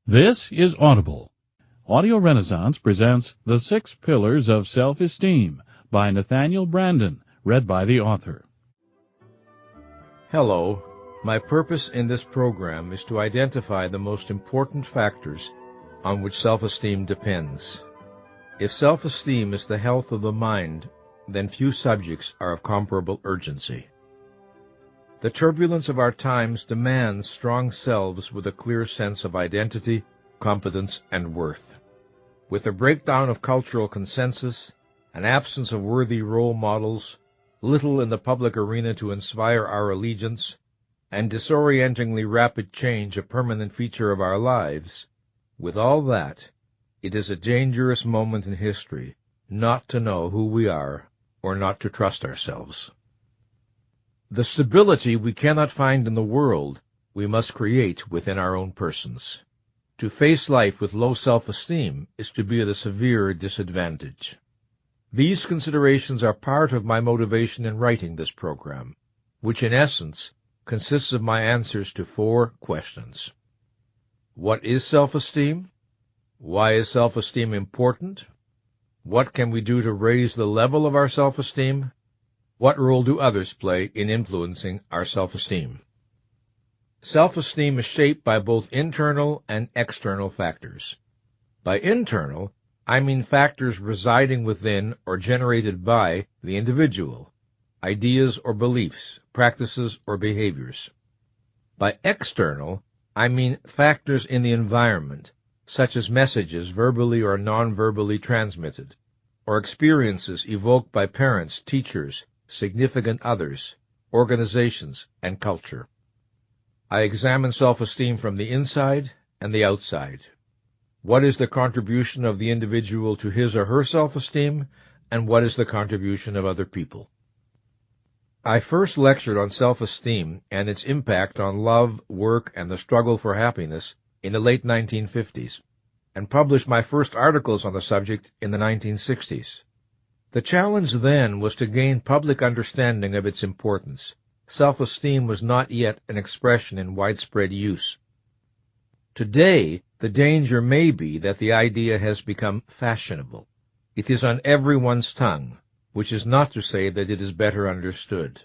This is Audible. Audio Renaissance presents The 6 Pillars of Self-Esteem by Nathaniel Branden, read by the author. Hello. My purpose in this program is to identify the most important factors on which self-esteem depends. If self-esteem is the health of the mind, then few subjects are of comparable urgency. The turbulence of our times demands strong selves with a clear sense of identity, competence, and worth. With a breakdown of cultural consensus, an absence of worthy role models, little in the public arena to inspire our allegiance, and disorientingly rapid change a permanent feature of our lives, with all that, it is a dangerous moment in history not to know who we are or not to trust ourselves. The stability we cannot find in the world, we must create within our own persons. To face life with low self-esteem is to be at a severe disadvantage. These considerations are part of my motivation in writing this program, which in essence consists of my answers to 4 questions. What is self-esteem? Why is self-esteem important? What can we do to raise the level of our self-esteem? What role do others play in influencing our self-esteem? Self-esteem is shaped by both internal and external factors. By internal, I mean factors residing within or generated by the individual, ideas or beliefs, practices or behaviors. By external, I mean factors in the environment, such as messages verbally or non-verbally transmitted, or experiences evoked by parents, teachers, significant others, organizations, and culture. I examine self-esteem from the inside and the outside. What is the contribution of the individual to his or her self-esteem, and what is the contribution of other people? I first lectured on self-esteem and its impact on love, work, and the struggle for happiness in the late 1950s, and published my first articles on the subject in the 1960s. The challenge then was to gain public understanding of its importance. Self-esteem was not yet an expression in widespread use. Today, the danger may be that the idea has become fashionable. It is on everyone's tongue, which is not to say that it is better understood.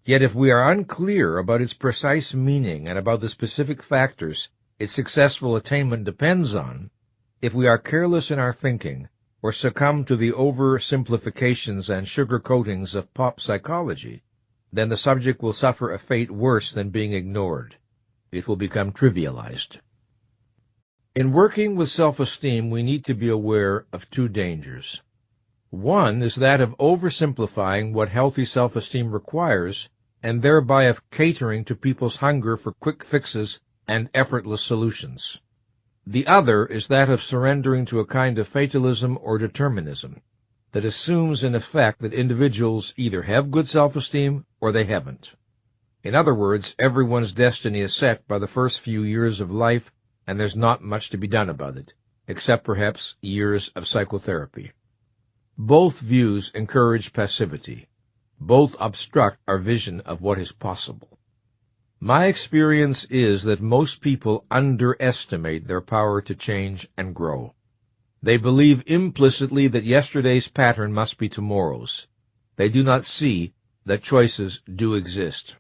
Yet if we are unclear about its precise meaning and about the specific factors its successful attainment depends on, if we are careless in our thinking, or succumb to the oversimplifications and sugar-coatings of pop psychology, then the subject will suffer a fate worse than being ignored. It will become trivialized. In working with self-esteem, we need to be aware of 2 dangers. One is that of oversimplifying what healthy self-esteem requires, and thereby of catering to people's hunger for quick fixes and effortless solutions. The other is that of surrendering to a kind of fatalism or determinism that assumes in effect that individuals either have good self-esteem or they haven't. In other words, everyone's destiny is set by the first few years of life, and there's not much to be done about it, except perhaps years of psychotherapy. Both views encourage passivity. Both obstruct our vision of what is possible. My experience is that most people underestimate their power to change and grow. They believe implicitly that yesterday's pattern must be tomorrow's. They do not see that choices do exist.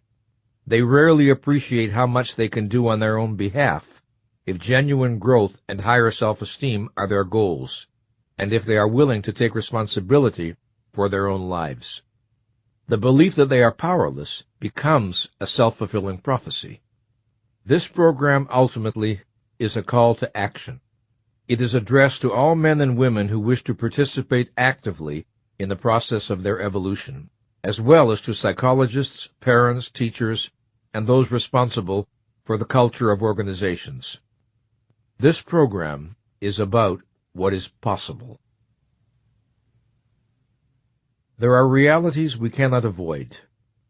They rarely appreciate how much they can do on their own behalf if genuine growth and higher self-esteem are their goals, and if they are willing to take responsibility for their own lives. The belief that they are powerless becomes a self-fulfilling prophecy. This program ultimately is a call to action. It is addressed to all men and women who wish to participate actively in the process of their evolution, as well as to psychologists, parents, teachers, and those responsible for the culture of organizations. This program is about what is possible. There are realities we cannot avoid.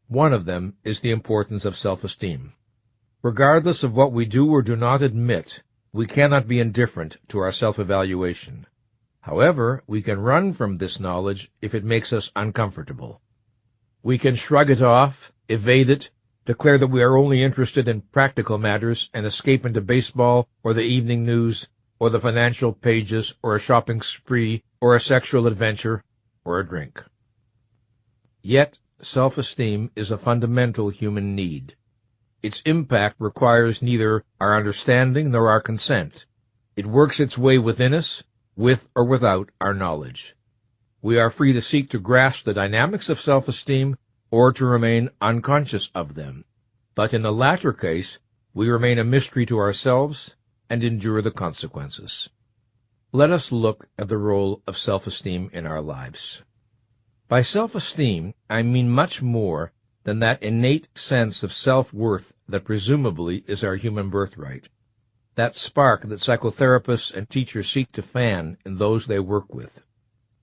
One of them is the importance of self-esteem. Regardless of what we do or do not admit, we cannot be indifferent to our self-evaluation. However, we can run from this knowledge if it makes us uncomfortable. We can shrug it off, evade it, declare that we are only interested in practical matters and escape into baseball or the evening news or the financial pages or a shopping spree or a sexual adventure or a drink. Yet, self-esteem is a fundamental human need. Its impact requires neither our understanding nor our consent. It works its way within us, with or without our knowledge. We are free to seek to grasp the dynamics of self-esteem or to remain unconscious of them. But in the latter case, we remain a mystery to ourselves and endure the consequences. Let us look at the role of self-esteem in our lives. By self-esteem, I mean much more than that innate sense of self-worth that presumably is our human birthright. That spark that psychotherapists and teachers seek to fan in those they work with.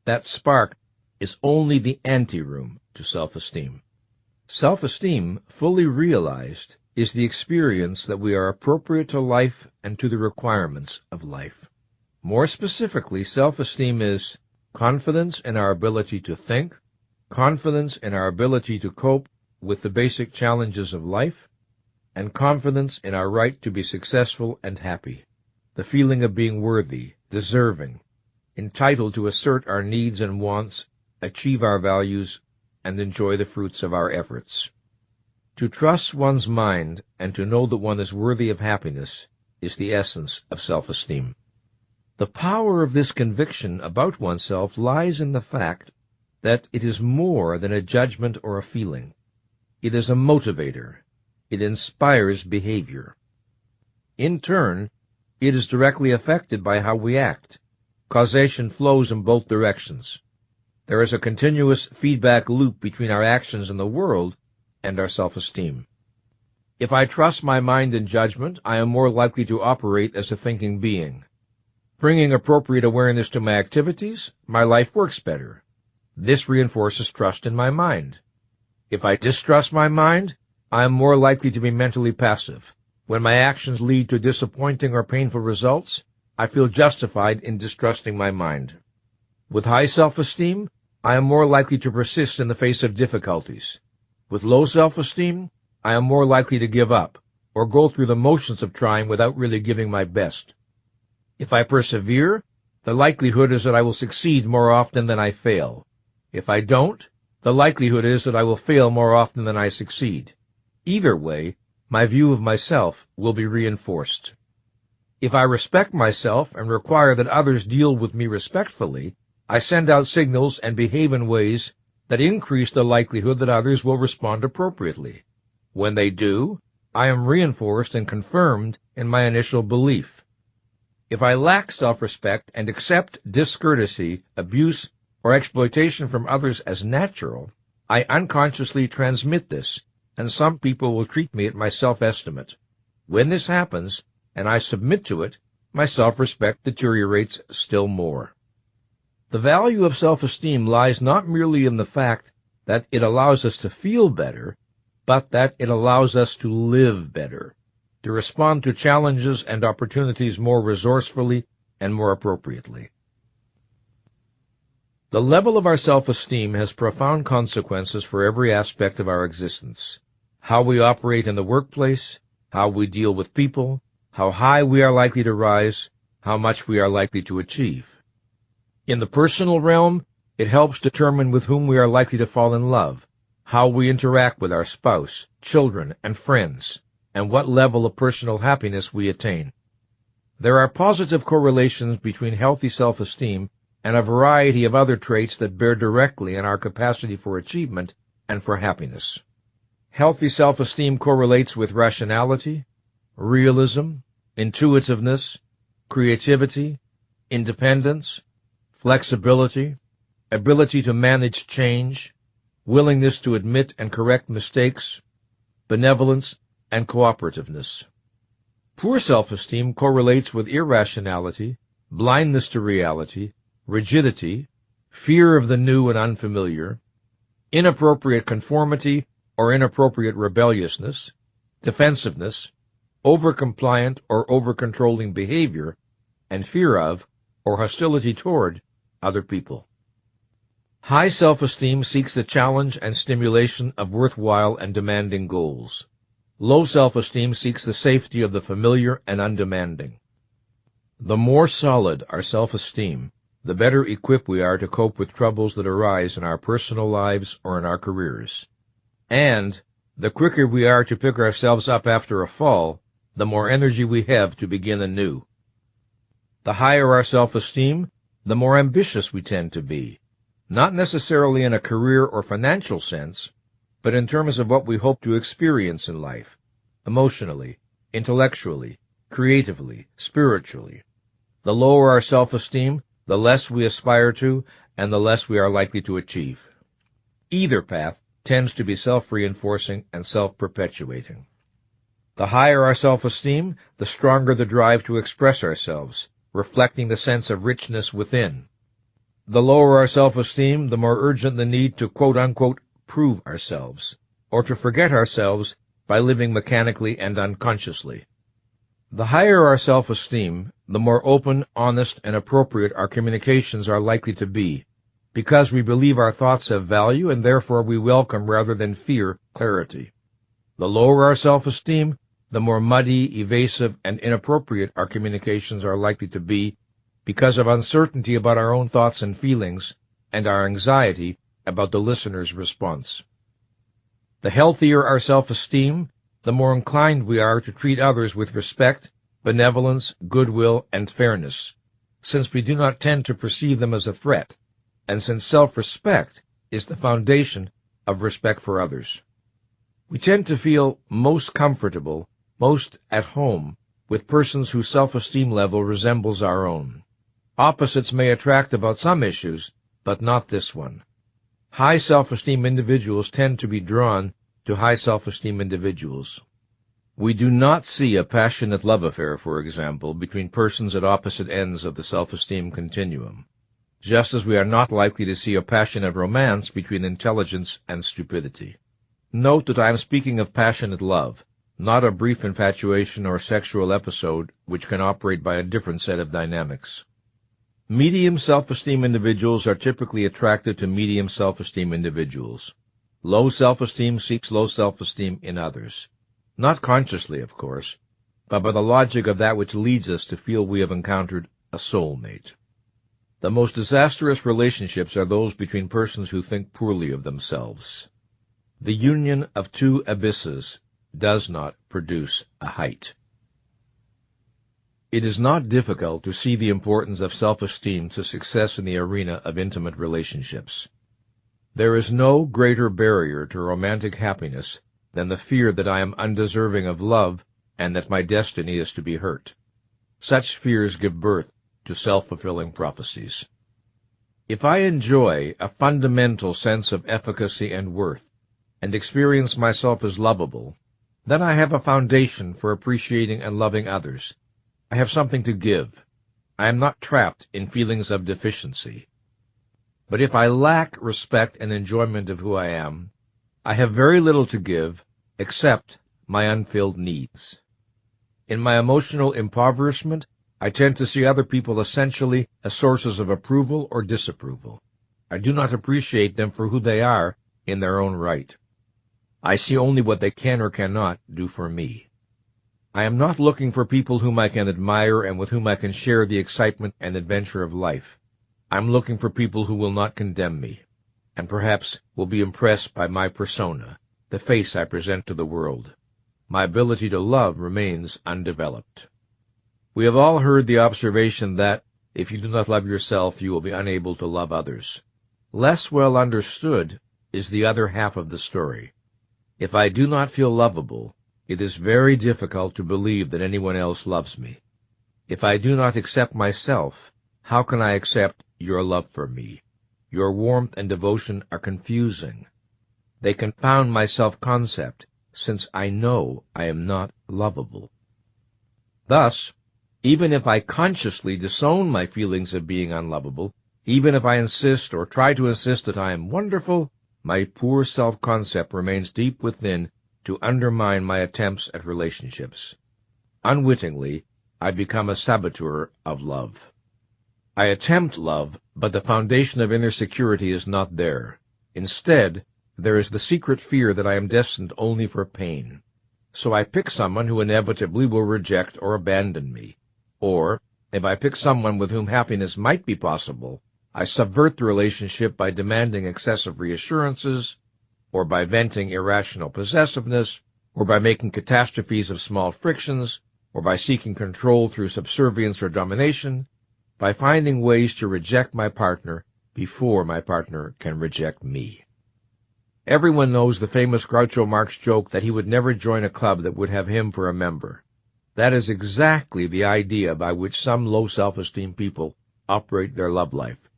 That spark is only the anteroom to self-esteem. Self-esteem, fully realized, is the experience that we are appropriate to life and to the requirements of life. More specifically, self-esteem is confidence in our ability to think, confidence in our ability to cope with the basic challenges of life, and confidence in our right to be successful and happy, the feeling of being worthy, deserving, entitled to assert our needs and wants, achieve our values, and enjoy the fruits of our efforts. To trust one's mind and to know that one is worthy of happiness is the essence of self-esteem. The power of this conviction about oneself lies in the fact that it is more than a judgment or a feeling. It is a motivator. It inspires behavior. In turn, it is directly affected by how we act. Causation flows in both directions. There is a continuous feedback loop between our actions in the world and our self-esteem. If I trust my mind and judgment, I am more likely to operate as a thinking being. Bringing appropriate awareness to my activities, my life works better. This reinforces trust in my mind. If I distrust my mind, I am more likely to be mentally passive. When my actions lead to disappointing or painful results, I feel justified in distrusting my mind. With high self-esteem, I am more likely to persist in the face of difficulties. With low self-esteem, I am more likely to give up, or go through the motions of trying without really giving my best. If I persevere, the likelihood is that I will succeed more often than I fail. If I don't, the likelihood is that I will fail more often than I succeed. Either way, my view of myself will be reinforced. If I respect myself and require that others deal with me respectfully, I send out signals and behave in ways that increase the likelihood that others will respond appropriately. When they do, I am reinforced and confirmed in my initial belief. If I lack self-respect and accept discourtesy, abuse, or exploitation from others as natural, I unconsciously transmit this, and some people will treat me at my self-estimate. When this happens, and I submit to it, my self-respect deteriorates still more. The value of self-esteem lies not merely in the fact that it allows us to feel better, but that it allows us to live better, to respond to challenges and opportunities more resourcefully and more appropriately. The level of our self-esteem has profound consequences for every aspect of our existence. How we operate in the workplace, how we deal with people, how high we are likely to rise, how much we are likely to achieve. In the personal realm, it helps determine with whom we are likely to fall in love, how we interact with our spouse, children, and friends, and what level of personal happiness we attain. There are positive correlations between healthy self-esteem and a variety of other traits that bear directly on our capacity for achievement and for happiness. Healthy self-esteem correlates with rationality, realism, intuitiveness, creativity, independence, flexibility, ability to manage change, willingness to admit and correct mistakes, benevolence, and cooperativeness. Poor self-esteem correlates with irrationality, blindness to reality, rigidity, fear of the new and unfamiliar, inappropriate conformity or inappropriate rebelliousness, defensiveness, over-compliant or over-controlling behavior, and fear of or hostility toward other people. High self-esteem seeks the challenge and stimulation of worthwhile and demanding goals. Low self-esteem seeks the safety of the familiar and undemanding. The more solid our self-esteem, the better equipped we are to cope with troubles that arise in our personal lives or in our careers. And the quicker we are to pick ourselves up after a fall, the more energy we have to begin anew. The higher our self-esteem, the more ambitious we tend to be, not necessarily in a career or financial sense, but in terms of what we hope to experience in life, emotionally, intellectually, creatively, spiritually. The lower our self-esteem, the less we aspire to, and the less we are likely to achieve. Either path tends to be self-reinforcing and self-perpetuating. The higher our self-esteem, the stronger the drive to express ourselves, reflecting the sense of richness within. The lower our self-esteem, the more urgent the need to quote-unquote prove ourselves, or to forget ourselves by living mechanically and unconsciously. The higher our self-esteem, the more open, honest, and appropriate our communications are likely to be, because we believe our thoughts have value and therefore we welcome rather than fear clarity. The lower our self-esteem, the more muddy, evasive, and inappropriate our communications are likely to be because of uncertainty about our own thoughts and feelings and our anxiety about the listener's response. The healthier our self-esteem, the more inclined we are to treat others with respect, benevolence, goodwill, and fairness, since we do not tend to perceive them as a threat, and since self-respect is the foundation of respect for others. We tend to feel most comfortable, most at home, with persons whose self-esteem level resembles our own. Opposites may attract about some issues, but not this one. High self-esteem individuals tend to be drawn to high self-esteem individuals. We do not see a passionate love affair, for example, between persons at opposite ends of the self-esteem continuum, just as we are not likely to see a passionate romance between intelligence and stupidity. Note that I am speaking of passionate love, not a brief infatuation or sexual episode which can operate by a different set of dynamics. Medium self-esteem individuals are typically attracted to medium self-esteem individuals. Low self-esteem seeks low self-esteem in others. Not consciously, of course, but by the logic of that which leads us to feel we have encountered a soulmate. The most disastrous relationships are those between persons who think poorly of themselves. The union of two abysses does not produce a height. It is not difficult to see the importance of self-esteem to success in the arena of intimate relationships. There is no greater barrier to romantic happiness than the fear that I am undeserving of love and that my destiny is to be hurt. Such fears give birth to self-fulfilling prophecies. If I enjoy a fundamental sense of efficacy and worth, and experience myself as lovable, then I have a foundation for appreciating and loving others. I have something to give. I am not trapped in feelings of deficiency. But if I lack respect and enjoyment of who I am, I have very little to give except my unfilled needs. In my emotional impoverishment, I tend to see other people essentially as sources of approval or disapproval. I do not appreciate them for who they are in their own right. I see only what they can or cannot do for me. I am not looking for people whom I can admire and with whom I can share the excitement and adventure of life. I am looking for people who will not condemn me, and perhaps will be impressed by my persona, the face I present to the world. My ability to love remains undeveloped. We have all heard the observation that, if you do not love yourself, you will be unable to love others. Less well understood is the other half of the story. If I do not feel lovable, it is very difficult to believe that anyone else loves me. If I do not accept myself, how can I accept your love for me? Your warmth and devotion are confusing. They confound my self-concept, since I know I am not lovable. Thus, even if I consciously disown my feelings of being unlovable, even if I insist or try to insist that I am wonderful, my poor self-concept remains deep within to undermine my attempts at relationships. Unwittingly, I become a saboteur of love. I attempt love, but the foundation of inner security is not there. Instead, there is the secret fear that I am destined only for pain. so I pick someone who inevitably will reject or abandon me. Or, if I pick someone with whom happiness might be possible, I subvert the relationship by demanding excessive reassurances, or by venting irrational possessiveness, or by making catastrophes of small frictions, or by seeking control through subservience or domination, by finding ways to reject my partner before my partner can reject me. Everyone knows the famous Groucho Marx joke that he would never join a club that would have him for a member. That is exactly the idea by which some low self-esteem people operate their love life.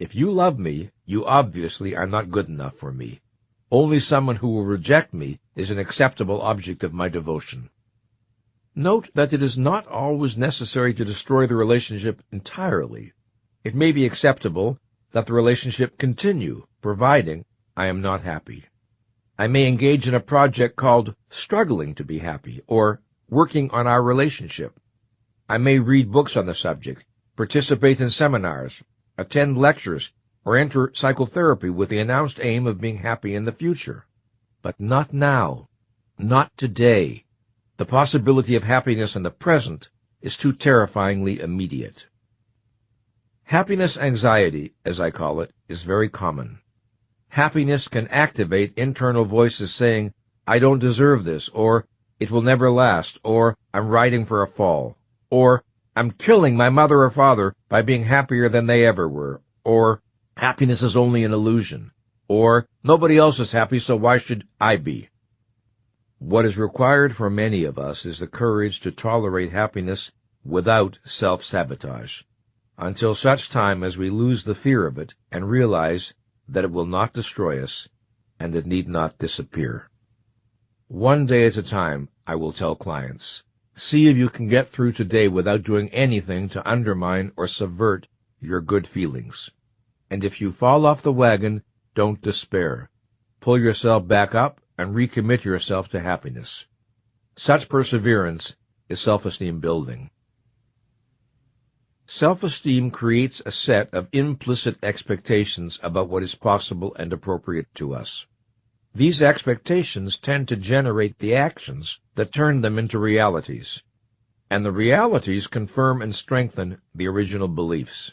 If you love me, you obviously are not good enough for me. Only someone who will reject me is an acceptable object of my devotion. Note that it is not always necessary to destroy the relationship entirely. It may be acceptable that the relationship continue, providing I am not happy. I may engage in a project called struggling to be happy, or working on our relationship. I may read books on the subject, participate in seminars, attend lectures, or enter psychotherapy with the announced aim of being happy in the future. But not now. Not today. The possibility of happiness in the present is too terrifyingly immediate. Happiness anxiety, as I call it, is very common. Happiness can activate internal voices saying, I don't deserve this, or it will never last, or I'm riding for a fall, or I'm killing my mother or father by being happier than they ever were, or happiness is only an illusion, or nobody else is happy, so why should I be? What is required for many of us is the courage to tolerate happiness without self-sabotage, until such time as we lose the fear of it and realize that it will not destroy us and it need not disappear. One day at a time, I will tell clients, see if you can get through today without doing anything to undermine or subvert your good feelings. And if you fall off the wagon, don't despair. Pull yourself back up and recommit yourself to happiness. Such perseverance is self-esteem building. Self-esteem creates a set of implicit expectations about what is possible and appropriate to us. These expectations tend to generate the actions that turn them into realities, and the realities confirm and strengthen the original beliefs.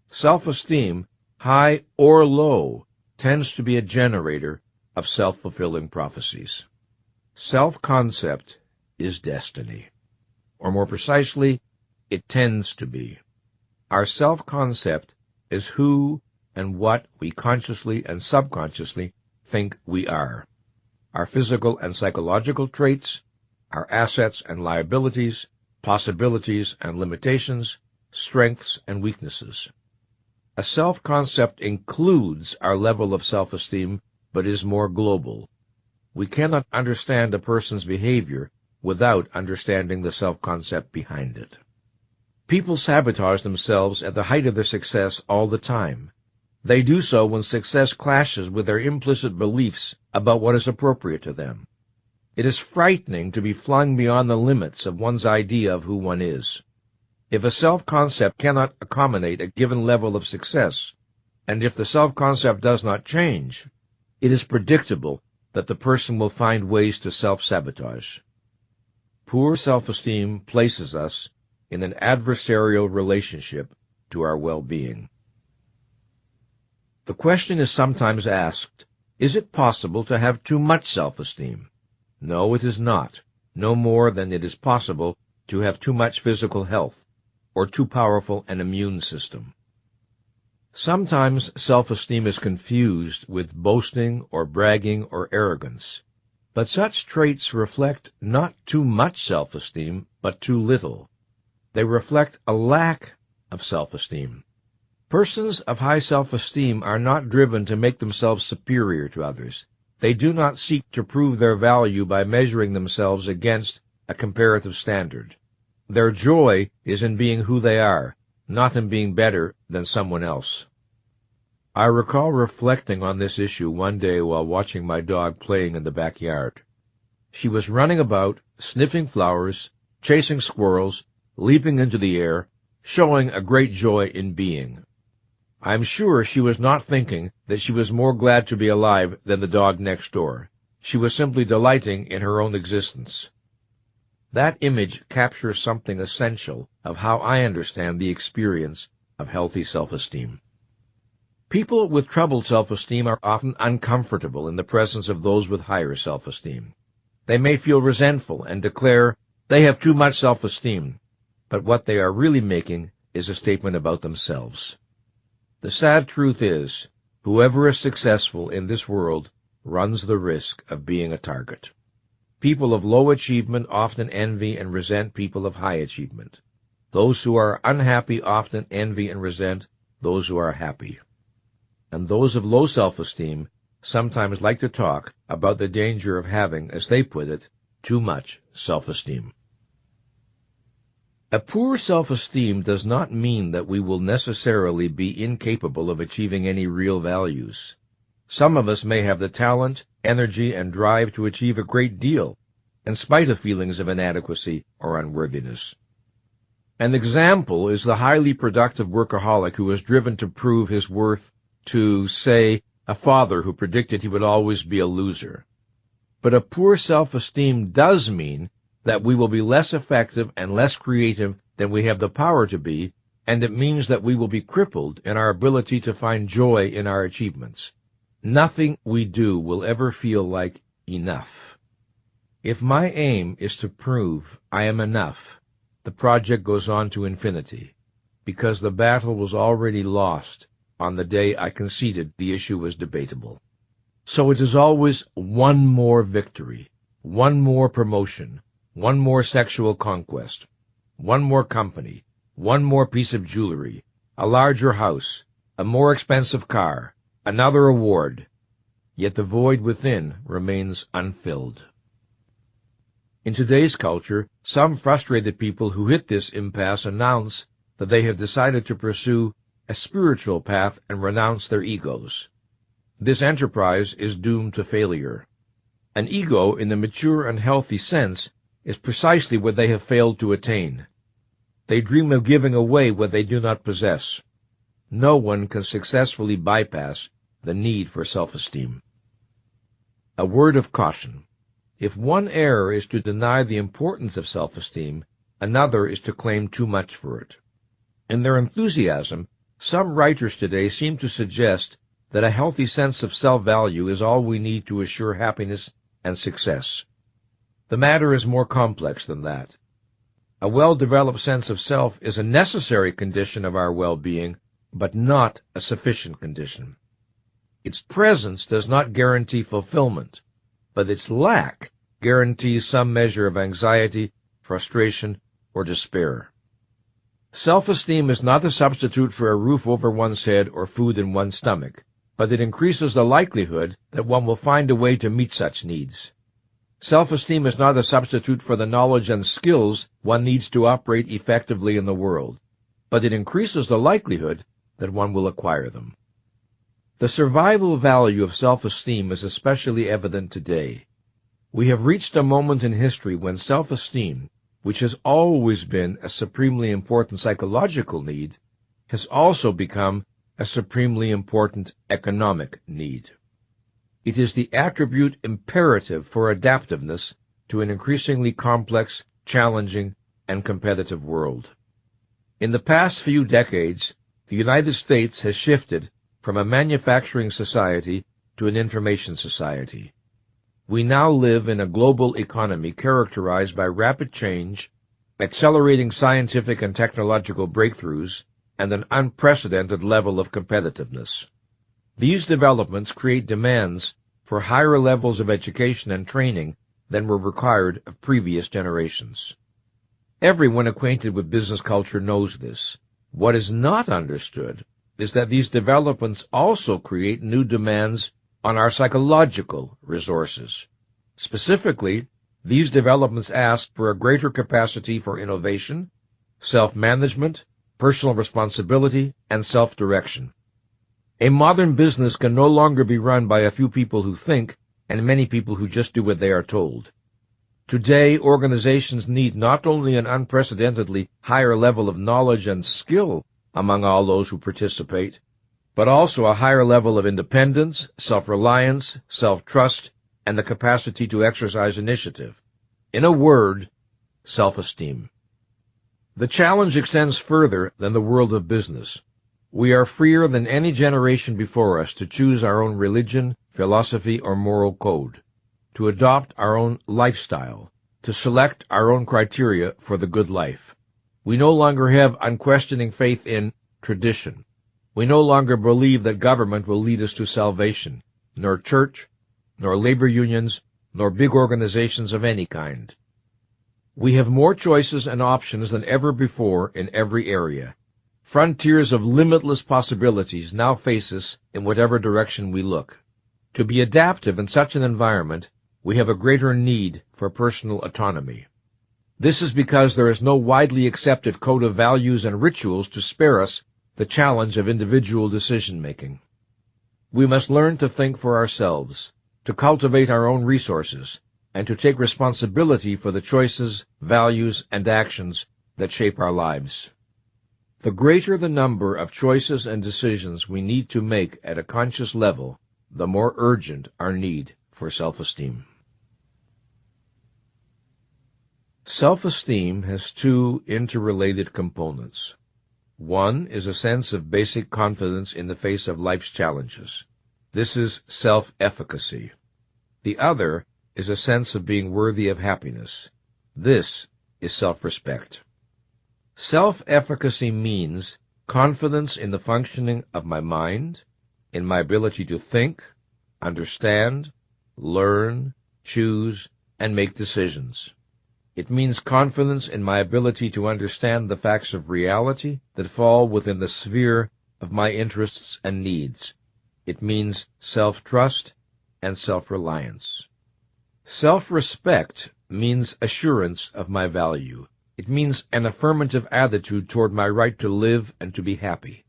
Self-esteem, high or low, tends to be a generator of self-fulfilling prophecies. Self-concept is destiny, or more precisely, it tends to be. Our self-concept is who and what we consciously and subconsciously think we are. Our physical and psychological traits, our assets and liabilities, possibilities and limitations, strengths and weaknesses. A self-concept includes our level of self-esteem, but is more global. We cannot understand a person's behavior without understanding the self-concept behind it. People sabotage themselves at the height of their success all the time. They do so when success clashes with their implicit beliefs about what is appropriate to them. It is frightening to be flung beyond the limits of one's idea of who one is. If a self-concept cannot accommodate a given level of success, and if the self-concept does not change, it is predictable that the person will find ways to self-sabotage. Poor self-esteem places us in an adversarial relationship to our well-being. The question is sometimes asked, is it possible to have too much self-esteem? No, it is not, no more than it is possible to have too much physical health, or too powerful an immune system. Sometimes self-esteem is confused with boasting or bragging or arrogance, but such traits reflect not too much self-esteem, but too little. They reflect a lack of self-esteem. Persons of high self-esteem are not driven to make themselves superior to others. They do not seek to prove their value by measuring themselves against a comparative standard. Their joy is in being who they are, not in being better than someone else. I recall reflecting on this issue one day while watching my dog playing in the backyard. She was running about, sniffing flowers, chasing squirrels, leaping into the air, showing a great joy in being. I'm sure she was not thinking that she was more glad to be alive than the dog next door. she was simply delighting in her own existence. That image captures something essential of how I understand the experience of healthy self-esteem. People with troubled self-esteem are often uncomfortable in the presence of those with higher self-esteem. They may feel resentful and declare they have too much self-esteem, but what they are really making is a statement about themselves. The sad truth is, whoever is successful in this world runs the risk of being a target. People of low achievement often envy and resent people of high achievement. Those who are unhappy often envy and resent those who are happy. And those of low self-esteem sometimes like to talk about the danger of having, as they put it, too much self-esteem. A poor self-esteem does not mean that we will necessarily be incapable of achieving any real values. Some of us may have the talent, energy, and drive to achieve a great deal, in spite of feelings of inadequacy or unworthiness. An example is the highly productive workaholic who is driven to prove his worth to, say, a father who predicted he would always be a loser. But a poor self-esteem does mean that we will be less effective and less creative than we have the power to be, and it means that we will be crippled in our ability to find joy in our achievements. Nothing we do will ever feel like enough. If my aim is to prove I am enough, the project goes on to infinity, because the battle was already lost on the day I conceded the issue was debatable. So it is always one more victory, one more promotion, one more sexual conquest, one more company, one more piece of jewelry, a larger house, a more expensive car, another award, yet the void within remains unfilled. In today's culture, some frustrated people who hit this impasse announce that they have decided to pursue a spiritual path and renounce their egos. This enterprise is doomed to failure. An ego, in the mature and healthy sense, is precisely what they have failed to attain. They dream of giving away what they do not possess. No one can successfully bypass the need for self-esteem. A word of caution. If one error is to deny the importance of self-esteem, another is to claim too much for it. In their enthusiasm, some writers today seem to suggest that a healthy sense of self-value is all we need to assure happiness and success. The matter is more complex than that. A well-developed sense of self is a necessary condition of our well-being, but not a sufficient condition. Its presence does not guarantee fulfillment, but its lack guarantees some measure of anxiety, frustration, or despair. Self-esteem is not a substitute for a roof over one's head or food in one's stomach, but it increases the likelihood that one will find a way to meet such needs. Self-esteem is not a substitute for the knowledge and skills one needs to operate effectively in the world, but it increases the likelihood that one will acquire them. The survival value of self-esteem is especially evident today. We have reached a moment in history when self-esteem, which has always been a supremely important psychological need, has also become a supremely important economic need. It is the attribute imperative for adaptiveness to an increasingly complex, challenging, and competitive world. In the past few decades, the United States has shifted from a manufacturing society to an information society. We now live in a global economy characterized by rapid change, accelerating scientific and technological breakthroughs, and an unprecedented level of competitiveness. These developments create demands for higher levels of education and training than were required of previous generations. Everyone acquainted with business culture knows this. What is not understood is that these developments also create new demands on our psychological resources. Specifically, these developments ask for a greater capacity for innovation, self-management, personal responsibility, and self-direction. A modern business can no longer be run by a few people who think and many people who just do what they are told. Today, organizations need not only an unprecedentedly higher level of knowledge and skill among all those who participate, but also a higher level of independence, self-reliance, self-trust, and the capacity to exercise initiative. In a word, self-esteem. The challenge extends further than the world of business. We are freer than any generation before us to choose our own religion, philosophy, or moral code, to adopt our own lifestyle, to select our own criteria for the good life. We no longer have unquestioning faith in tradition. We no longer believe that government will lead us to salvation, nor church, nor labor unions, nor big organizations of any kind. We have more choices and options than ever before in every area. Frontiers of limitless possibilities now face us in whatever direction we look. To be adaptive in such an environment, we have a greater need for personal autonomy. This is because there is no widely accepted code of values and rituals to spare us the challenge of individual decision-making. We must learn to think for ourselves, to cultivate our own resources, and to take responsibility for the choices, values, and actions that shape our lives. The greater the number of choices and decisions we need to make at a conscious level, the more urgent our need for self-esteem. Self-esteem has two interrelated components. One is a sense of basic confidence in the face of life's challenges. This is self-efficacy. The other is a sense of being worthy of happiness. This is self-respect. Self-efficacy means confidence in the functioning of my mind, in my ability to think, understand, learn, choose, and make decisions. It means confidence in my ability to understand the facts of reality that fall within the sphere of my interests and needs. It means self-trust and self-reliance. Self-respect means assurance of my value. It means an affirmative attitude toward my right to live and to be happy.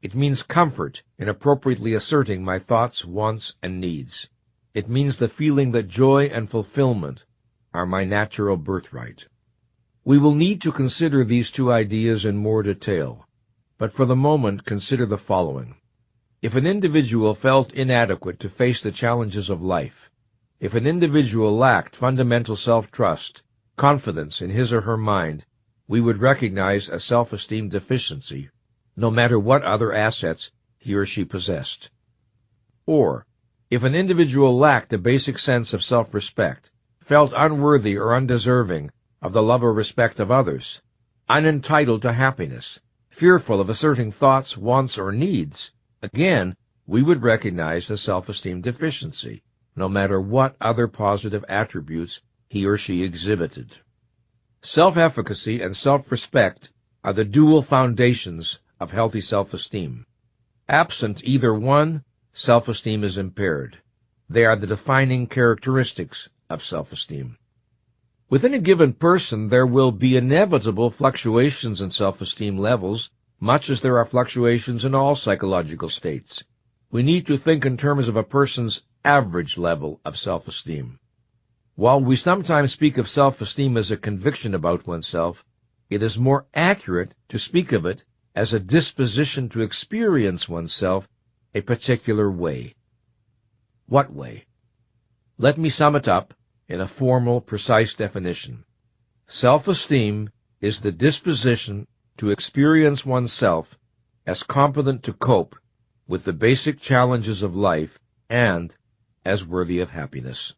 It means comfort in appropriately asserting my thoughts, wants, and needs. It means the feeling that joy and fulfillment are my natural birthright. We will need to consider these two ideas in more detail, but for the moment consider the following. If an individual felt inadequate to face the challenges of life, if an individual lacked fundamental self-trust, confidence in his or her mind, we would recognize a self-esteem deficiency, no matter what other assets he or she possessed. Or, if an individual lacked a basic sense of self-respect, felt unworthy or undeserving of the love or respect of others, unentitled to happiness, fearful of asserting thoughts, wants, or needs, again, we would recognize a self-esteem deficiency, no matter what other positive attributes he or she exhibited. Self-efficacy and self-respect are the dual foundations of healthy self-esteem. Absent either one, self-esteem is impaired. They are the defining characteristics of self-esteem. Within a given person, there will be inevitable fluctuations in self-esteem levels, much as there are fluctuations in all psychological states. We need to think in terms of a person's average level of self-esteem. While we sometimes speak of self-esteem as a conviction about oneself, it is more accurate to speak of it as a disposition to experience oneself a particular way. What way? Let me sum it up in a formal, precise definition. Self-esteem is the disposition to experience oneself as competent to cope with the basic challenges of life and as worthy of happiness.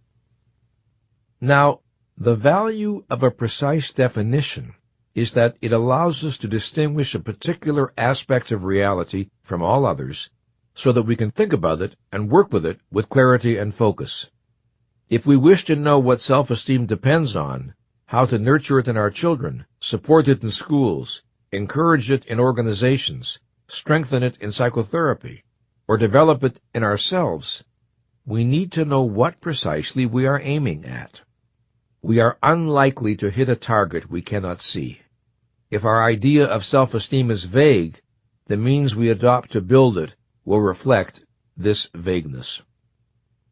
Now, the value of a precise definition is that it allows us to distinguish a particular aspect of reality from all others so that we can think about it and work with it with clarity and focus. If we wish to know what self-esteem depends on, how to nurture it in our children, support it in schools, encourage it in organizations, strengthen it in psychotherapy, or develop it in ourselves, we need to know what precisely we are aiming at. We are unlikely to hit a target we cannot see. If our idea of self-esteem is vague, the means we adopt to build it will reflect this vagueness.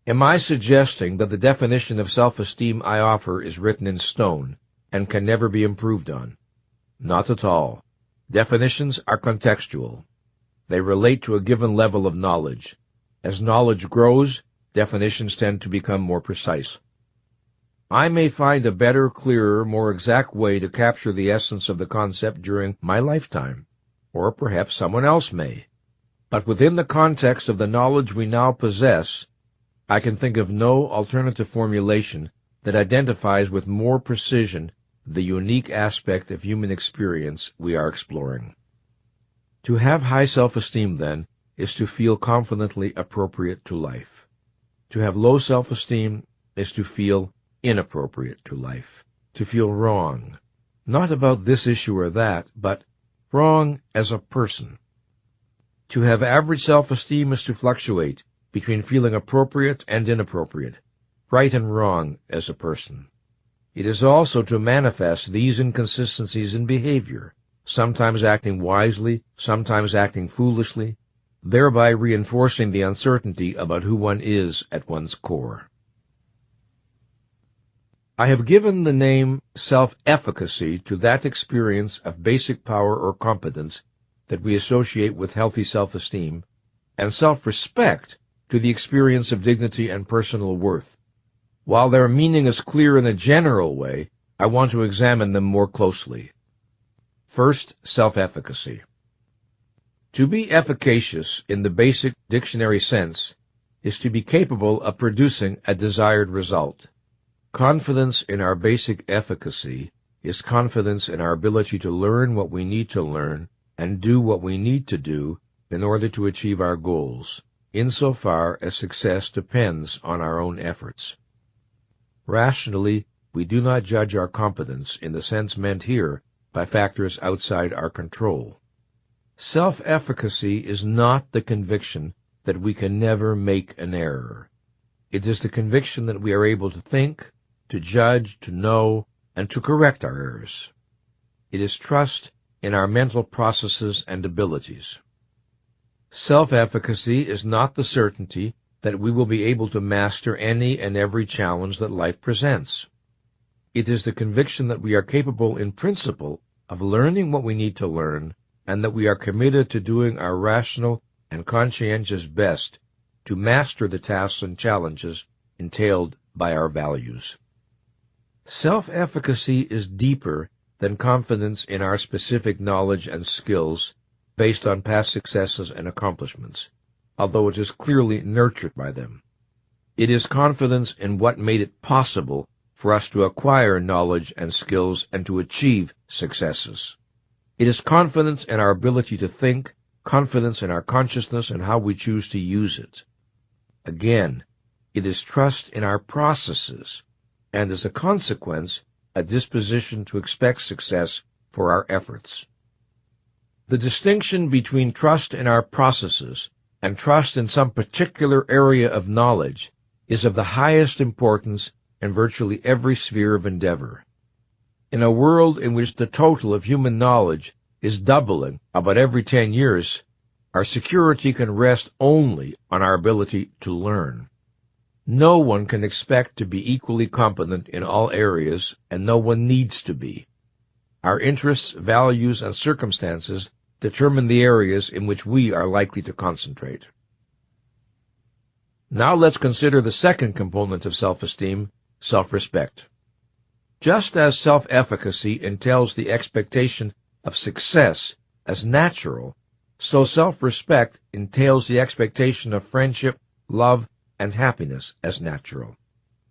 Am I suggesting that the definition of self-esteem I offer is written in stone and can never be improved on? Not at all. Definitions are contextual. They relate to a given level of knowledge. As knowledge grows, definitions tend to become more precise. I may find a better, clearer, more exact way to capture the essence of the concept during my lifetime, or perhaps someone else may. But within the context of the knowledge we now possess, I can think of no alternative formulation that identifies with more precision the unique aspect of human experience we are exploring. To have high self-esteem, then, is to feel confidently appropriate to life. To have low self-esteem is to feel inappropriate to life, to feel wrong, not about this issue or that, but wrong as a person. To have average self-esteem is to fluctuate between feeling appropriate and inappropriate, right and wrong as a person. It is also to manifest these inconsistencies in behavior, sometimes acting wisely, sometimes acting foolishly, thereby reinforcing the uncertainty about who one is at one's core. I have given the name self-efficacy to that experience of basic power or competence that we associate with healthy self-esteem, and self-respect to the experience of dignity and personal worth. While their meaning is clear in a general way, I want to examine them more closely. First, self-efficacy. To be efficacious in the basic dictionary sense is to be capable of producing a desired result. Confidence in our basic efficacy is confidence in our ability to learn what we need to learn and do what we need to do in order to achieve our goals, insofar as success depends on our own efforts. Rationally, we do not judge our competence in the sense meant here by factors outside our control. Self-efficacy is not the conviction that we can never make an error. It is the conviction that we are able to think, to judge, to know, and to correct our errors. It is trust in our mental processes and abilities. Self-efficacy is not the certainty that we will be able to master any and every challenge that life presents. It is the conviction that we are capable in principle of learning what we need to learn, and that we are committed to doing our rational and conscientious best to master the tasks and challenges entailed by our values. Self-efficacy is deeper than confidence in our specific knowledge and skills based on past successes and accomplishments, although it is clearly nurtured by them. It is confidence in what made it possible for us to acquire knowledge and skills and to achieve successes. It is confidence in our ability to think, confidence in our consciousness and how we choose to use it. Again, it is trust in our processes, and as a consequence, a disposition to expect success for our efforts. The distinction between trust in our processes and trust in some particular area of knowledge is of the highest importance in virtually every sphere of endeavor. In a world in which the total of human knowledge is doubling about every 10 years, our security can rest only on our ability to learn. No one can expect to be equally competent in all areas, and no one needs to be. Our interests, values, and circumstances determine the areas in which we are likely to concentrate. Now let's consider the second component of self-esteem, self-respect. Just as self-efficacy entails the expectation of success as natural, so self-respect entails the expectation of friendship, love, and happiness as natural,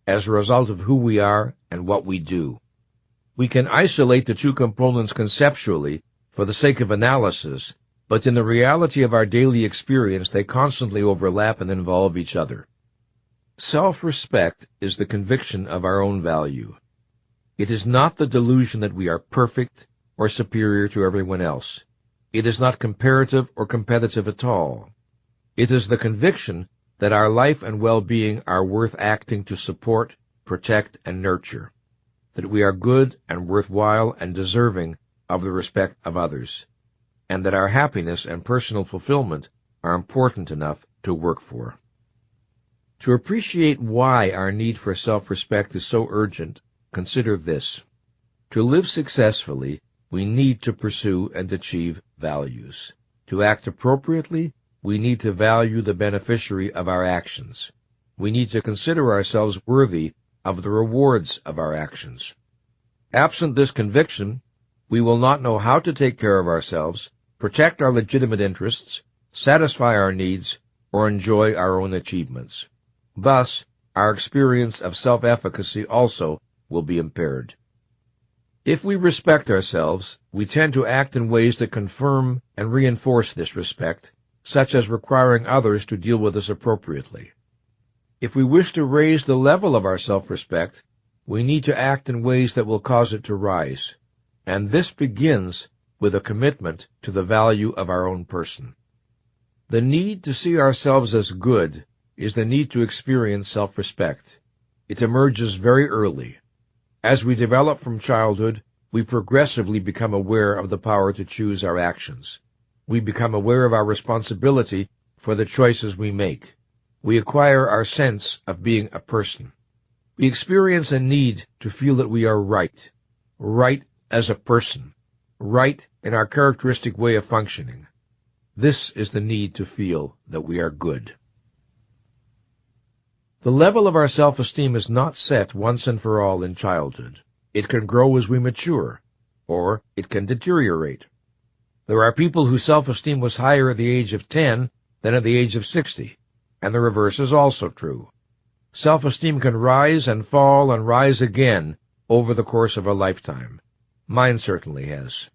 as a result of who we are and what we do. We can isolate the two components conceptually for the sake of analysis, but in the reality of our daily experience they constantly overlap and involve each other. Self-respect is the conviction of our own value. It is not the delusion that we are perfect or superior to everyone else. It is not comparative or competitive at all. It is the conviction that our life and well-being are worth acting to support, protect, and nurture, that we are good and worthwhile and deserving of the respect of others, and that our happiness and personal fulfillment are important enough to work for. To appreciate why our need for self-respect is so urgent, consider this. To live successfully, we need to pursue and achieve values. To act appropriately, we need to value the beneficiary of our actions. we need to consider ourselves worthy of the rewards of our actions. Absent this conviction, we will not know how to take care of ourselves, protect our legitimate interests, satisfy our needs, or enjoy our own achievements. Thus, our experience of self-efficacy also will be impaired. If we respect ourselves, we tend to act in ways that confirm and reinforce this respect, such as requiring others to deal with us appropriately. If we wish to raise the level of our self-respect, we need to act in ways that will cause it to rise, and this begins with a commitment to the value of our own person. The need to see ourselves as good is the need to experience self-respect. It emerges very early. As we develop from childhood, we progressively become aware of the power to choose our actions. We become aware of our responsibility for the choices we make. We acquire our sense of being a person. We experience a need to feel that we are right as a person, right in our characteristic way of functioning. This is the need to feel that we are good. The level of our self-esteem is not set once and for all in childhood. It can grow as we mature, or it can deteriorate. There are people whose self-esteem was higher at the age of 10 than at the age of 60, and the reverse is also true. Self-esteem can rise and fall and rise again over the course of a lifetime. Mine certainly has.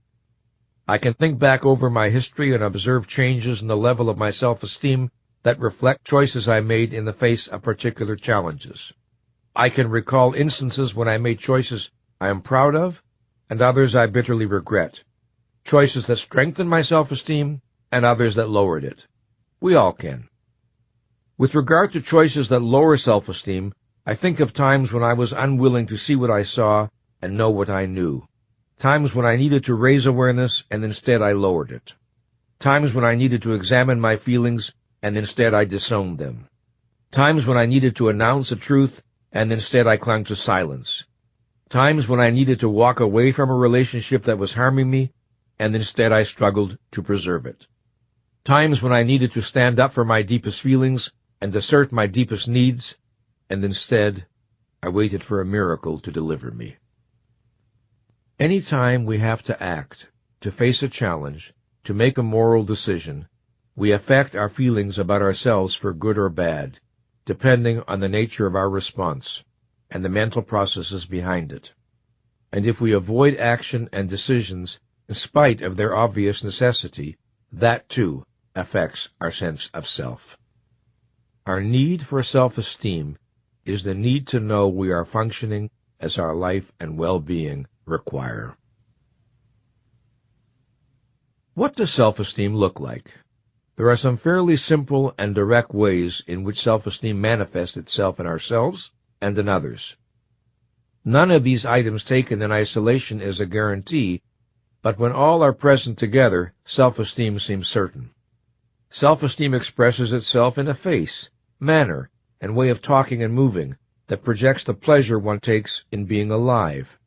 I can think back over my history and observe changes in the level of my self-esteem that reflect choices I made in the face of particular challenges. I can recall instances when I made choices I am proud of and others I bitterly regret, choices that strengthened my self-esteem and others that lowered it. We all can. With regard to choices that lower self-esteem, I think of times when I was unwilling to see what I saw and know what I knew, times when I needed to raise awareness and instead I lowered it, times when I needed to examine my feelings and instead I disowned them, times when I needed to announce a truth and instead I clung to silence, times when I needed to walk away from a relationship that was harming me and instead I struggled to preserve it, times when I needed to stand up for my deepest feelings and assert my deepest needs, and instead I waited for a miracle to deliver me. Any time we have to act, to face a challenge, to make a moral decision, we affect our feelings about ourselves for good or bad, depending on the nature of our response and the mental processes behind it. And if we avoid action and decisions in spite of their obvious necessity, that too affects our sense of self. Our need for self-esteem is the need to know we are functioning as our life and well-being require. What does self-esteem look like? There are some fairly simple and direct ways in which self-esteem manifests itself in ourselves and in others. None of these items taken in isolation is a guarantee, but when all are present together, self-esteem seems certain. Self-esteem expresses itself in a face, manner, and way of talking and moving that projects the pleasure one takes in being alive.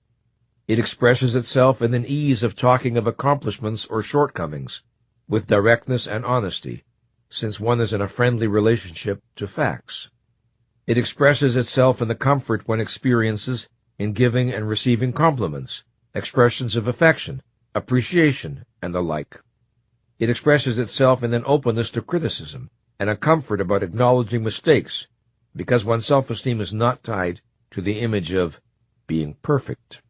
It expresses itself in an ease of talking of accomplishments or shortcomings, with directness and honesty, since one is in a friendly relationship to facts. It expresses itself in the comfort one experiences in giving and receiving compliments, expressions of affection, appreciation, and the like. It expresses itself in an openness to criticism and a comfort about acknowledging mistakes, because one's self-esteem is not tied to the image of being perfect.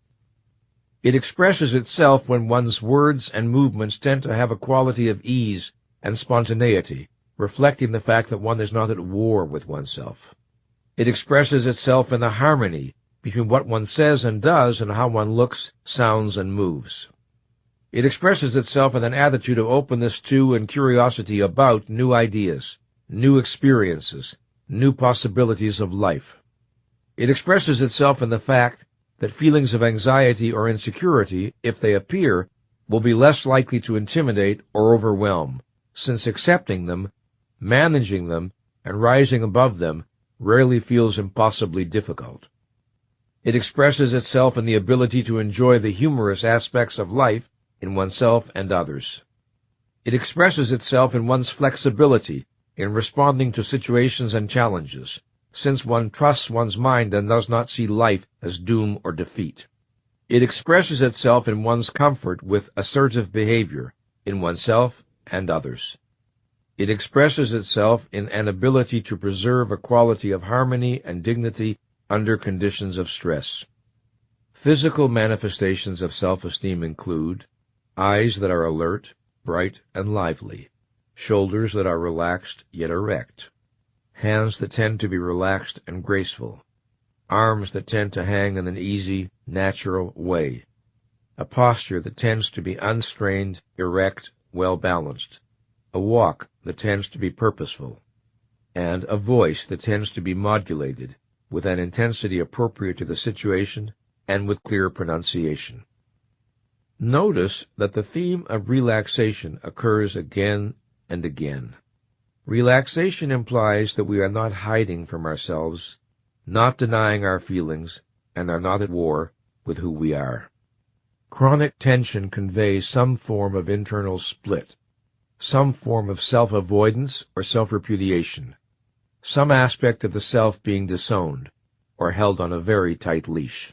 It expresses itself when one's words and movements tend to have a quality of ease and spontaneity, reflecting the fact that one is not at war with oneself. It expresses itself in the harmony between what one says and does and how one looks, sounds, and moves. It expresses itself in an attitude of openness to and curiosity about new ideas, new experiences, new possibilities of life. It expresses itself in the fact that feelings of anxiety or insecurity, if they appear, will be less likely to intimidate or overwhelm, since accepting them, managing them, and rising above them rarely feels impossibly difficult. It expresses itself in the ability to enjoy the humorous aspects of life in oneself and others. It expresses itself in one's flexibility in responding to situations and challenges, since one trusts one's mind and does not see life as doom or defeat. It expresses itself in one's comfort with assertive behavior in oneself and others. It expresses itself in an ability to preserve a quality of harmony and dignity under conditions of stress. Physical manifestations of self-esteem include eyes that are alert, bright, and lively, shoulders that are relaxed yet erect, hands that tend to be relaxed and graceful, arms that tend to hang in an easy, natural way, a posture that tends to be unstrained, erect, well-balanced, a walk that tends to be purposeful, and a voice that tends to be modulated with an intensity appropriate to the situation and with clear pronunciation. Notice that the theme of relaxation occurs again and again. Relaxation implies that we are not hiding from ourselves, not denying our feelings, and are not at war with who we are. Chronic tension conveys some form of internal split, some form of self-avoidance or self-repudiation, some aspect of the self being disowned or held on a very tight leash.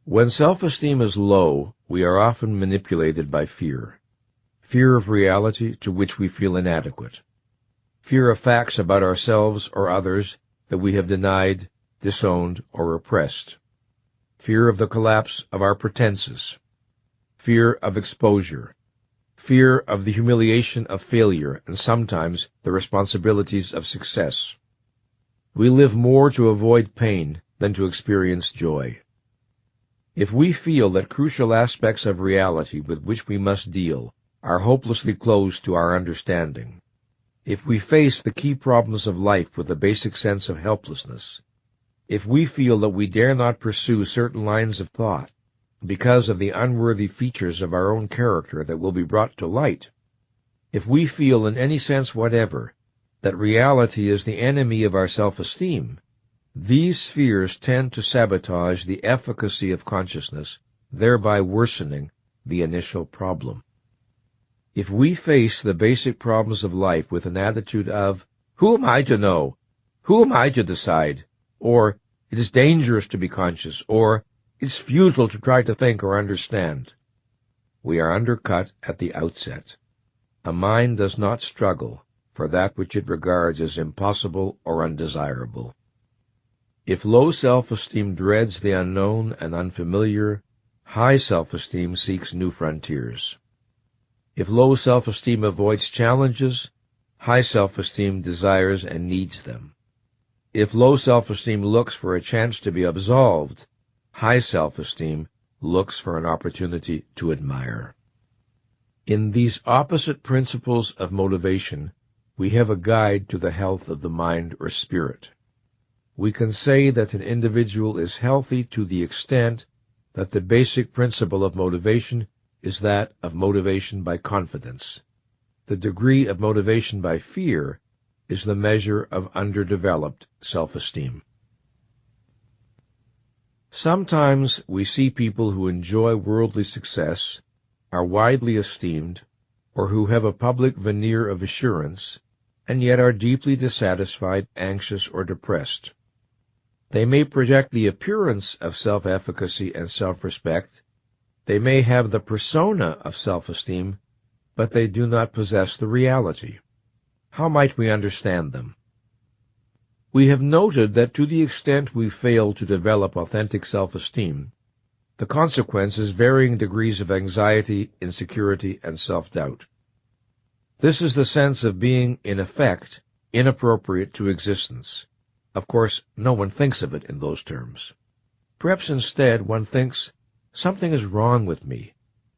When self-esteem is low, we are often manipulated by fear. Fear of reality to which we feel inadequate. Fear of facts about ourselves or others that we have denied, disowned, or repressed. Fear of the collapse of our pretenses. Fear of exposure. Fear of the humiliation of failure and sometimes the responsibilities of success. We live more to avoid pain than to experience joy. If we feel that crucial aspects of reality with which we must deal are hopelessly closed to our understanding, if we face the key problems of life with a basic sense of helplessness, if we feel that we dare not pursue certain lines of thought because of the unworthy features of our own character that will be brought to light, if we feel in any sense whatever that reality is the enemy of our self-esteem, these fears tend to sabotage the efficacy of consciousness, thereby worsening the initial problem. If we face the basic problems of life with an attitude of, "Who am I to know? Who am I to decide?" or "It is dangerous to be conscious," or "It's futile to try to think or understand," we are undercut at the outset. A mind does not struggle for that which it regards as impossible or undesirable. If low self-esteem dreads the unknown and unfamiliar, high self-esteem seeks new frontiers. If low self-esteem avoids challenges, high self-esteem desires and needs them. If low self-esteem looks for a chance to be absolved, high self-esteem looks for an opportunity to admire. In these opposite principles of motivation, we have a guide to the health of the mind or spirit. We can say that an individual is healthy to the extent that the basic principle of motivation is that of motivation by confidence. The degree of motivation by fear is the measure of underdeveloped self-esteem. Sometimes we see people who enjoy worldly success, are widely esteemed, or who have a public veneer of assurance, and yet are deeply dissatisfied, anxious, or depressed. They may project the appearance of self-efficacy and self-respect. They may have the persona of self-esteem, but they do not possess the reality. How might we understand them? We have noted that to the extent we fail to develop authentic self-esteem, the consequence is varying degrees of anxiety, insecurity, and self-doubt. This is the sense of being, in effect, inappropriate to existence. Of course, no one thinks of it in those terms. Perhaps instead one thinks, "Something is wrong with me,"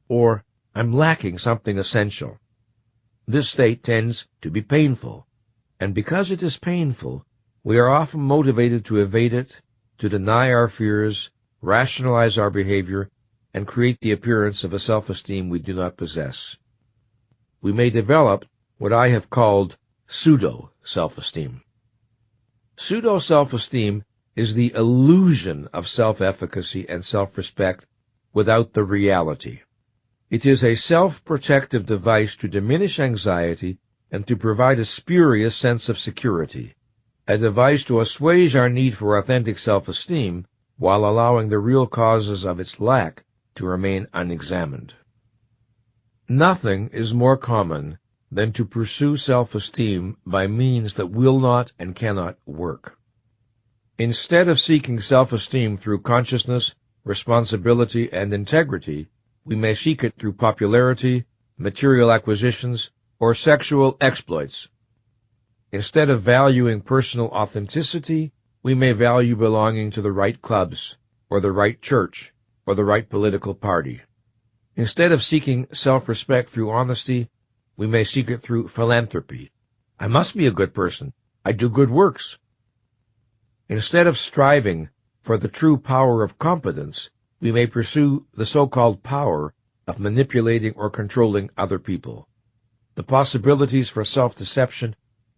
or "I'm lacking something essential." This state tends to be painful, and because it is painful, we are often motivated to evade it, to deny our fears, rationalize our behavior, and create the appearance of a self-esteem we do not possess. We may develop what I have called pseudo-self-esteem. Pseudo-self-esteem is the illusion of self-efficacy and self-respect without the reality. It is a self-protective device to diminish anxiety and to provide a spurious sense of security, a device to assuage our need for authentic self-esteem while allowing the real causes of its lack to remain unexamined. Nothing is more common than to pursue self-esteem by means that will not and cannot work. Instead of seeking self-esteem through consciousness, responsibility, and integrity, we may seek it through popularity, material acquisitions, or sexual exploits. Instead of valuing personal authenticity, we may value belonging to the right clubs, or the right church, or the right political party. Instead of seeking self-respect through honesty, we may seek it through philanthropy. I must be a good person. I do good works. Instead of striving for the true power of competence, we may pursue the so-called power of manipulating or controlling other people. The possibilities for self-deception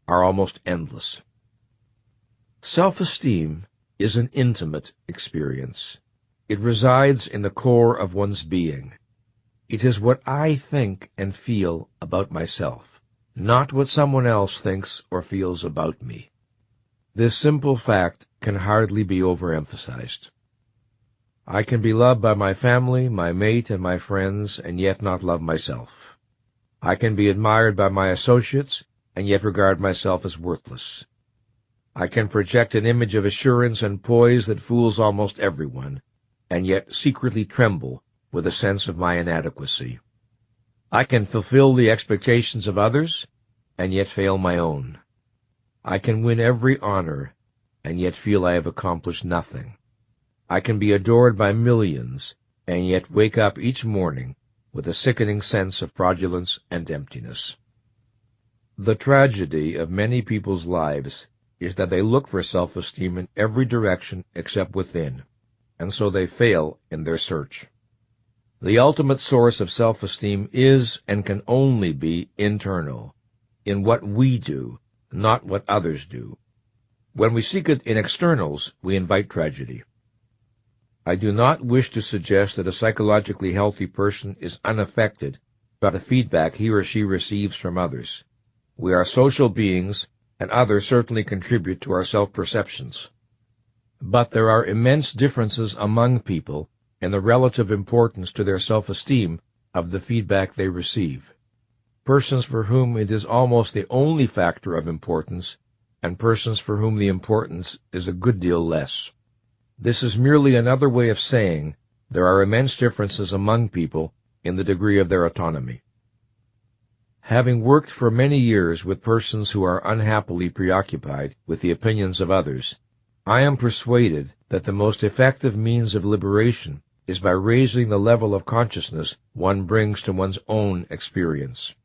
are almost endless. Self-esteem is an intimate experience. It resides in the core of one's being. It is what I think and feel about myself, not what someone else thinks or feels about me. This simple fact can hardly be overemphasized. I can be loved by my family, my mate, and my friends, and yet not love myself. I can be admired by my associates, and yet regard myself as worthless. I can project an image of assurance and poise that fools almost everyone, and yet secretly tremble with a sense of my inadequacy. I can fulfill the expectations of others, and yet fail my own. I can win every honor, and yet feel I have accomplished nothing. I can be adored by millions, and yet wake up each morning with a sickening sense of fraudulence and emptiness. The tragedy of many people's lives is that they look for self-esteem in every direction except within, and so they fail in their search. The ultimate source of self-esteem is and can only be internal, in what we do, not what others do. When we seek it in externals, we invite tragedy. I do not wish to suggest that a psychologically healthy person is unaffected by the feedback he or she receives from others. We are social beings, and others certainly contribute to our self-perceptions. But there are immense differences among people in the relative importance to their self-esteem of the feedback they receive. Persons for whom it is almost the only factor of importance, and persons for whom the importance is a good deal less. This is merely another way of saying there are immense differences among people in the degree of their autonomy. Having worked for many years with persons who are unhappily preoccupied with the opinions of others, I am persuaded that the most effective means of liberation is by raising the level of consciousness one brings to one's own experience.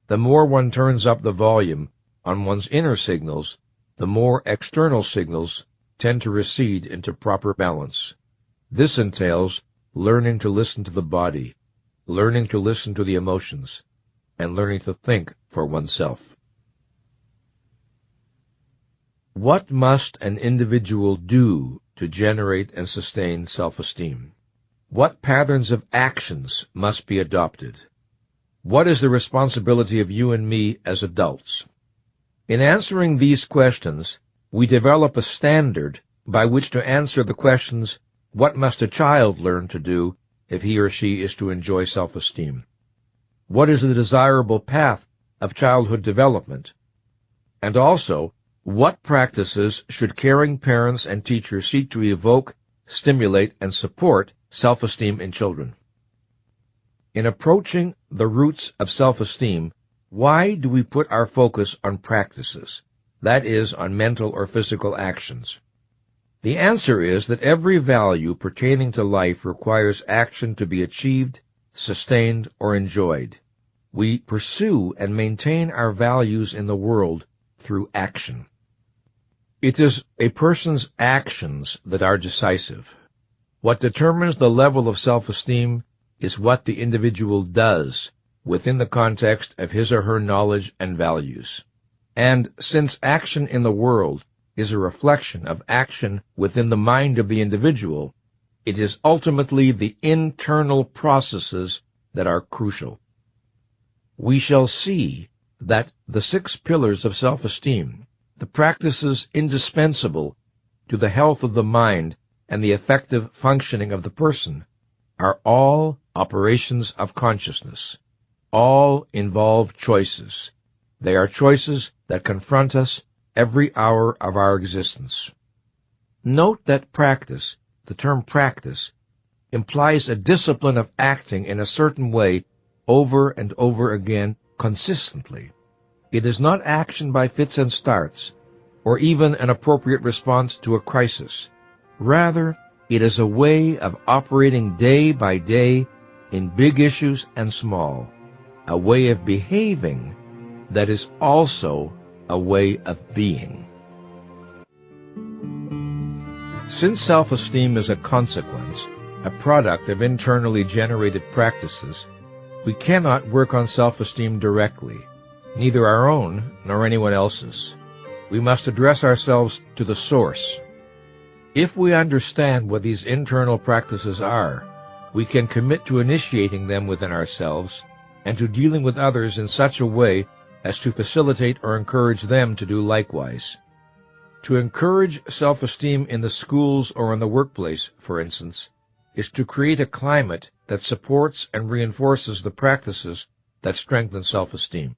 The more one turns up the volume on one's inner signals, the more external signals tend to recede into proper balance. This entails learning to listen to the body, learning to listen to the emotions, and learning to think for oneself. What must an individual do to generate and sustain self-esteem? What patterns of actions must be adopted? What is the responsibility of you and me as adults? In answering these questions, we develop a standard by which to answer the questions, what must a child learn to do if he or she is to enjoy self-esteem? What is the desirable path of childhood development? And also, what practices should caring parents and teachers seek to evoke, stimulate, and support self-esteem in children? In approaching the roots of self-esteem, why do we put our focus on practices, that is, on mental or physical actions? The answer is that every value pertaining to life requires action to be achieved, sustained, or enjoyed. We pursue and maintain our values in the world through action. It is a person's actions that are decisive. What determines the level of self-esteem is what the individual does within the context of his or her knowledge and values. And since action in the world is a reflection of action within the mind of the individual, it is ultimately the internal processes that are crucial. We shall see that the 6 pillars of self-esteem, the practices indispensable to the health of the mind and the effective functioning of the person, are all operations of consciousness. All involve choices. They are choices that confront us every hour of our existence. Note that practice, the term practice, implies a discipline of acting in a certain way over and over again consistently. It is not action by fits and starts, or even an appropriate response to a crisis. Rather, it is a way of operating day by day in big issues and small, a way of behaving that is also a way of being. Since self-esteem is a consequence, a product of internally generated practices, we cannot work on self-esteem directly, neither our own nor anyone else's. We must address ourselves to the source. If we understand what these internal practices are, we can commit to initiating them within ourselves and to dealing with others in such a way as to facilitate or encourage them to do likewise. To encourage self-esteem in the schools or in the workplace, for instance, is to create a climate that supports and reinforces the practices that strengthen self-esteem.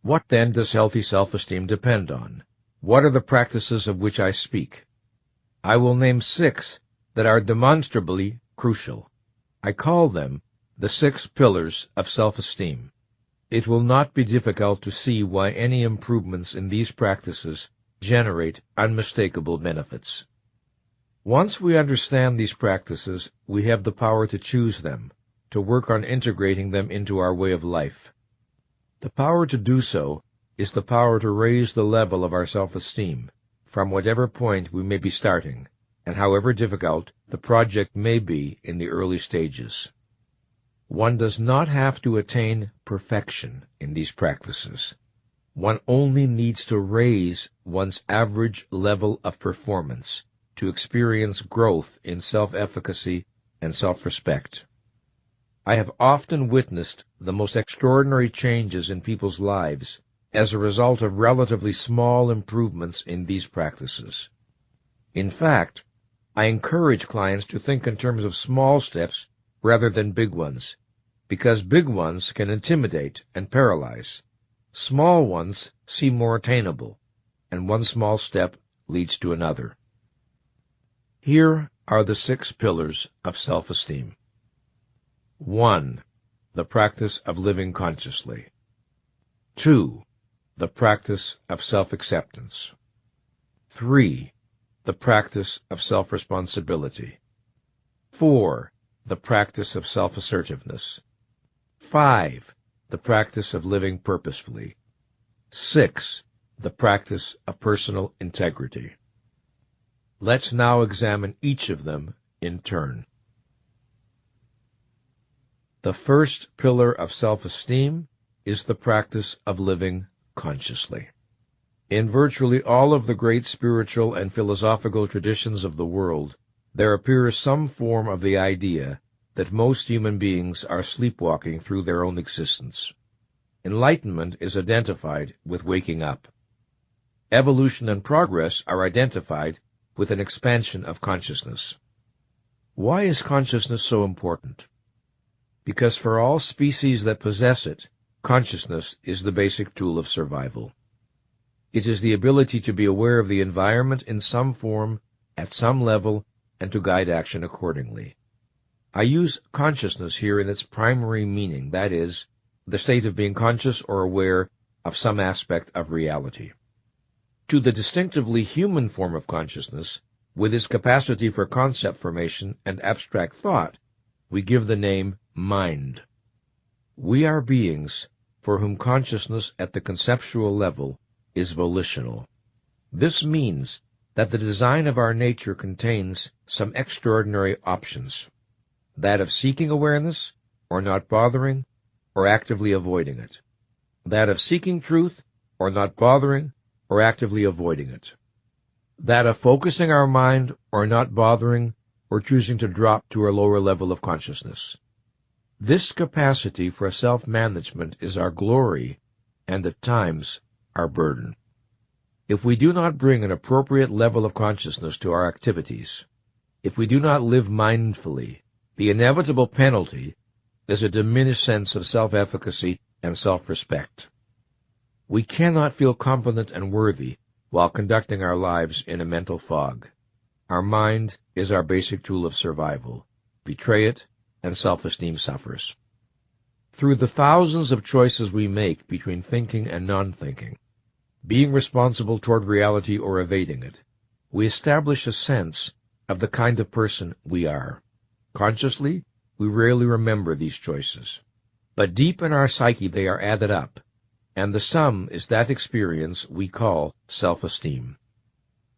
What then does healthy self-esteem depend on? What are the practices of which I speak? I will name 6 that are demonstrably crucial. I call them the 6 pillars of self-esteem. It will not be difficult to see why any improvements in these practices generate unmistakable benefits. Once we understand these practices, we have the power to choose them, to work on integrating them into our way of life. The power to do so is the power to raise the level of our self-esteem, from whatever point we may be starting, and however difficult the project may be in the early stages. One does not have to attain perfection in these practices. One only needs to raise one's average level of performance to experience growth in self-efficacy and self-respect. I have often witnessed the most extraordinary changes in people's lives as a result of relatively small improvements in these practices. In fact, I encourage clients to think in terms of small steps rather than big ones, because big ones can intimidate and paralyze. Small ones seem more attainable, and one small step leads to another. Here are the 6 pillars of self-esteem. 1. The practice of living consciously. 2. The practice of self-acceptance. 3. The practice of self-responsibility. 4. The practice of self-assertiveness. 5. The practice of living purposefully. 6. The practice of personal integrity. Let's now examine each of them in turn. The first pillar of self-esteem is the practice of living consciously. In virtually all of the great spiritual and philosophical traditions of the world, there appears some form of the idea that most human beings are sleepwalking through their own existence. Enlightenment is identified with waking up. Evolution and progress are identified with an expansion of consciousness. Why is consciousness so important? Because for all species that possess it, consciousness is the basic tool of survival. It is the ability to be aware of the environment in some form, at some level, and to guide action accordingly. I use consciousness here in its primary meaning, that is, the state of being conscious or aware of some aspect of reality. To the distinctively human form of consciousness, with its capacity for concept formation and abstract thought, we give the name mind. We are beings for whom consciousness at the conceptual level is volitional. This means that the design of our nature contains some extraordinary options, that of seeking awareness, or not bothering, or actively avoiding it, that of seeking truth, or not bothering, or actively avoiding it, that of focusing our mind, or not bothering, or choosing to drop to a lower level of consciousness. This capacity for self-management is our glory and at times our burden. If we do not bring an appropriate level of consciousness to our activities, if we do not live mindfully, the inevitable penalty is a diminished sense of self-efficacy and self-respect. We cannot feel confident and worthy while conducting our lives in a mental fog. Our mind is our basic tool of survival. Betray it, and self-esteem suffers. Through the thousands of choices we make between thinking and non-thinking, being responsible toward reality or evading it, we establish a sense of the kind of person we are. Consciously, we rarely remember these choices, but deep in our psyche they are added up, and the sum is that experience we call self-esteem.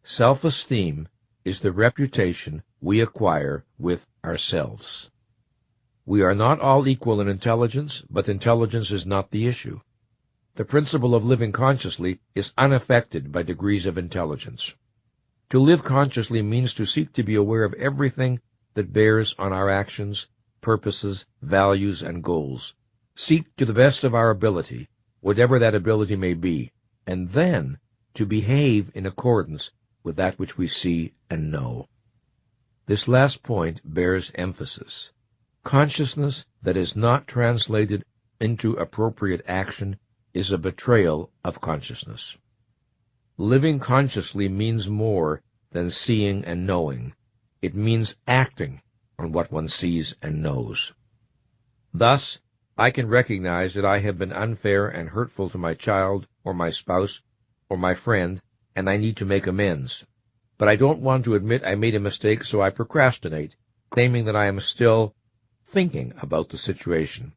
Self-esteem is the reputation we acquire with ourselves. We are not all equal in intelligence, but intelligence is not the issue. The principle of living consciously is unaffected by degrees of intelligence. To live consciously means to seek to be aware of everything that bears on our actions, purposes, values, and goals. Seek to the best of our ability, whatever that ability may be, and then to behave in accordance with that which we see and know. This last point bears emphasis. Consciousness that is not translated into appropriate action is a betrayal of consciousness. Living consciously means more than seeing and knowing. It means acting on what one sees and knows. Thus, I can recognize that I have been unfair and hurtful to my child, or my spouse, or my friend, and I need to make amends. But I don't want to admit I made a mistake, so I procrastinate, claiming that I am still thinking about the situation.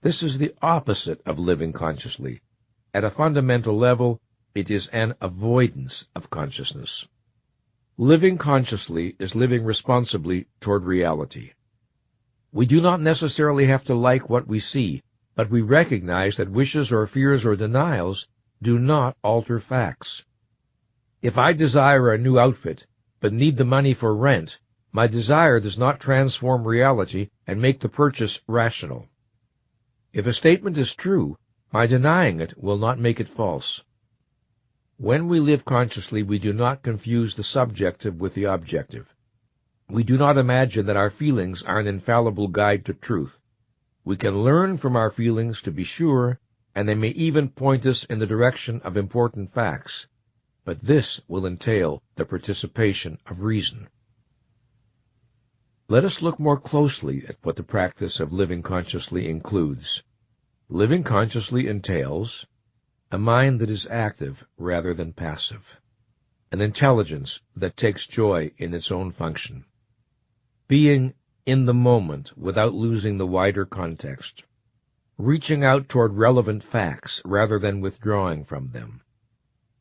This is the opposite of living consciously. At a fundamental level, it is an avoidance of consciousness. Living consciously is living responsibly toward reality. We do not necessarily have to like what we see, but we recognize that wishes or fears or denials do not alter facts. If I desire a new outfit, but need the money for rent, my desire does not transform reality and make the purchase rational. If a statement is true, my denying it will not make it false. When we live consciously, we do not confuse the subjective with the objective. We do not imagine that our feelings are an infallible guide to truth. We can learn from our feelings, to be sure, and they may even point us in the direction of important facts, but this will entail the participation of reason. Let us look more closely at what the practice of living consciously includes. Living consciously entails a mind that is active rather than passive, an intelligence that takes joy in its own function, being in the moment without losing the wider context, reaching out toward relevant facts rather than withdrawing from them,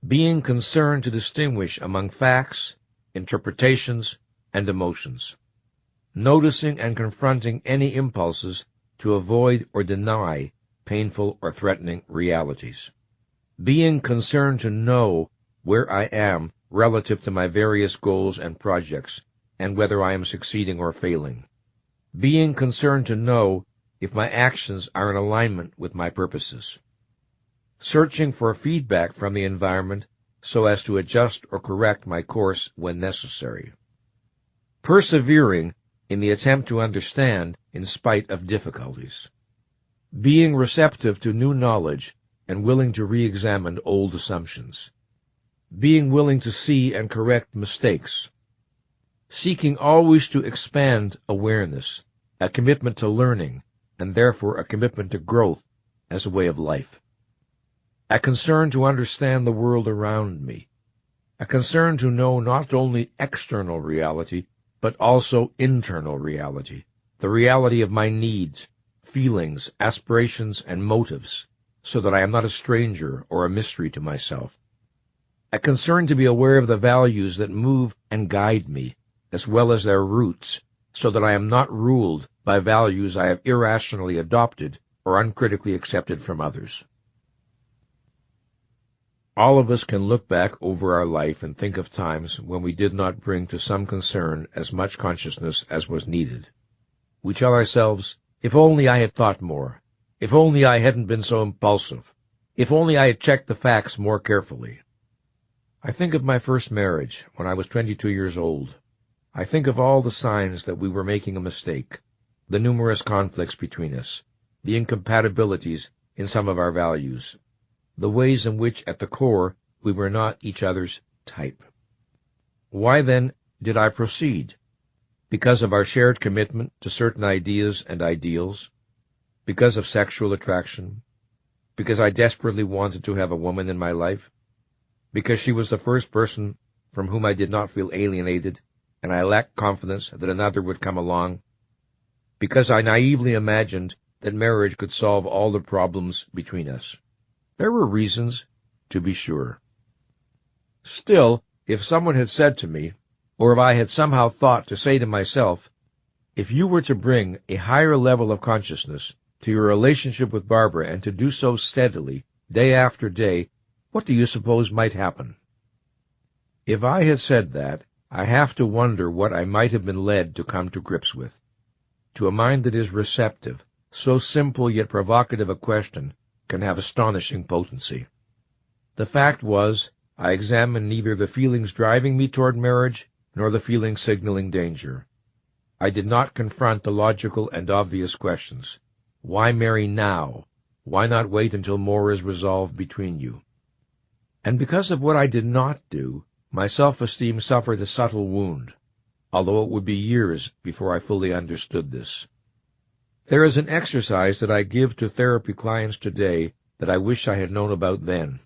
being concerned to distinguish among facts, interpretations, and emotions, noticing and confronting any impulses to avoid or deny painful or threatening realities, being concerned to know where I am relative to my various goals and projects, and whether I am succeeding or failing, being concerned to know if my actions are in alignment with my purposes, searching for feedback from the environment so as to adjust or correct my course when necessary, persevering in the attempt to understand in spite of difficulties, being receptive to new knowledge and willing to re-examine old assumptions, being willing to see and correct mistakes, seeking always to expand awareness, a commitment to learning, and therefore a commitment to growth as a way of life, a concern to understand the world around me, a concern to know not only external reality, but also internal reality, the reality of my needs, feelings, aspirations, and motives, so that I am not a stranger or a mystery to myself. A concern to be aware of the values that move and guide me, as well as their roots, so that I am not ruled by values I have irrationally adopted or uncritically accepted from others. All of us can look back over our life and think of times when we did not bring to some concern as much consciousness as was needed. We tell ourselves, if only I had thought more, if only I hadn't been so impulsive. If only I had checked the facts more carefully. I think of my first marriage, when I was 22 years old. I think of all the signs that we were making a mistake, the numerous conflicts between us, the incompatibilities in some of our values, the ways in which, at the core, we were not each other's type. Why, then, did I proceed? Because of our shared commitment to certain ideas and ideals? Because of sexual attraction? Because I desperately wanted to have a woman in my life? Because she was the first person from whom I did not feel alienated, and I lacked confidence that another would come along? Because I naively imagined that marriage could solve all the problems between us? There were reasons, to be sure. Still, if someone had said to me, or if I had somehow thought to say to myself, if you were to bring a higher level of consciousness to your relationship with Barbara and to do so steadily, day after day, what do you suppose might happen? If I had said that, I have to wonder what I might have been led to come to grips with. To a mind that is receptive, so simple yet provocative a question can have astonishing potency. The fact was, I examined neither the feelings driving me toward marriage nor the feelings signaling danger. I did not confront the logical and obvious questions. Why marry now? Why not wait until more is resolved between you? And because of what I did not do, my self-esteem suffered a subtle wound, although it would be years before I fully understood this. There is an exercise that I give to therapy clients today that I wish I had known about then.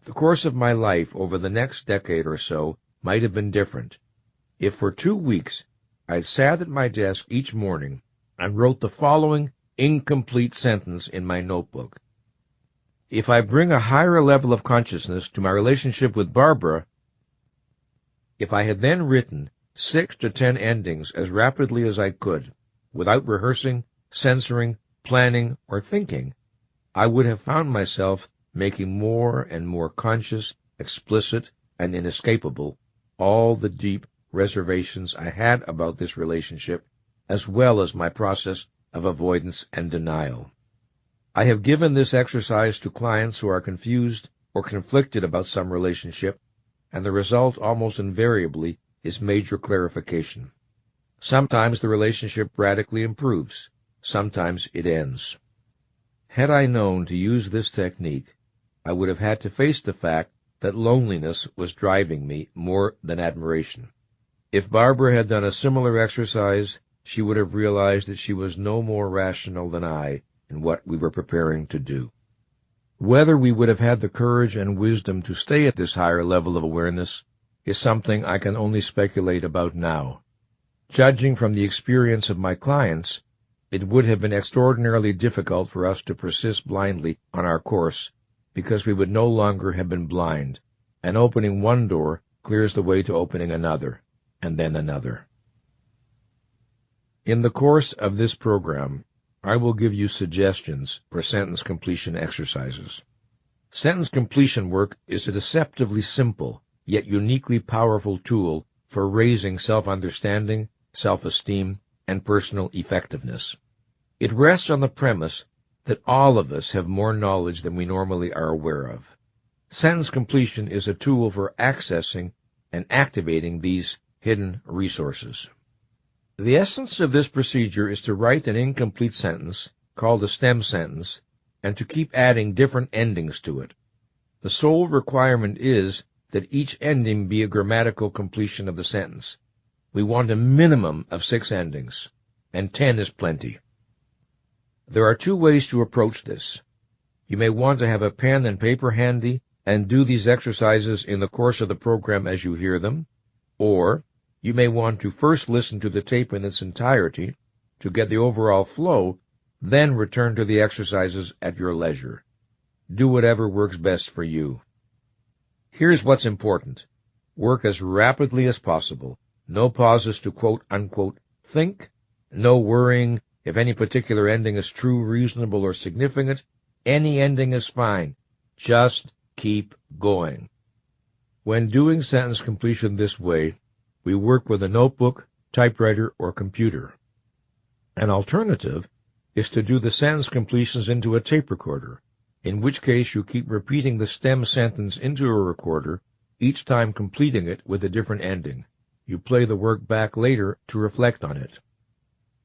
The course of my life over the next decade or so might have been different if for 2 weeks I sat at my desk each morning and wrote the following incomplete sentence in my notebook. If I bring a higher level of consciousness to my relationship with Barbara, if I had then written 6 to 10 endings as rapidly as I could, without rehearsing, censoring, planning, or thinking, I would have found myself making more and more conscious, explicit, and inescapable all the deep reservations I had about this relationship, as well as my process of avoidance and denial. I have given this exercise to clients who are confused or conflicted about some relationship, and the result almost invariably is major clarification. Sometimes the relationship radically improves. Sometimes it ends. Had I known to use this technique, I would have had to face the fact that loneliness was driving me more than admiration. If Barbara had done a similar exercise, she would have realized that she was no more rational than I in what we were preparing to do. Whether we would have had the courage and wisdom to stay at this higher level of awareness is something I can only speculate about now. Judging from the experience of my clients, it would have been extraordinarily difficult for us to persist blindly on our course, because we would no longer have been blind, and opening one door clears the way to opening another, and then another. In the course of this program, I will give you suggestions for sentence completion exercises. Sentence completion work is a deceptively simple, yet uniquely powerful tool for raising self-understanding, self-esteem, and personal effectiveness. It rests on the premise that all of us have more knowledge than we normally are aware of. Sentence completion is a tool for accessing and activating these hidden resources. The essence of this procedure is to write an incomplete sentence, called a stem sentence, and to keep adding different endings to it. The sole requirement is that each ending be a grammatical completion of the sentence. We want a minimum of 6 endings, and 10 is plenty. There are 2 ways to approach this. You may want to have a pen and paper handy and do these exercises in the course of the program as you hear them, or you may want to first listen to the tape in its entirety to get the overall flow, then return to the exercises at your leisure. Do whatever works best for you. Here's what's important. Work as rapidly as possible. No pauses to quote-unquote think. No worrying if any particular ending is true, reasonable, or significant. Any ending is fine. Just keep going. When doing sentence completion this way, we work with a notebook, typewriter, or computer. An alternative is to do the sentence completions into a tape recorder. in which case you keep repeating the stem sentence into a recorder, each time completing it with a different ending. You play the work back later to reflect on it.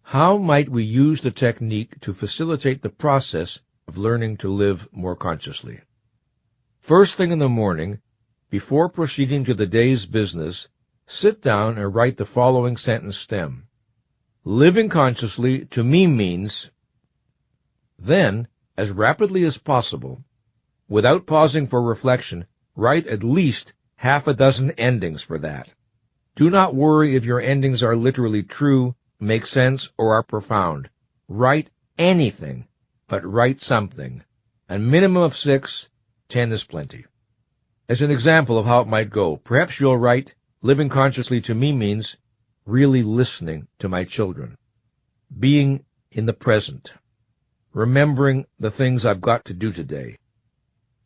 How might we use the technique to facilitate the process of learning to live more consciously? First thing in the morning, before proceeding to the day's business, sit down and write the following sentence stem. Living consciously to me means... Then, as rapidly as possible, without pausing for reflection, write at least half a dozen endings for that. Do not worry if your endings are literally true, make sense, or are profound. Write anything, but write something. A minimum of 6, 10 is plenty. As an example of how it might go, perhaps you'll write, living consciously to me means really listening to my children, being in the present, remembering the things I've got to do today,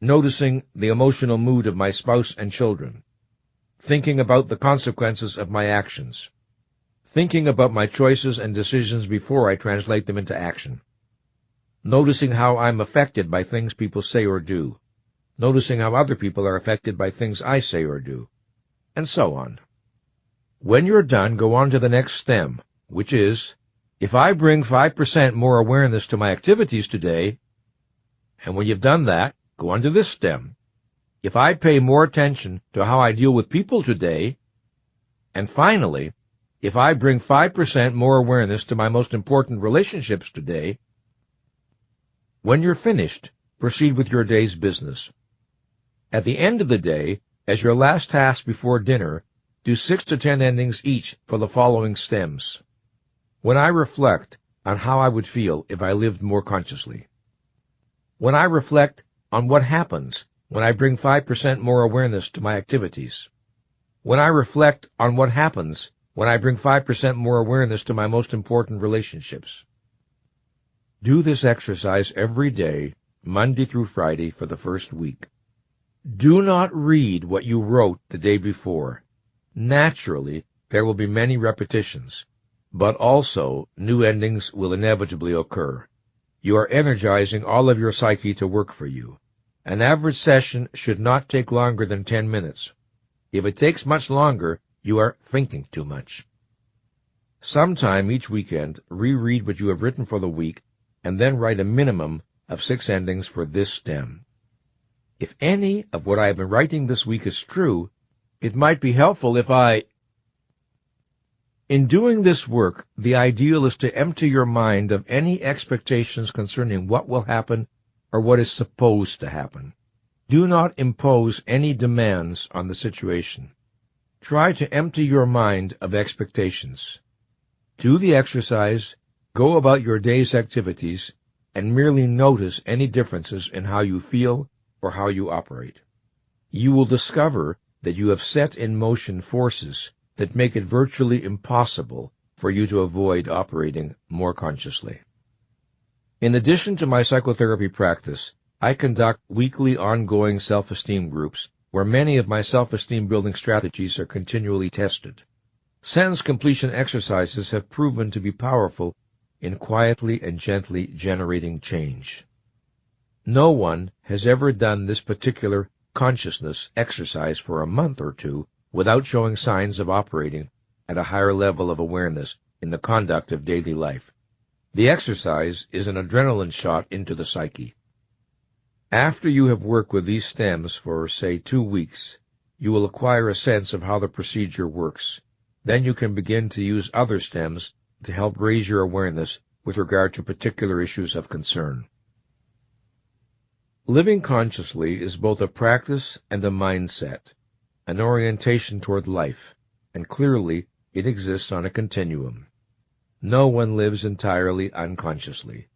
noticing the emotional mood of my spouse and children, thinking about the consequences of my actions, thinking about my choices and decisions before I translate them into action, noticing how I'm affected by things people say or do, noticing how other people are affected by things I say or do, and so on. When you're done, go on to the next stem, which is, if I bring 5% more awareness to my activities today, and when you've done that, go on to this stem. If I pay more attention to how I deal with people today, and finally, if I bring 5% more awareness to my most important relationships today, when you're finished, proceed with your day's business. At the end of the day, as your last task before dinner, do 6 to 10 endings each for the following stems. When I reflect on how I would feel if I lived more consciously. When I reflect on what happens when I bring 5% more awareness to my activities. When I reflect on what happens when I bring 5% more awareness to my most important relationships. Do this exercise every day, Monday through Friday, for the first week. Do not read what you wrote the day before. Naturally, there will be many repetitions, but also new endings will inevitably occur. You are energizing all of your psyche to work for you. An average session should not take longer than 10 minutes. If it takes much longer, you are thinking too much. Sometime each weekend, reread what you have written for the week, and then write a minimum of 6 endings for this stem. If any of what I have been writing this week is true, it might be helpful if In doing this work, the ideal is to empty your mind of any expectations concerning what will happen or what is supposed to happen. Do not impose any demands on the situation. Try to empty your mind of expectations. Do the exercise, go about your day's activities, and merely notice any differences in how you feel or how you operate. You will discover that you have set in motion forces that make it virtually impossible for you to avoid operating more consciously. In addition to my psychotherapy practice, I conduct weekly ongoing self-esteem groups where many of my self-esteem building strategies are continually tested. Sentence completion exercises have proven to be powerful in quietly and gently generating change. No one has ever done this particular consciousness exercise for a month or two without showing signs of operating at a higher level of awareness in the conduct of daily life. The exercise is an adrenaline shot into the psyche. After you have worked with these stems for, say, 2 weeks, you will acquire a sense of how the procedure works. Then you can begin to use other stems to help raise your awareness with regard to particular issues of concern. Living consciously is both a practice and a mindset, an orientation toward life, and clearly it exists on a continuum. No one lives entirely unconsciously,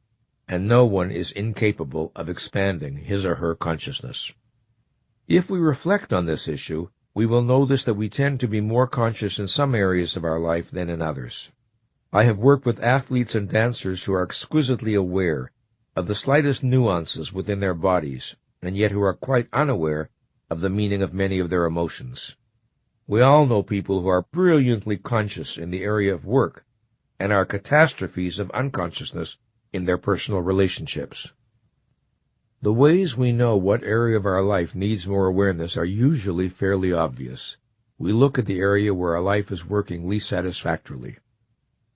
and no one is incapable of expanding his or her consciousness. If we reflect on this issue, we will notice that we tend to be more conscious in some areas of our life than in others. I have worked with athletes and dancers who are exquisitely aware of the slightest nuances within their bodies, and yet who are quite unaware of the meaning of many of their emotions. We all know people who are brilliantly conscious in the area of work, and are catastrophes of unconsciousness in their personal relationships. The ways we know what area of our life needs more awareness are usually fairly obvious. We look at the area where our life is working least satisfactorily.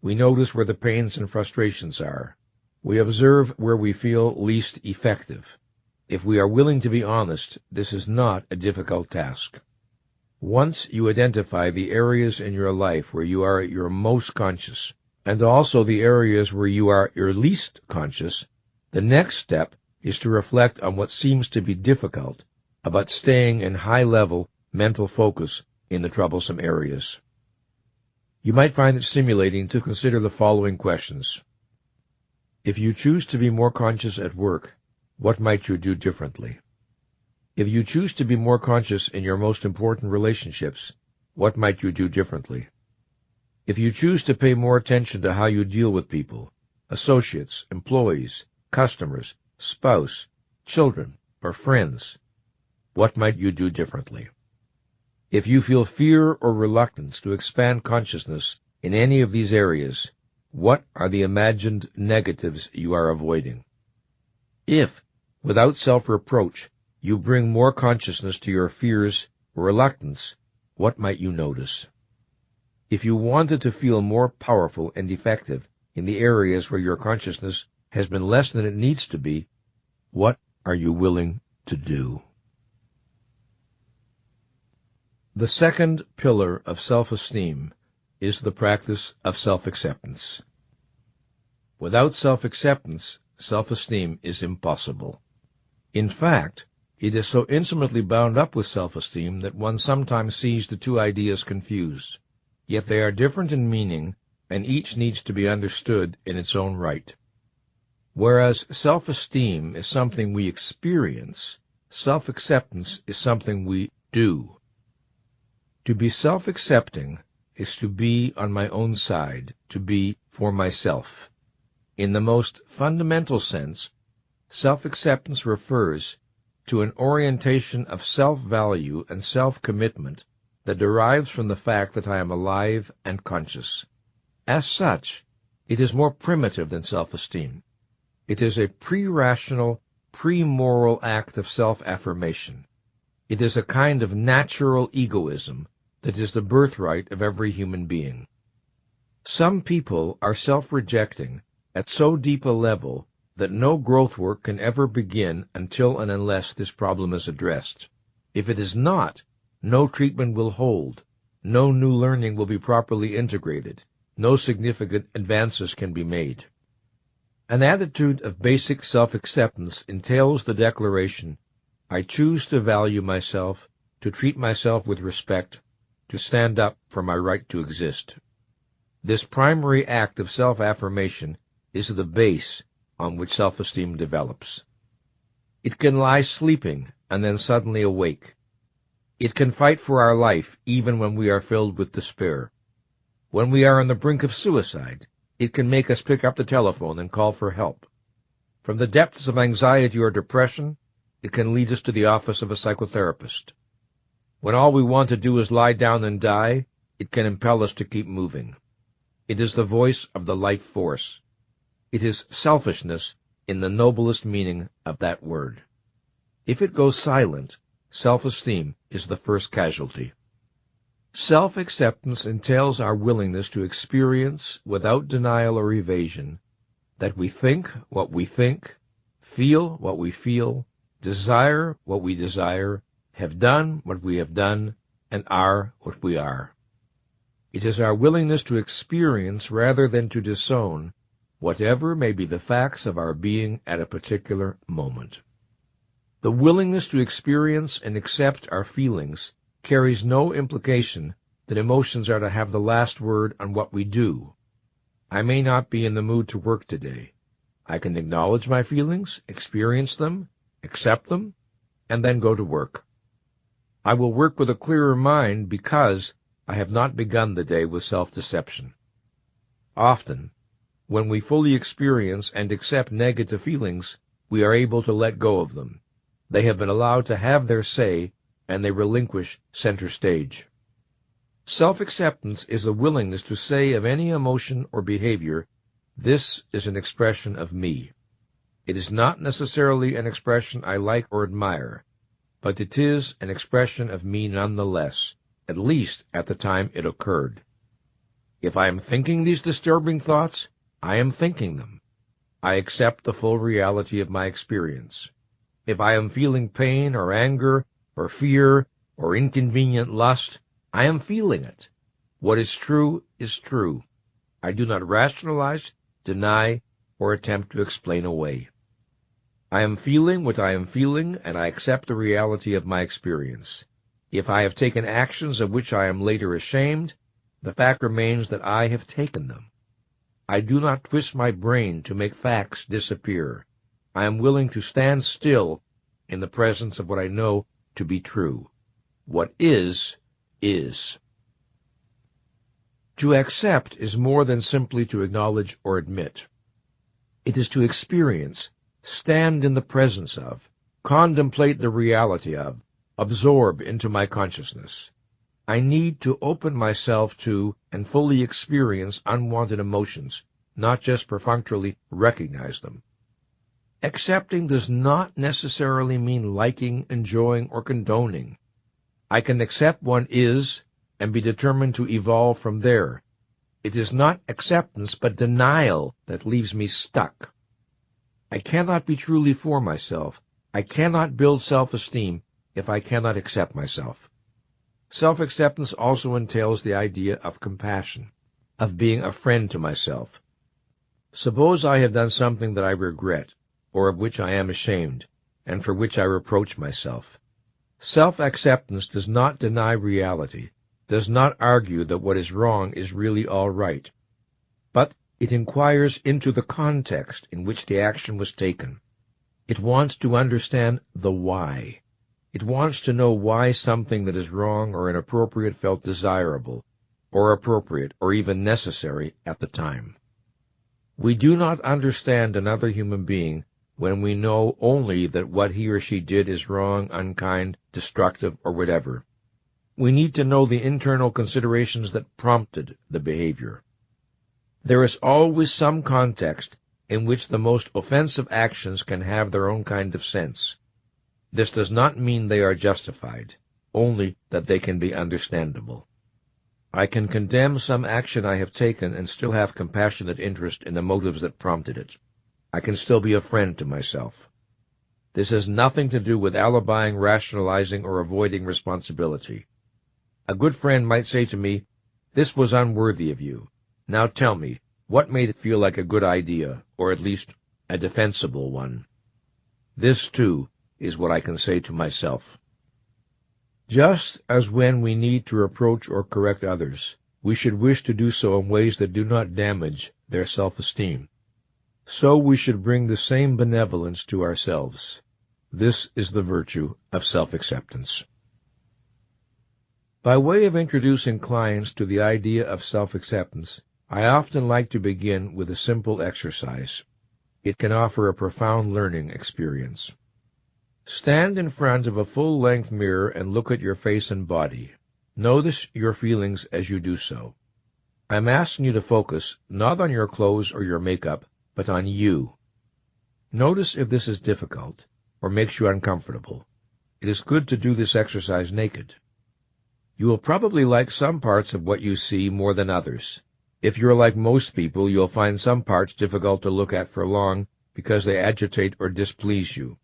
We notice where the pains and frustrations are. We observe where we feel least effective. If we are willing to be honest, this is not a difficult task. Once you identify the areas in your life where you are at your most conscious, and also the areas where you are your least conscious, the next step is to reflect on what seems to be difficult about staying in high-level mental focus in the troublesome areas. You might find it stimulating to consider the following questions. If you choose to be more conscious at work, what might you do differently? If you choose to be more conscious in your most important relationships, what might you do differently? If you choose to pay more attention to how you deal with people, associates, employees, customers, spouse, children, or friends, what might you do differently? If you feel fear or reluctance to expand consciousness in any of these areas, what are the imagined negatives you are avoiding? If, without self-reproach, you bring more consciousness to your fears or reluctance, what might you notice? If you wanted to feel more powerful and effective in the areas where your consciousness has been less than it needs to be, what are you willing to do? The second pillar of self-esteem is the practice of self-acceptance. Without self-acceptance, self-esteem is impossible. In fact, it is so intimately bound up with self-esteem that one sometimes sees the two ideas confused. Yet they are different in meaning, and each needs to be understood in its own right. Whereas self-esteem is something we experience, self-acceptance is something we do. To be self-accepting is to be on my own side, to be for myself. In the most fundamental sense, self-acceptance refers to an orientation of self-value and self-commitment that derives from the fact that I am alive and conscious. As such, it is more primitive than self-esteem. It is a pre-rational, pre-moral act of self-affirmation. It is a kind of natural egoism that is the birthright of every human being. Some people are self-rejecting at so deep a level that no growth work can ever begin until and unless this problem is addressed. If it is not, no treatment will hold, no new learning will be properly integrated, no significant advances can be made. An attitude of basic self-acceptance entails the declaration, I choose to value myself, to treat myself with respect, to stand up for my right to exist. This primary act of self-affirmation is the base on which self-esteem develops. It can lie sleeping and then suddenly awake. It can fight for our life even when we are filled with despair. When we are on the brink of suicide, it can make us pick up the telephone and call for help. From the depths of anxiety or depression, it can lead us to the office of a psychotherapist. When all we want to do is lie down and die, it can impel us to keep moving. It is the voice of the life force. It is selfishness in the noblest meaning of that word. If it goes silent, self-esteem is the first casualty. Self-acceptance entails our willingness to experience, without denial or evasion, that we think what we think, feel what we feel, desire what we desire, have done what we have done, and are what we are. It is our willingness to experience rather than to disown whatever may be the facts of our being at a particular moment. The willingness to experience and accept our feelings carries no implication that emotions are to have the last word on what we do. I may not be in the mood to work today. I can acknowledge my feelings, experience them, accept them, and then go to work. I will work with a clearer mind because I have not begun the day with self-deception. Often, when we fully experience and accept negative feelings, we are able to let go of them. They have been allowed to have their say, and they relinquish center stage. Self-acceptance is the willingness to say of any emotion or behavior, this is an expression of me. It is not necessarily an expression I like or admire, but it is an expression of me nonetheless, at least at the time it occurred. If I am thinking these disturbing thoughts, I am thinking them. I accept the full reality of my experience. If I am feeling pain or anger or fear or inconvenient lust, I am feeling it. What is true is true. I do not rationalize, deny, or attempt to explain away. I am feeling what I am feeling, and I accept the reality of my experience. If I have taken actions of which I am later ashamed, the fact remains that I have taken them. I do not twist my brain to make facts disappear. I am willing to stand still in the presence of what I know to be true. What is, is. To accept is more than simply to acknowledge or admit. It is to experience, stand in the presence of, contemplate the reality of, absorb into my consciousness. I need to open myself to and fully experience unwanted emotions, not just perfunctorily recognize them. Accepting does not necessarily mean liking, enjoying, or condoning. I can accept one is and be determined to evolve from there. It is not acceptance but denial that leaves me stuck. I cannot be truly for myself. I cannot build self-esteem if I cannot accept myself. Self-acceptance also entails the idea of compassion, of being a friend to myself. Suppose I have done something that I regret, or of which I am ashamed, and for which I reproach myself. Self-acceptance does not deny reality, does not argue that what is wrong is really all right, but it inquires into the context in which the action was taken. It wants to understand the why. It wants to know why something that is wrong or inappropriate felt desirable, or appropriate, or even necessary at the time. We do not understand another human being when we know only that what he or she did is wrong, unkind, destructive, or whatever. We need to know the internal considerations that prompted the behavior. There is always some context in which the most offensive actions can have their own kind of sense. This does not mean they are justified, only that they can be understandable. I can condemn some action I have taken and still have compassionate interest in the motives that prompted it. I can still be a friend to myself. This has nothing to do with alibying, rationalizing, or avoiding responsibility. A good friend might say to me, "This was unworthy of you. Now tell me, what made it feel like a good idea, or at least a defensible one?" This, too, is what I can say to myself. Just as when we need to reproach or correct others, we should wish to do so in ways that do not damage their self-esteem, so we should bring the same benevolence to ourselves. This is the virtue of self-acceptance. By way of introducing clients to the idea of self-acceptance, I often like to begin with a simple exercise. It can offer a profound learning experience. Stand in front of a full-length mirror and look at your face and body. Notice your feelings as you do so. I'm asking you to focus not on your clothes or your makeup, but on you. Notice if this is difficult or makes you uncomfortable. It is good to do this exercise naked. You will probably like some parts of what you see more than others. If you're like most people, you'll find some parts difficult to look at for long because they agitate or displease you.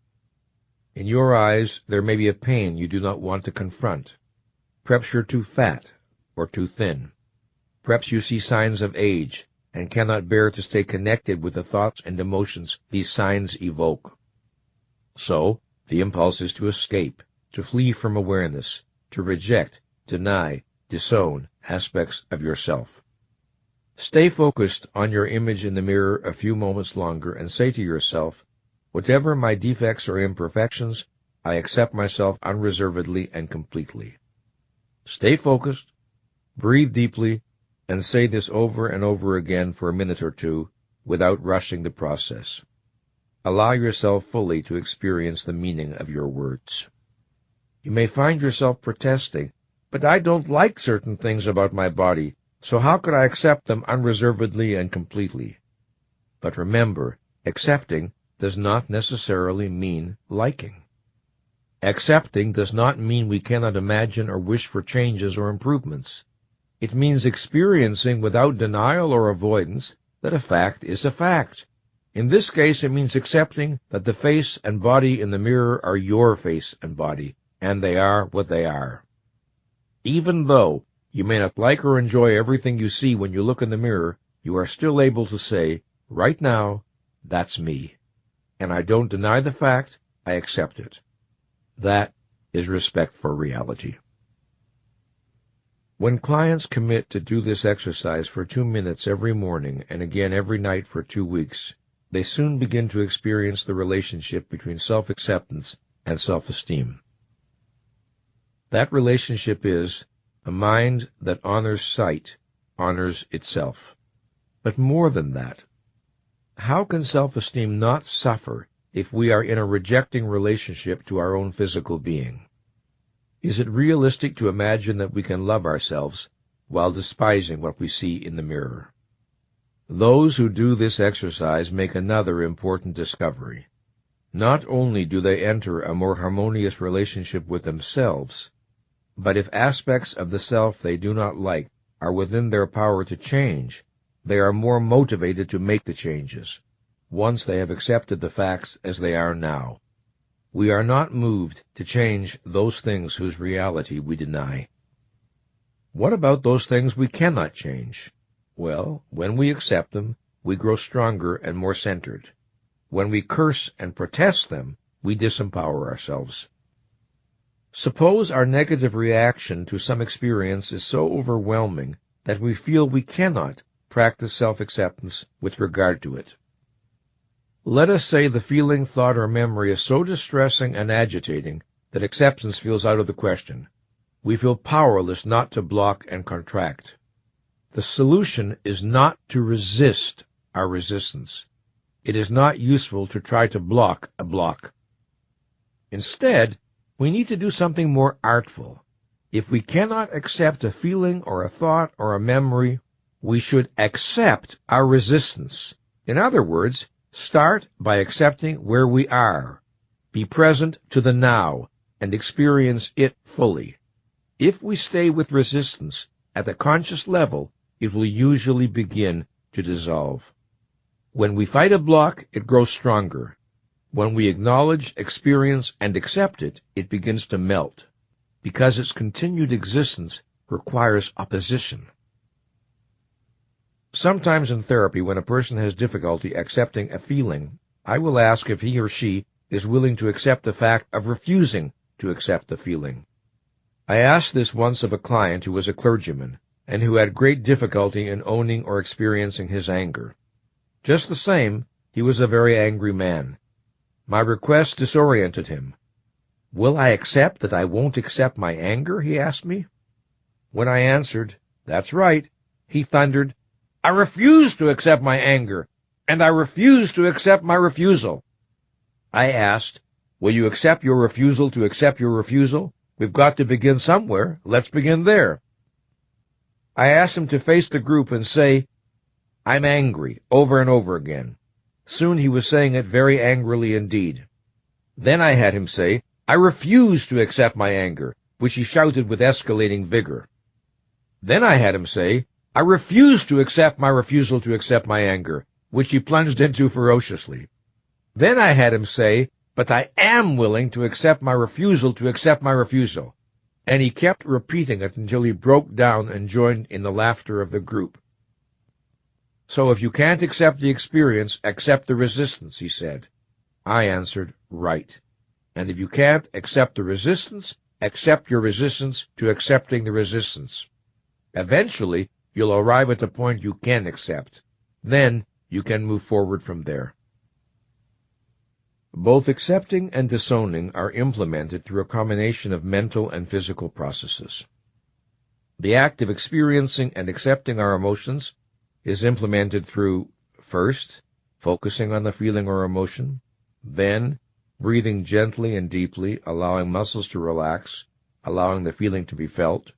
In your eyes, there may be a pain you do not want to confront. Perhaps you're too fat or too thin. Perhaps you see signs of age and cannot bear to stay connected with the thoughts and emotions these signs evoke. So, the impulse is to escape, to flee from awareness, to reject, deny, disown aspects of yourself. Stay focused on your image in the mirror a few moments longer and say to yourself, "Whatever my defects or imperfections, I accept myself unreservedly and completely." Stay focused, breathe deeply, and say this over and over again for a minute or two without rushing the process. Allow yourself fully to experience the meaning of your words. You may find yourself protesting, "But I don't like certain things about my body, so how could I accept them unreservedly and completely?" But remember, accepting does not necessarily mean liking. Accepting does not mean we cannot imagine or wish for changes or improvements. It means experiencing without denial or avoidance that a fact is a fact. In this case, it means accepting that the face and body in the mirror are your face and body, and they are what they are. Even though you may not like or enjoy everything you see when you look in the mirror, you are still able to say, right now, that's me. And I don't deny the fact, I accept it. That is respect for reality. When clients commit to do this exercise for 2 minutes every morning and again every night for 2 weeks, they soon begin to experience the relationship between self-acceptance and self-esteem. That relationship is, a mind that honors sight honors itself. But more than that, how can self-esteem not suffer if we are in a rejecting relationship to our own physical being? Is it realistic to imagine that we can love ourselves while despising what we see in the mirror? Those who do this exercise make another important discovery. Not only do they enter a more harmonious relationship with themselves, but if aspects of the self they do not like are within their power to change, they are more motivated to make the changes, once they have accepted the facts as they are now. We are not moved to change those things whose reality we deny. What about those things we cannot change? Well, when we accept them, we grow stronger and more centered. When we curse and protest them, we disempower ourselves. Suppose our negative reaction to some experience is so overwhelming that we feel we cannot practice self-acceptance with regard to it. Let us say the feeling, thought, or memory is so distressing and agitating that acceptance feels out of the question. We feel powerless not to block and contract. The solution is not to resist our resistance. It is not useful to try to block a block. Instead, we need to do something more artful. If we cannot accept a feeling or a thought or a memory, we should accept our resistance. In other words, start by accepting where we are. Be present to the now and experience it fully. If we stay with resistance at the conscious level, it will usually begin to dissolve. When we fight a block, it grows stronger. When we acknowledge, experience, and accept it, it begins to melt, because its continued existence requires opposition. Sometimes in therapy, when a person has difficulty accepting a feeling, I will ask if he or she is willing to accept the fact of refusing to accept the feeling. I asked this once of a client who was a clergyman, and who had great difficulty in owning or experiencing his anger. Just the same, he was a very angry man. My request disoriented him. "Will I accept that I won't accept my anger?" he asked me. When I answered, "That's right," he thundered, "I refuse to accept my anger, and I refuse to accept my refusal." I asked, "Will you accept your refusal to accept your refusal? We've got to begin somewhere. Let's begin there." I asked him to face the group and say, "I'm angry," over and over again. Soon he was saying it very angrily indeed. Then I had him say, "I refuse to accept my anger," which he shouted with escalating vigor. Then I had him say, "I refuse to accept my refusal to accept my anger," which he plunged into ferociously. Then I had him say, "But I am willing to accept my refusal to accept my refusal," and he kept repeating it until he broke down and joined in the laughter of the group. "So if you can't accept the experience, accept the resistance," he said. I answered, "Right. And if you can't accept the resistance, accept your resistance to accepting the resistance. Eventually, you'll arrive at the point you can accept. Then you can move forward from there." Both accepting and disowning are implemented through a combination of mental and physical processes. The act of experiencing and accepting our emotions is implemented through, first, focusing on the feeling or emotion, then breathing gently and deeply, allowing muscles to relax, allowing the feeling to be felt,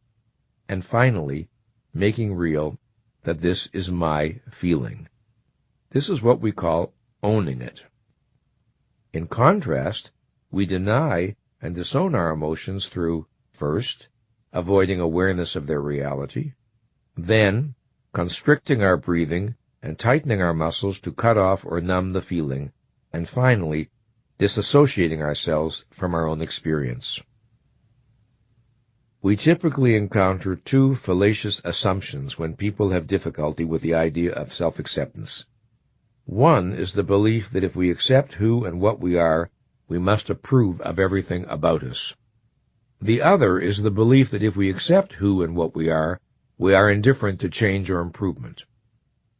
and finally, making real that this is my feeling. This is what we call owning it. In contrast, we deny and disown our emotions through, first, avoiding awareness of their reality, then, constricting our breathing and tightening our muscles to cut off or numb the feeling, and finally, disassociating ourselves from our own experience. We typically encounter two fallacious assumptions when people have difficulty with the idea of self-acceptance. One is the belief that if we accept who and what we are, we must approve of everything about us. The other is the belief that if we accept who and what we are indifferent to change or improvement.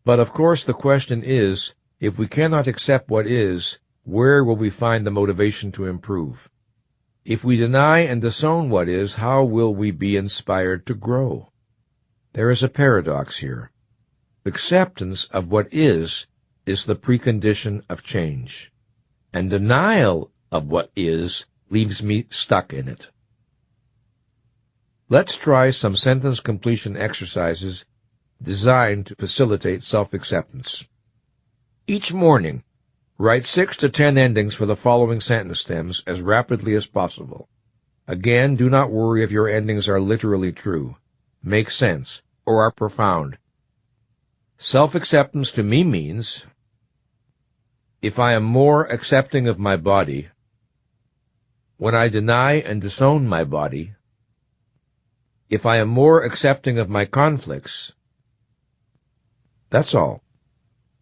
But of course the question is, if we cannot accept what is, where will we find the motivation to improve? If we deny and disown what is, how will we be inspired to grow? There is a paradox here. Acceptance of what is the precondition of change, and denial of what is leaves me stuck in it. Let's try some sentence completion exercises designed to facilitate self-acceptance. Each morning, write 6 to 10 endings for the following sentence stems as rapidly as possible. Again, do not worry if your endings are literally true, make sense, or are profound. Self-acceptance to me means, if I am more accepting of my body, when I deny and disown my body, if I am more accepting of my conflicts. That's all.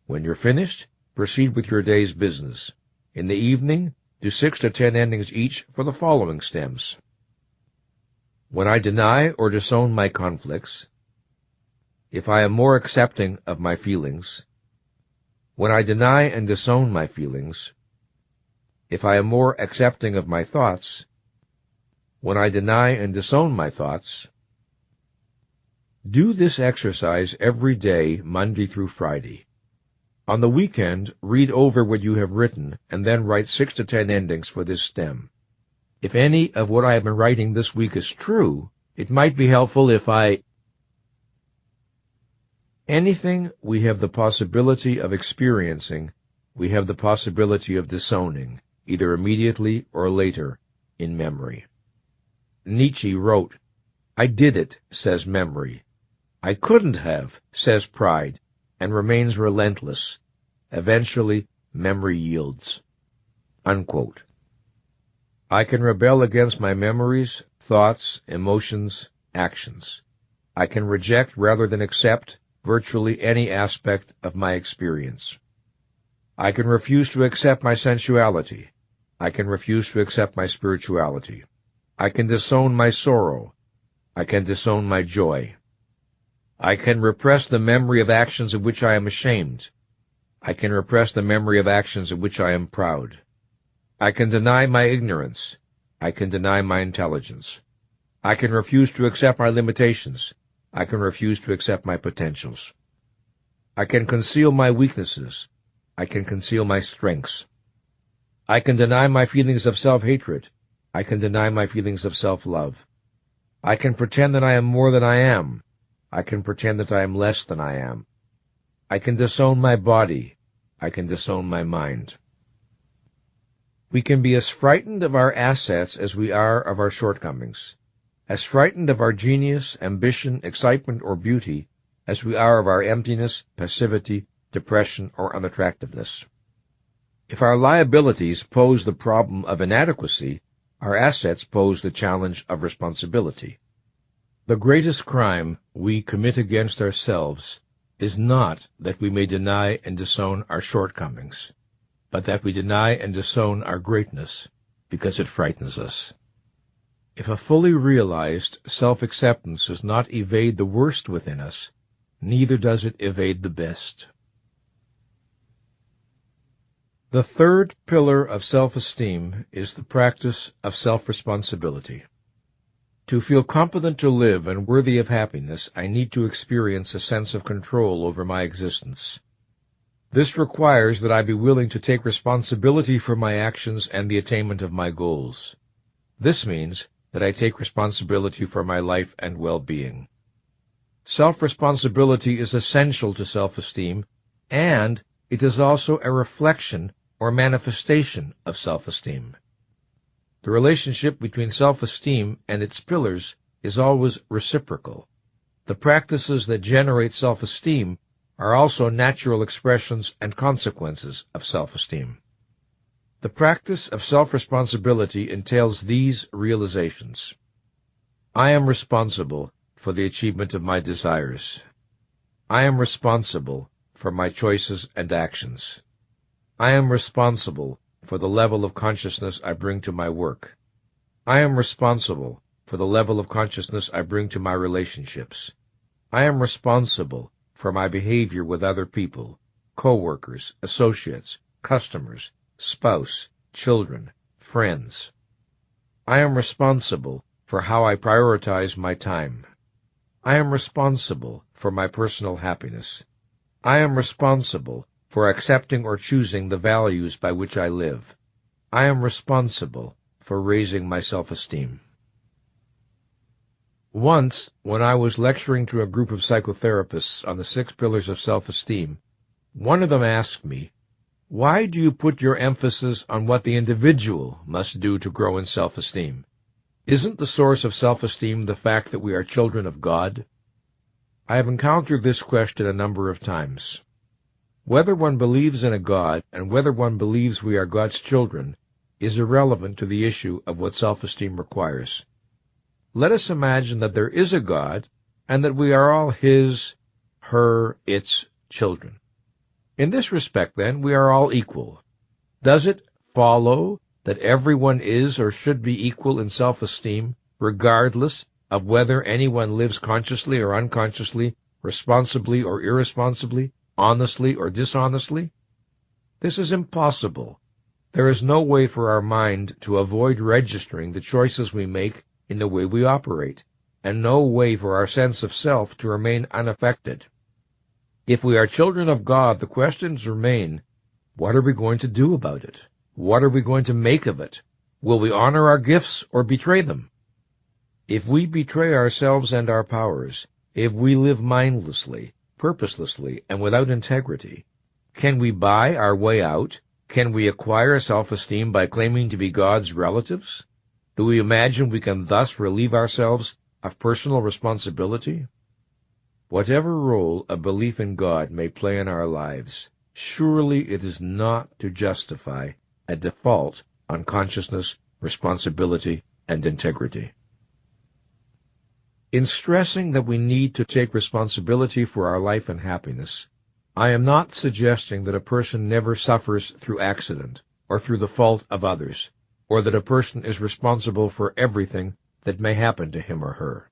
When you're finished, proceed with your day's business. In the evening, do 6 to 10 endings each for the following stems. When I deny or disown my conflicts, if I am more accepting of my feelings, when I deny and disown my feelings, if I am more accepting of my thoughts, when I deny and disown my thoughts. Do this exercise every day, Monday through Friday. On the weekend, read over what you have written, and then write 6 to 10 endings for this stem. If any of what I have been writing this week is true, it might be helpful if anything we have the possibility of experiencing, we have the possibility of disowning, either immediately or later, in memory. Nietzsche wrote, "I did it," says memory. "I couldn't have," says pride, and remains relentless. Eventually, memory yields. Unquote. I can rebel against my memories, thoughts, emotions, actions. I can reject rather than accept virtually any aspect of my experience. I can refuse to accept my sensuality. I can refuse to accept my spirituality. I can disown my sorrow. I can disown my joy. I can repress the memory of actions of which I am ashamed. I can repress the memory of actions of which I am proud. I can deny my ignorance. I can deny my intelligence. I can refuse to accept my limitations. I can refuse to accept my potentials. I can conceal my weaknesses. I can conceal my strengths. I can deny my feelings of self-hatred. I can deny my feelings of self-love. I can pretend that I am more than I am. I can pretend that I am less than I am. I can disown my body. I can disown my mind. We can be as frightened of our assets as we are of our shortcomings, as frightened of our genius, ambition, excitement, or beauty as we are of our emptiness, passivity, depression, or unattractiveness. If our liabilities pose the problem of inadequacy, our assets pose the challenge of responsibility. The greatest crime we commit against ourselves is not that we may deny and disown our shortcomings, but that we deny and disown our greatness because it frightens us. If a fully realized self-acceptance does not evade the worst within us, neither does it evade the best. The third pillar of self-esteem is the practice of self-responsibility. To feel competent to live and worthy of happiness, I need to experience a sense of control over my existence. This requires that I be willing to take responsibility for my actions and the attainment of my goals. This means that I take responsibility for my life and well-being. Self-responsibility is essential to self-esteem, and it is also a reflection or manifestation of self-esteem. The relationship between self-esteem and its pillars is always reciprocal. The practices that generate self-esteem are also natural expressions and consequences of self-esteem. The practice of self-responsibility entails these realizations. I am responsible for the achievement of my desires. I am responsible for my choices and actions. I am responsible for the level of consciousness I bring to my work. I am responsible for the level of consciousness I bring to my relationships. I am responsible for my behavior with other people, co-workers, associates, customers, spouse, children, friends. I am responsible for how I prioritize my time. I am responsible for my personal happiness. I am responsible for accepting or choosing the values by which I live. I am responsible for raising my self-esteem. Once, when I was lecturing to a group of psychotherapists on the 6 pillars of self-esteem, one of them asked me, "Why do you put your emphasis on what the individual must do to grow in self-esteem? Isn't the source of self-esteem the fact that we are children of God?" I have encountered this question a number of times. Whether one believes in a God and whether one believes we are God's children is irrelevant to the issue of what self-esteem requires. Let us imagine that there is a God and that we are all His, her, its children. In this respect, then, we are all equal. Does it follow that everyone is or should be equal in self-esteem, regardless of whether anyone lives consciously or unconsciously, responsibly or irresponsibly, honestly or dishonestly? This is impossible. There is no way for our mind to avoid registering the choices we make in the way we operate, and no way for our sense of self to remain unaffected. If we are children of God, the questions remain, what are we going to do about it? What are we going to make of it? Will we honor our gifts or betray them? If we betray ourselves and our powers, if we live mindlessly, purposelessly, and without integrity, can we buy our way out? Can we acquire self-esteem by claiming to be God's relatives? Do we imagine we can thus relieve ourselves of personal responsibility? Whatever role a belief in God may play in our lives, surely it is not to justify a default on consciousness, responsibility, and integrity. In stressing that we need to take responsibility for our life and happiness, I am not suggesting that a person never suffers through accident or through the fault of others, or that a person is responsible for everything that may happen to him or her.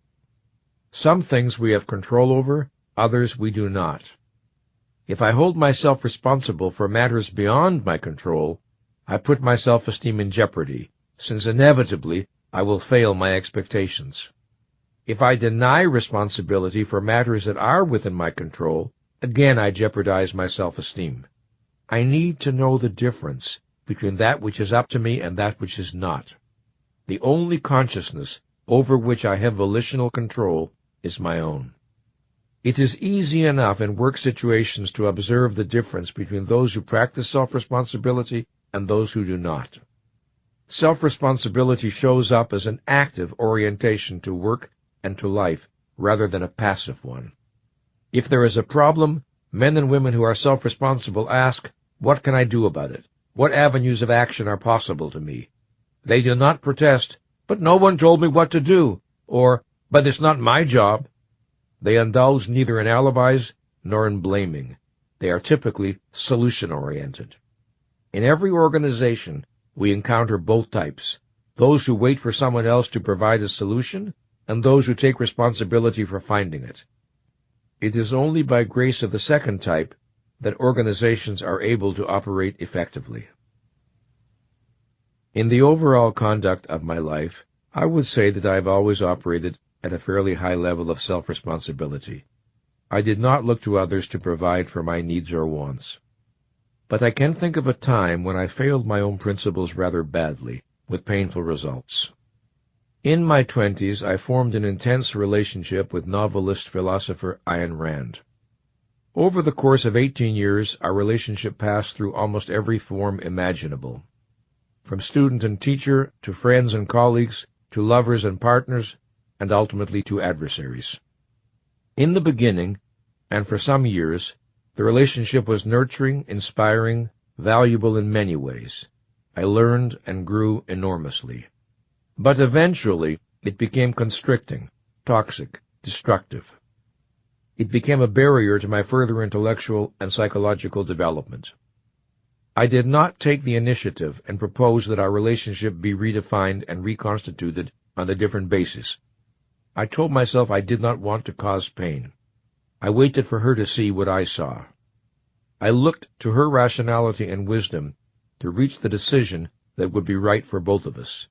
Some things we have control over, others we do not. If I hold myself responsible for matters beyond my control, I put my self-esteem in jeopardy, since inevitably I will fail my expectations. If I deny responsibility for matters that are within my control, again I jeopardize my self-esteem. I need to know the difference between that which is up to me and that which is not. The only consciousness over which I have volitional control is my own. It is easy enough in work situations to observe the difference between those who practice self-responsibility and those who do not. Self-responsibility shows up as an active orientation to work and to life, rather than a passive one. If there is a problem, men and women who are self-responsible ask, "What can I do about it? What avenues of action are possible to me?" They do not protest, "But no one told me what to do," or, "But it's not my job." They indulge neither in alibis nor in blaming. They are typically solution-oriented. In every organization, we encounter both types, those who wait for someone else to provide a solution, and those who take responsibility for finding it. It is only by grace of the second type that organizations are able to operate effectively. In the overall conduct of my life, I would say that I have always operated at a fairly high level of self-responsibility. I did not look to others to provide for my needs or wants. But I can think of a time when I failed my own principles rather badly, with painful results. In my 20s, I formed an intense relationship with novelist philosopher Ayn Rand. Over the course of 18 years, our relationship passed through almost every form imaginable. From student and teacher, to friends and colleagues, to lovers and partners, and ultimately to adversaries. In the beginning, and for some years, the relationship was nurturing, inspiring, valuable in many ways. I learned and grew enormously. But eventually, it became constricting, toxic, destructive. It became a barrier to my further intellectual and psychological development. I did not take the initiative and propose that our relationship be redefined and reconstituted on a different basis. I told myself I did not want to cause pain. I waited for her to see what I saw. I looked to her rationality and wisdom to reach the decision that would be right for both of us.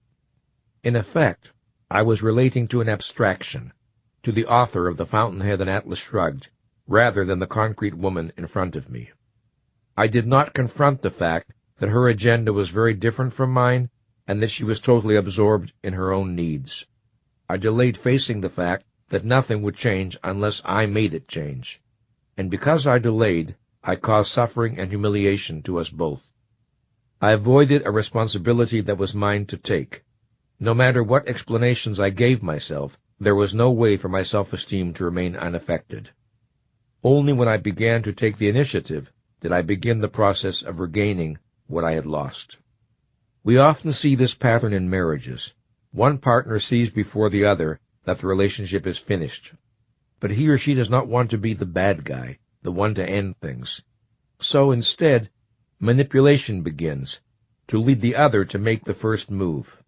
In effect, I was relating to an abstraction, to the author of The Fountainhead and Atlas Shrugged, rather than the concrete woman in front of me. I did not confront the fact that her agenda was very different from mine and that she was totally absorbed in her own needs. I delayed facing the fact that nothing would change unless I made it change. And because I delayed, I caused suffering and humiliation to us both. I avoided a responsibility that was mine to take. No matter what explanations I gave myself, there was no way for my self-esteem to remain unaffected. Only when I began to take the initiative did I begin the process of regaining what I had lost. We often see this pattern in marriages. One partner sees before the other that the relationship is finished, but he or she does not want to be the bad guy, the one to end things. So instead, manipulation begins, to lead the other to make the first move.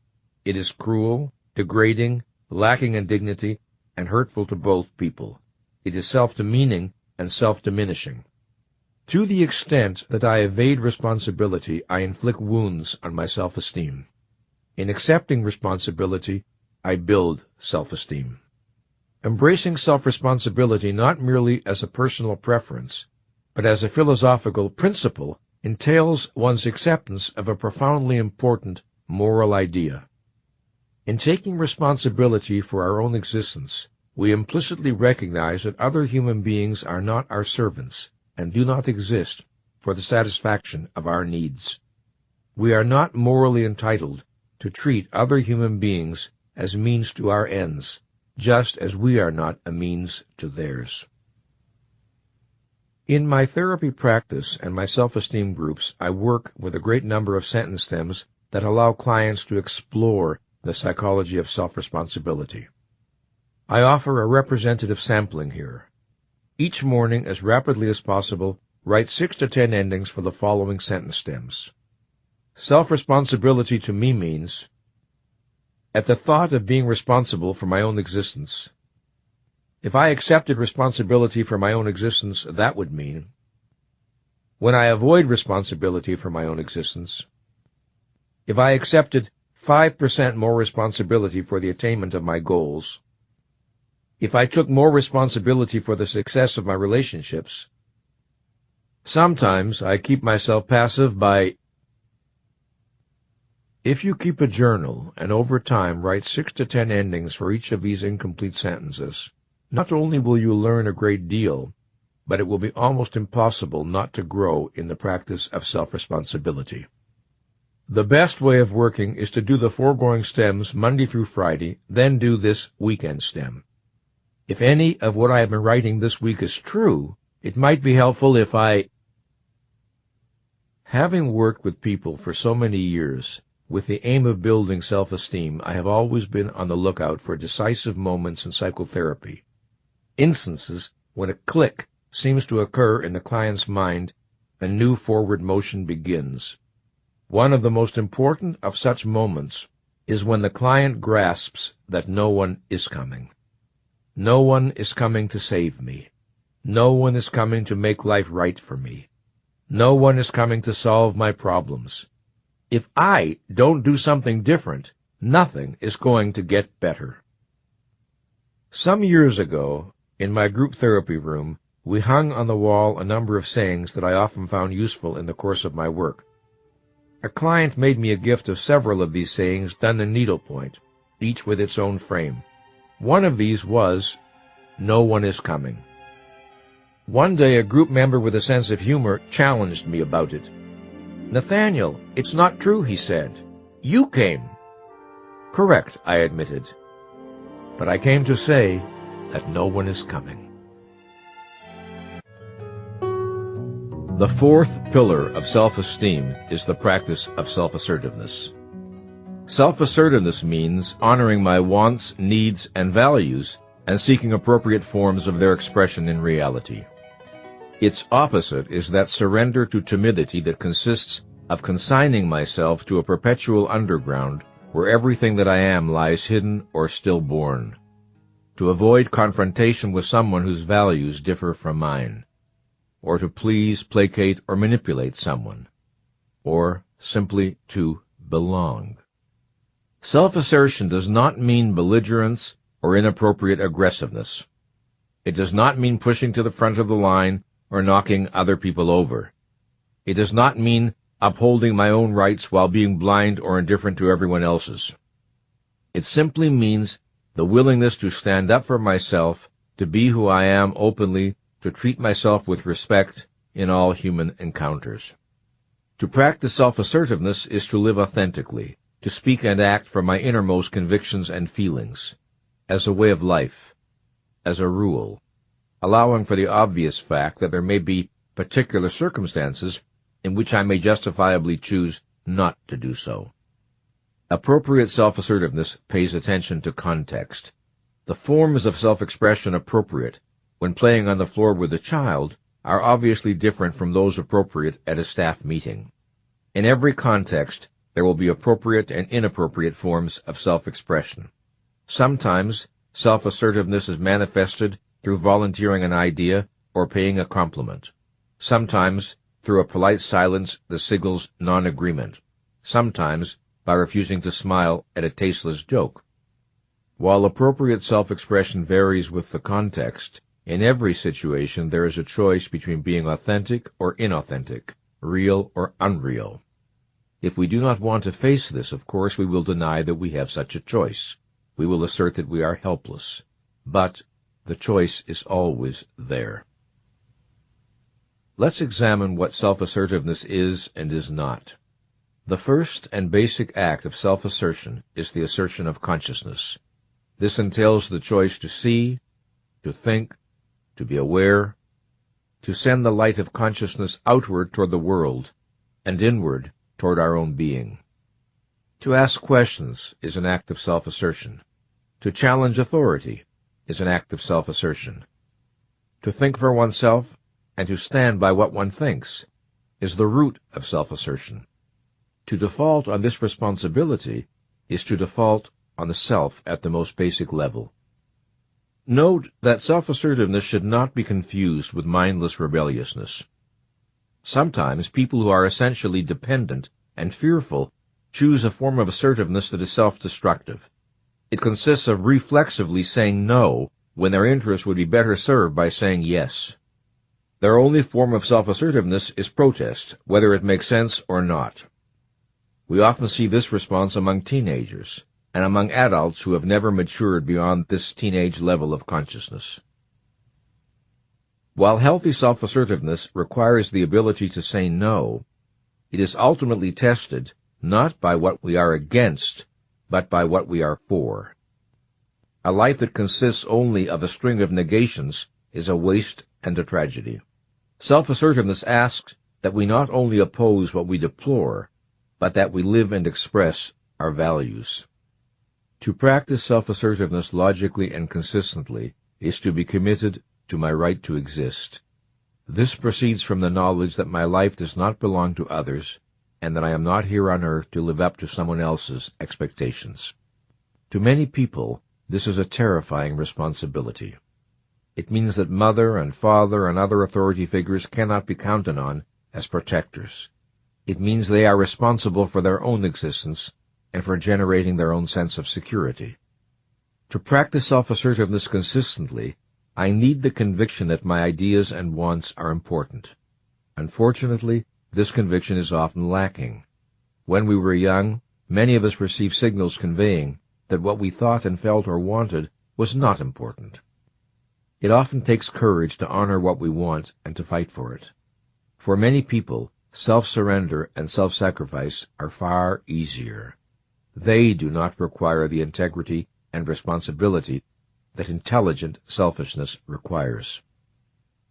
It is cruel, degrading, lacking in dignity, and hurtful to both people. It is self-demeaning and self-diminishing. To the extent that I evade responsibility, I inflict wounds on my self-esteem. In accepting responsibility, I build self-esteem. Embracing self-responsibility not merely as a personal preference, but as a philosophical principle, entails one's acceptance of a profoundly important moral idea. In taking responsibility for our own existence, we implicitly recognize that other human beings are not our servants and do not exist for the satisfaction of our needs. We are not morally entitled to treat other human beings as means to our ends, just as we are not a means to theirs. In my therapy practice and my self-esteem groups, I work with a great number of sentence stems that allow clients to explore the psychology of self-responsibility. I offer a representative sampling here. Each morning, as rapidly as possible, write 6 to 10 endings for the following sentence stems. Self-responsibility to me means, at the thought of being responsible for my own existence. If I accepted responsibility for my own existence, that would mean, when I avoid responsibility for my own existence, if I accepted 5% more responsibility for the attainment of my goals, if I took more responsibility for the success of my relationships. Sometimes I keep myself passive by. If you keep a journal and over time write 6 to 10 endings for each of these incomplete sentences, not only will you learn a great deal, but it will be almost impossible not to grow in the practice of self-responsibility. The best way of working is to do the foregoing stems Monday through Friday, then do this weekend stem. If any of what I have been writing this week is true, it might be helpful if I. Having worked with people for so many years, with the aim of building self-esteem, I have always been on the lookout for decisive moments in psychotherapy. Instances when a click seems to occur in the client's mind, a new forward motion begins. One of the most important of such moments is when the client grasps that no one is coming. No one is coming to save me. No one is coming to make life right for me. No one is coming to solve my problems. If I don't do something different, nothing is going to get better. Some years ago, in my group therapy room, we hung on the wall a number of sayings that I often found useful in the course of my work. A client made me a gift of several of these sayings done in needlepoint, each with its own frame. One of these was, "No one is coming." One day a group member with a sense of humor challenged me about it. "Nathaniel, it's not true," he said. "You came." "Correct," I admitted. "But I came to say that no one is coming." The fourth pillar of self-esteem is the practice of self-assertiveness. Self-assertiveness means honoring my wants, needs, and values and seeking appropriate forms of their expression in reality. Its opposite is that surrender to timidity that consists of consigning myself to a perpetual underground where everything that I am lies hidden or stillborn, to avoid confrontation with someone whose values differ from mine, or to please, placate, or manipulate someone, or simply to belong. Self-assertion does not mean belligerence or inappropriate aggressiveness. It does not mean pushing to the front of the line or knocking other people over. It does not mean upholding my own rights while being blind or indifferent to everyone else's. It simply means the willingness to stand up for myself, to be who I am openly, to treat myself with respect in all human encounters. To practice self-assertiveness is to live authentically, to speak and act from my innermost convictions and feelings, as a way of life, as a rule, allowing for the obvious fact that there may be particular circumstances in which I may justifiably choose not to do so. Appropriate self-assertiveness pays attention to context. The forms of self-expression appropriate when playing on the floor with a child are obviously different from those appropriate at a staff meeting. In every context, there will be appropriate and inappropriate forms of self-expression. Sometimes, self-assertiveness is manifested through volunteering an idea or paying a compliment. Sometimes, through a polite silence that signals non-agreement. Sometimes, by refusing to smile at a tasteless joke. While appropriate self-expression varies with the context, in every situation there is a choice between being authentic or inauthentic, real or unreal. If we do not want to face this, of course, we will deny that we have such a choice. We will assert that we are helpless. But the choice is always there. Let's examine what self-assertiveness is and is not. The first and basic act of self-assertion is the assertion of consciousness. This entails the choice to see, to think, to be aware, to send the light of consciousness outward toward the world, and inward toward our own being. To ask questions is an act of self-assertion. To challenge authority is an act of self-assertion. To think for oneself and to stand by what one thinks is the root of self-assertion. To default on this responsibility is to default on the self at the most basic level. Note that self-assertiveness should not be confused with mindless rebelliousness. Sometimes people who are essentially dependent and fearful choose a form of assertiveness that is self-destructive. It consists of reflexively saying no when their interest would be better served by saying yes. Their only form of self-assertiveness is protest, whether it makes sense or not. We often see this response among teenagers and among adults who have never matured beyond this teenage level of consciousness. While healthy self-assertiveness requires the ability to say no, it is ultimately tested not by what we are against, but by what we are for. A life that consists only of a string of negations is a waste and a tragedy. Self-assertiveness asks that we not only oppose what we deplore, but that we live and express our values. To practice self-assertiveness logically and consistently is to be committed to my right to exist. This proceeds from the knowledge that my life does not belong to others, and that I am not here on earth to live up to someone else's expectations. To many people, this is a terrifying responsibility. It means that mother and father and other authority figures cannot be counted on as protectors. It means they are responsible for their own existence and for generating their own sense of security. To practice self-assertiveness consistently, I need the conviction that my ideas and wants are important. Unfortunately, this conviction is often lacking. When we were young, many of us received signals conveying that what we thought and felt or wanted was not important. It often takes courage to honor what we want and to fight for it. For many people, self-surrender and self-sacrifice are far easier. They do not require the integrity and responsibility that intelligent selfishness requires.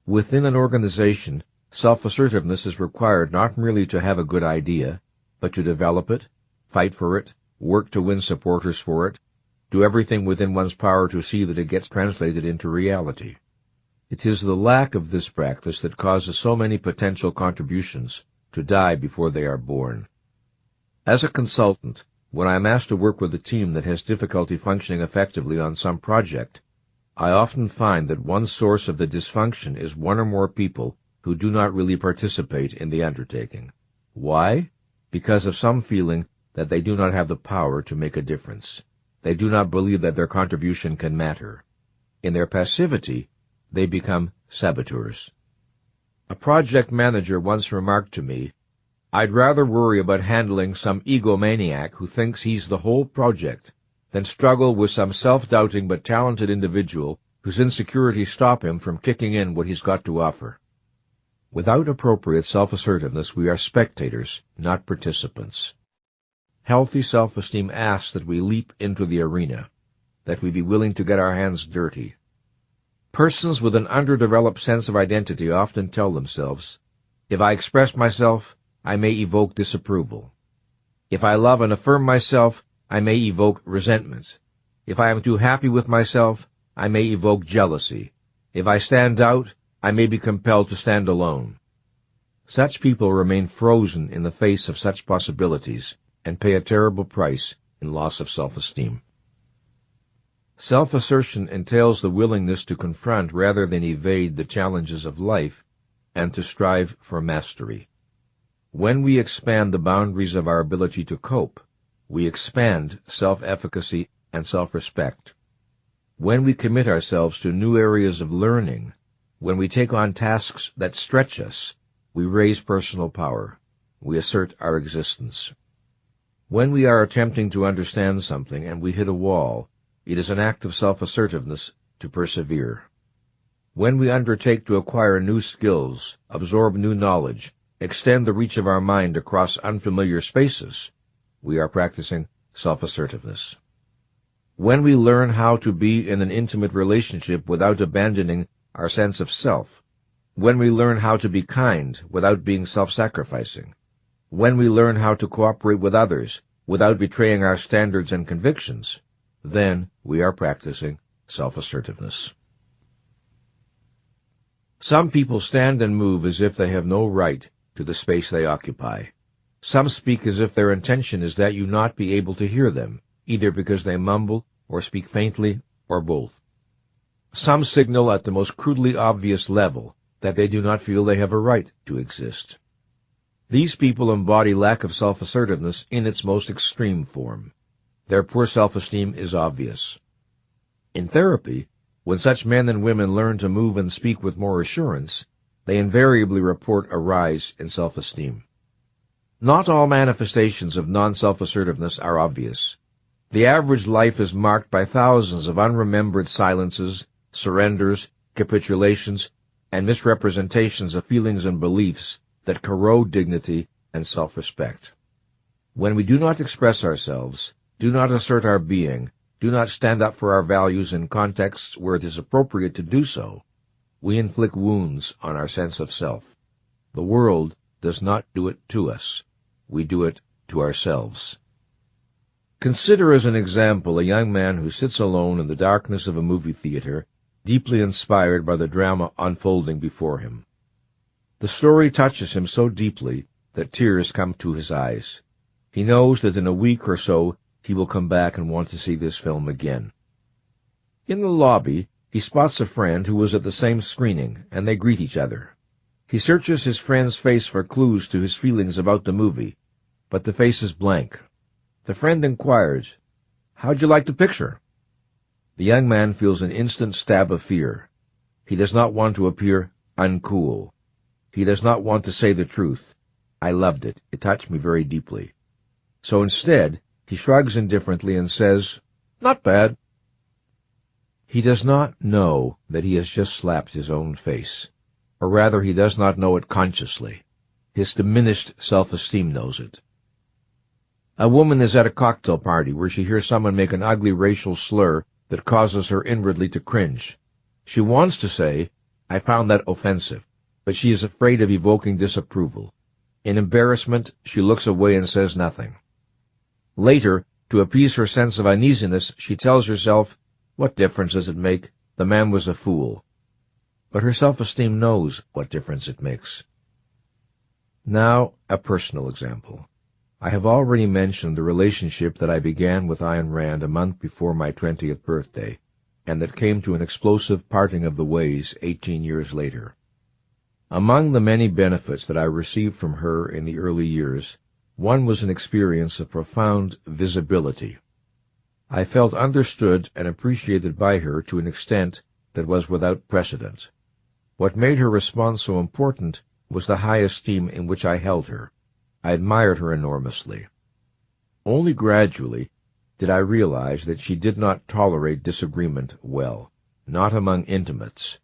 Within an organization, self-assertiveness is required not merely to have a good idea, but to develop it, fight for it, work to win supporters for it, do everything within one's power to see that it gets translated into reality. It is the lack of this practice that causes so many potential contributions to die before they are born. As a consultant, when I am asked to work with a team that has difficulty functioning effectively on some project, I often find that one source of the dysfunction is one or more people who do not really participate in the undertaking. Why? Because of some feeling that they do not have the power to make a difference. They do not believe that their contribution can matter. In their passivity, they become saboteurs. A project manager once remarked to me, "I'd rather worry about handling some egomaniac who thinks he's the whole project than struggle with some self-doubting but talented individual whose insecurities stop him from kicking in what he's got to offer." Without appropriate self-assertiveness, we are spectators, not participants. Healthy self-esteem asks that we leap into the arena, that we be willing to get our hands dirty. Persons with an underdeveloped sense of identity often tell themselves, "If I express myself, I may evoke disapproval. If I love and affirm myself, I may evoke resentment. If I am too happy with myself, I may evoke jealousy. If I stand out, I may be compelled to stand alone." Such people remain frozen in the face of such possibilities and pay a terrible price in loss of self-esteem. Self-assertion entails the willingness to confront rather than evade the challenges of life and to strive for mastery. When we expand the boundaries of our ability to cope, we expand self-efficacy and self-respect. When we commit ourselves to new areas of learning, when we take on tasks that stretch us, we raise personal power. We assert our existence. When we are attempting to understand something and we hit a wall, it is an act of self-assertiveness to persevere. When we undertake to acquire new skills, absorb new knowledge, extend the reach of our mind across unfamiliar spaces, we are practicing self-assertiveness. When we learn how to be in an intimate relationship without abandoning our sense of self, when we learn how to be kind without being self-sacrificing, when we learn how to cooperate with others without betraying our standards and convictions, then we are practicing self-assertiveness. Some people stand and move as if they have no right to the space they occupy. Some speak as if their intention is that you not be able to hear them, either because they mumble or speak faintly or both. Some signal at the most crudely obvious level that they do not feel they have a right to exist. These people embody lack of self-assertiveness in its most extreme form. Their poor self-esteem is obvious. In therapy, when such men and women learn to move and speak with more assurance, they invariably report a rise in self-esteem. Not all manifestations of non-self-assertiveness are obvious. The average life is marked by thousands of unremembered silences, surrenders, capitulations, and misrepresentations of feelings and beliefs that corrode dignity and self-respect. When we do not express ourselves, do not assert our being, do not stand up for our values in contexts where it is appropriate to do so, we inflict wounds on our sense of self. The world does not do it to us. We do it to ourselves. Consider as an example a young man who sits alone in the darkness of a movie theater, deeply inspired by the drama unfolding before him. The story touches him so deeply that tears come to his eyes. He knows that in a week or so he will come back and want to see this film again. In the lobby, he spots a friend who was at the same screening, and they greet each other. He searches his friend's face for clues to his feelings about the movie, but the face is blank. The friend inquires, "How'd you like the picture?" The young man feels an instant stab of fear. He does not want to appear uncool. He does not want to say the truth. "I loved it. It touched me very deeply." So instead, he shrugs indifferently and says, "Not bad." He does not know that he has just slapped his own face, or rather he does not know it consciously. His diminished self-esteem knows it. A woman is at a cocktail party where she hears someone make an ugly racial slur that causes her inwardly to cringe. She wants to say, "I found that offensive," but she is afraid of evoking disapproval. In embarrassment, she looks away and says nothing. Later, to appease her sense of uneasiness, she tells herself, "What difference does it make? The man was a fool." But her self-esteem knows what difference it makes. Now, a personal example. I have already mentioned the relationship that I began with Ayn Rand a month before my 20th birthday, and that came to an explosive parting of the ways 18 years later. Among the many benefits that I received from her in the early years, one was an experience of profound visibility. I felt understood and appreciated by her to an extent that was without precedent. What made her response so important was the high esteem in which I held her. I admired her enormously. Only gradually did I realize that she did not tolerate disagreement well, not among intimates.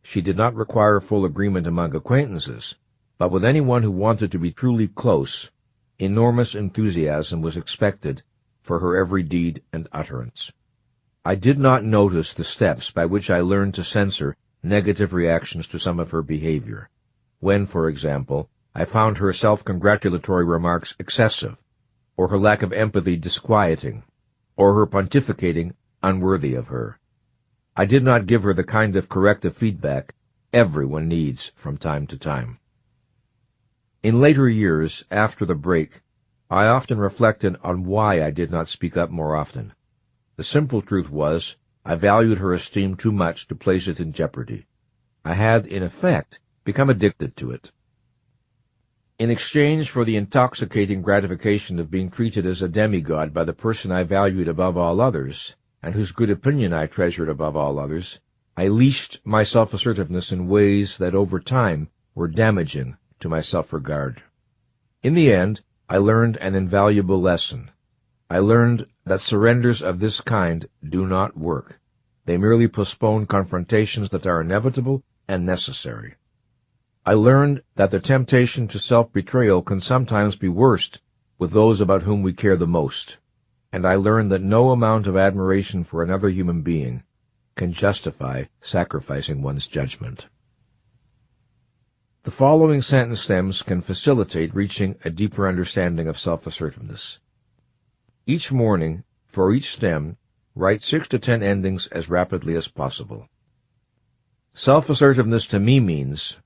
She did not require full agreement among acquaintances, but with anyone who wanted to be truly close, enormous enthusiasm was expected for her every deed and utterance. I did not notice the steps by which I learned to censor negative reactions to some of her behavior. When, for example, I found her self-congratulatory remarks excessive, or her lack of empathy disquieting, or her pontificating unworthy of her. I did not give her the kind of corrective feedback everyone needs from time to time. In later years, after the break, I often reflected on why I did not speak up more often. The simple truth was, I valued her esteem too much to place it in jeopardy. I had, in effect, become addicted to it. In exchange for the intoxicating gratification of being treated as a demigod by the person I valued above all others, and whose good opinion I treasured above all others, I leashed my self-assertiveness in ways that over time were damaging to my self-regard. In the end, I learned an invaluable lesson. I learned that surrenders of this kind do not work. They merely postpone confrontations that are inevitable and necessary. I learned that the temptation to self-betrayal can sometimes be worst with those about whom we care the most, and I learned that no amount of admiration for another human being can justify sacrificing one's judgment. The following sentence stems can facilitate reaching a deeper understanding of self-assertiveness. Each morning, for each stem, write 6 to 10 endings as rapidly as possible. Self-assertiveness to me means,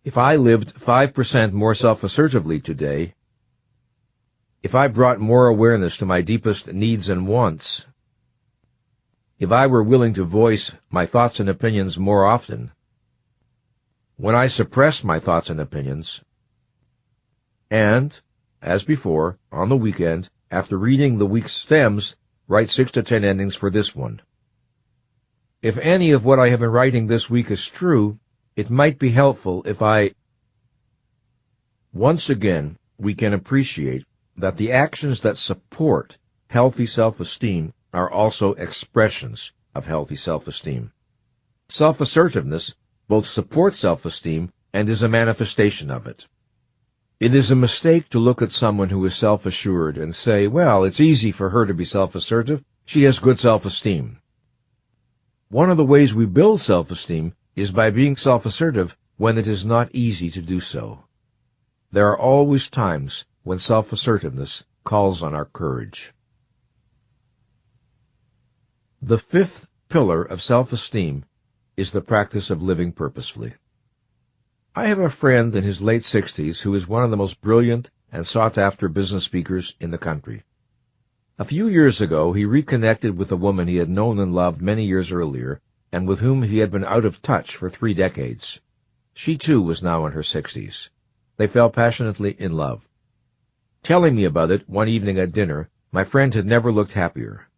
if I lived 5% more self-assertively today, if I brought more awareness to my deepest needs and wants, if I were willing to voice my thoughts and opinions more often, when I suppressed my thoughts and opinions, and, as before, on the weekend, after reading the week's stems, write 6 to 10 endings for this one. If any of what I have been writing this week is true, it might be helpful if Once again, we can appreciate that the actions that support healthy self-esteem are also expressions of healthy self-esteem. Self-assertiveness both supports self-esteem and is a manifestation of it. It is a mistake to look at someone who is self-assured and say, well, it's easy for her to be self-assertive. She has good self-esteem. One of the ways we build self-esteem is by being self-assertive when it is not easy to do so. There are always times when self-assertiveness calls on our courage. The 5th pillar of self-esteem is the practice of living purposefully. I have a friend in his late 60s who is one of the most brilliant and sought-after business speakers in the country. A few years ago, he reconnected with a woman he had known and loved many years earlier, and with whom he had been out of touch for 3 decades. She, too, was now in her 60s. They fell passionately in love. Telling me about it one evening at dinner, my friend had never looked happier.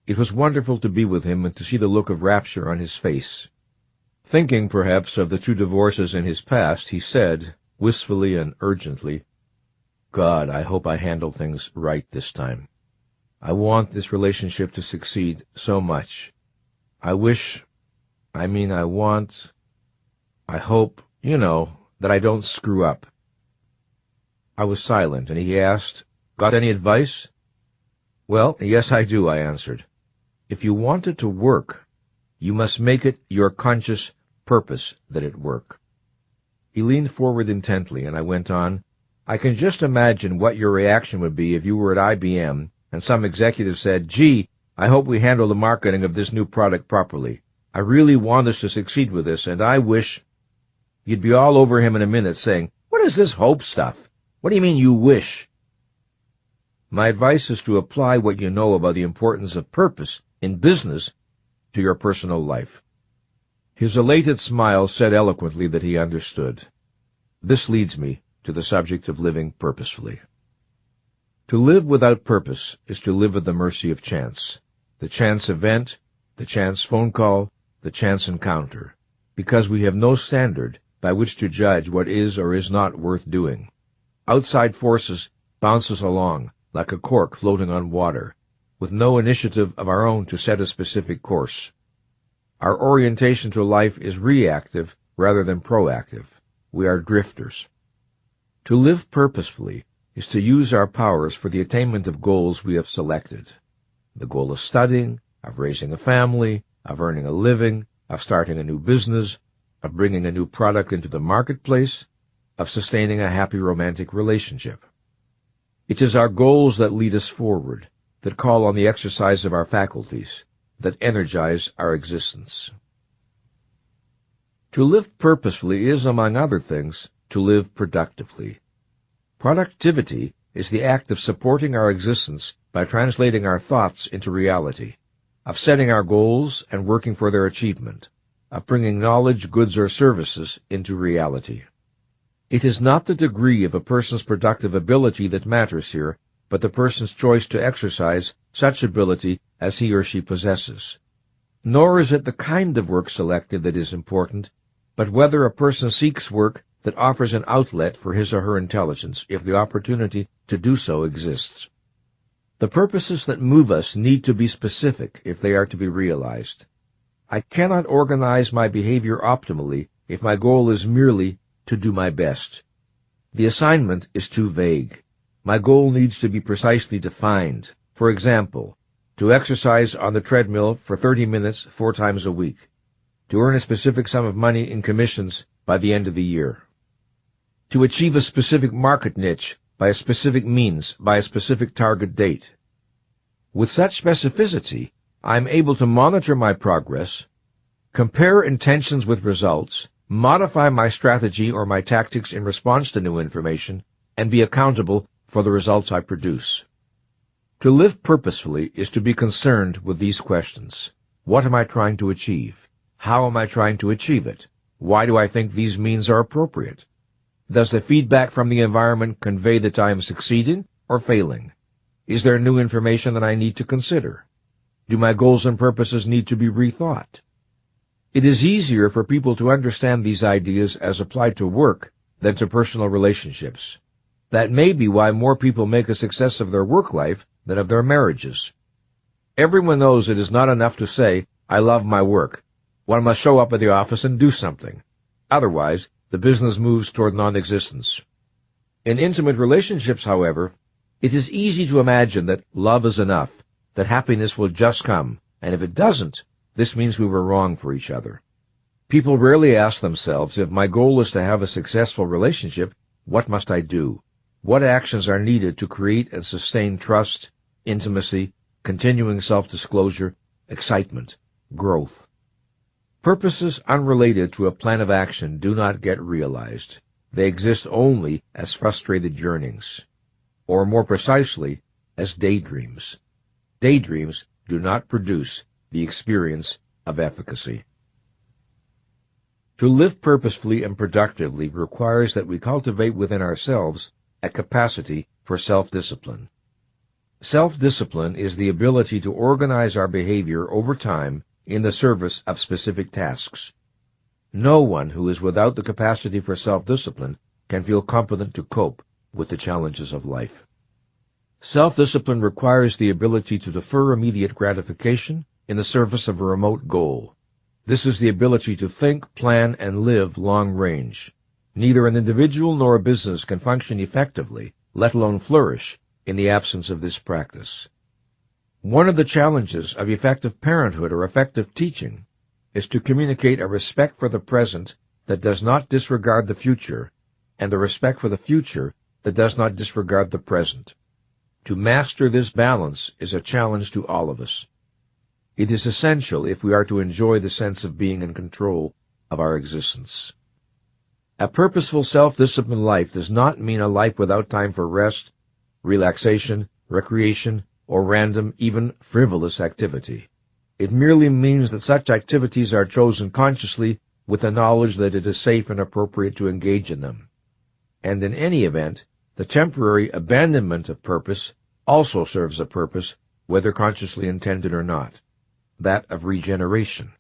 It was wonderful to be with him and to see the look of rapture on his face. Thinking, perhaps, of the 2 divorces in his past, he said, wistfully and urgently, God, I hope I handle things right this time. I want this relationship to succeed so much. I wish, I want, I hope, that I don't screw up. I was silent, and he asked, "Got any advice?" "Well, yes, I do," I answered. "If you want it to work, you must make it your conscious purpose that it work." He leaned forward intently, and I went on, "I can just imagine what your reaction would be if you were at IBM and some executive said, 'Gee, I hope we handle the marketing of this new product properly. I really want us to succeed with this, and I wish—'" You'd be all over him in a minute saying, "What is this hope stuff? What do you mean you wish?" My advice is to apply what you know about the importance of purpose in business to your personal life. His elated smile said eloquently that he understood. This leads me to the subject of living purposefully. To live without purpose is to live at the mercy of chance, the chance event, the chance phone call, the chance encounter, because we have no standard by which to judge what is or is not worth doing. Outside forces bounce us along like a cork floating on water, with no initiative of our own to set a specific course. Our orientation to life is reactive rather than proactive. We are drifters. To live purposefully is to use our powers for the attainment of goals we have selected. The goal of studying, of raising a family, of earning a living, of starting a new business, of bringing a new product into the marketplace, of sustaining a happy romantic relationship. It is our goals that lead us forward, that call on the exercise of our faculties, that energize our existence. To live purposefully is, among other things, to live productively. Productivity is the act of supporting our existence by translating our thoughts into reality, of setting our goals and working for their achievement, of bringing knowledge, goods, or services into reality. It is not the degree of a person's productive ability that matters here, but the person's choice to exercise such ability as he or she possesses. Nor is it the kind of work selected that is important, but whether a person seeks work that offers an outlet for his or her intelligence, if the opportunity to do so exists. The purposes that move us need to be specific if they are to be realized. I cannot organize my behavior optimally if my goal is merely to do my best. The assignment is too vague. My goal needs to be precisely defined. For example, to exercise on the treadmill for 30 minutes 4 times a week, to earn a specific sum of money in commissions by the end of the year, to achieve a specific market niche by a specific means, by a specific target date. With such specificity, I am able to monitor my progress, compare intentions with results, modify my strategy or my tactics in response to new information, and be accountable for the results I produce. To live purposefully is to be concerned with these questions. What am I trying to achieve? How am I trying to achieve it? Why do I think these means are appropriate? Does the feedback from the environment convey that I am succeeding or failing? Is there new information that I need to consider? Do my goals and purposes need to be rethought? It is easier for people to understand these ideas as applied to work than to personal relationships. That may be why more people make a success of their work life than of their marriages. Everyone knows it is not enough to say, "I love my work." One must show up at the office and do something. Otherwise, the business moves toward non-existence. In intimate relationships, however, it is easy to imagine that love is enough, that happiness will just come, and if it doesn't, this means we were wrong for each other. People rarely ask themselves, if my goal is to have a successful relationship, what must I do? What actions are needed to create and sustain trust, intimacy, continuing self-disclosure, excitement, growth? Purposes unrelated to a plan of action do not get realized. They exist only as frustrated yearnings, or more precisely, as daydreams. Daydreams do not produce the experience of efficacy. To live purposefully and productively requires that we cultivate within ourselves a capacity for self-discipline. Self-discipline is the ability to organize our behavior over time in the service of specific tasks. No one who is without the capacity for self-discipline can feel competent to cope with the challenges of life. Self-discipline requires the ability to defer immediate gratification in the service of a remote goal. This is the ability to think, plan, and live long range. Neither an individual nor a business can function effectively, let alone flourish, in the absence of this practice. One of the challenges of effective parenthood or effective teaching is to communicate a respect for the present that does not disregard the future, and a respect for the future that does not disregard the present. To master this balance is a challenge to all of us. It is essential if we are to enjoy the sense of being in control of our existence. A purposeful self-disciplined life does not mean a life without time for rest, relaxation, recreation, or random, even frivolous activity. It merely means that such activities are chosen consciously with the knowledge that it is safe and appropriate to engage in them. And in any event, the temporary abandonment of purpose also serves a purpose, whether consciously intended or not, that of regeneration.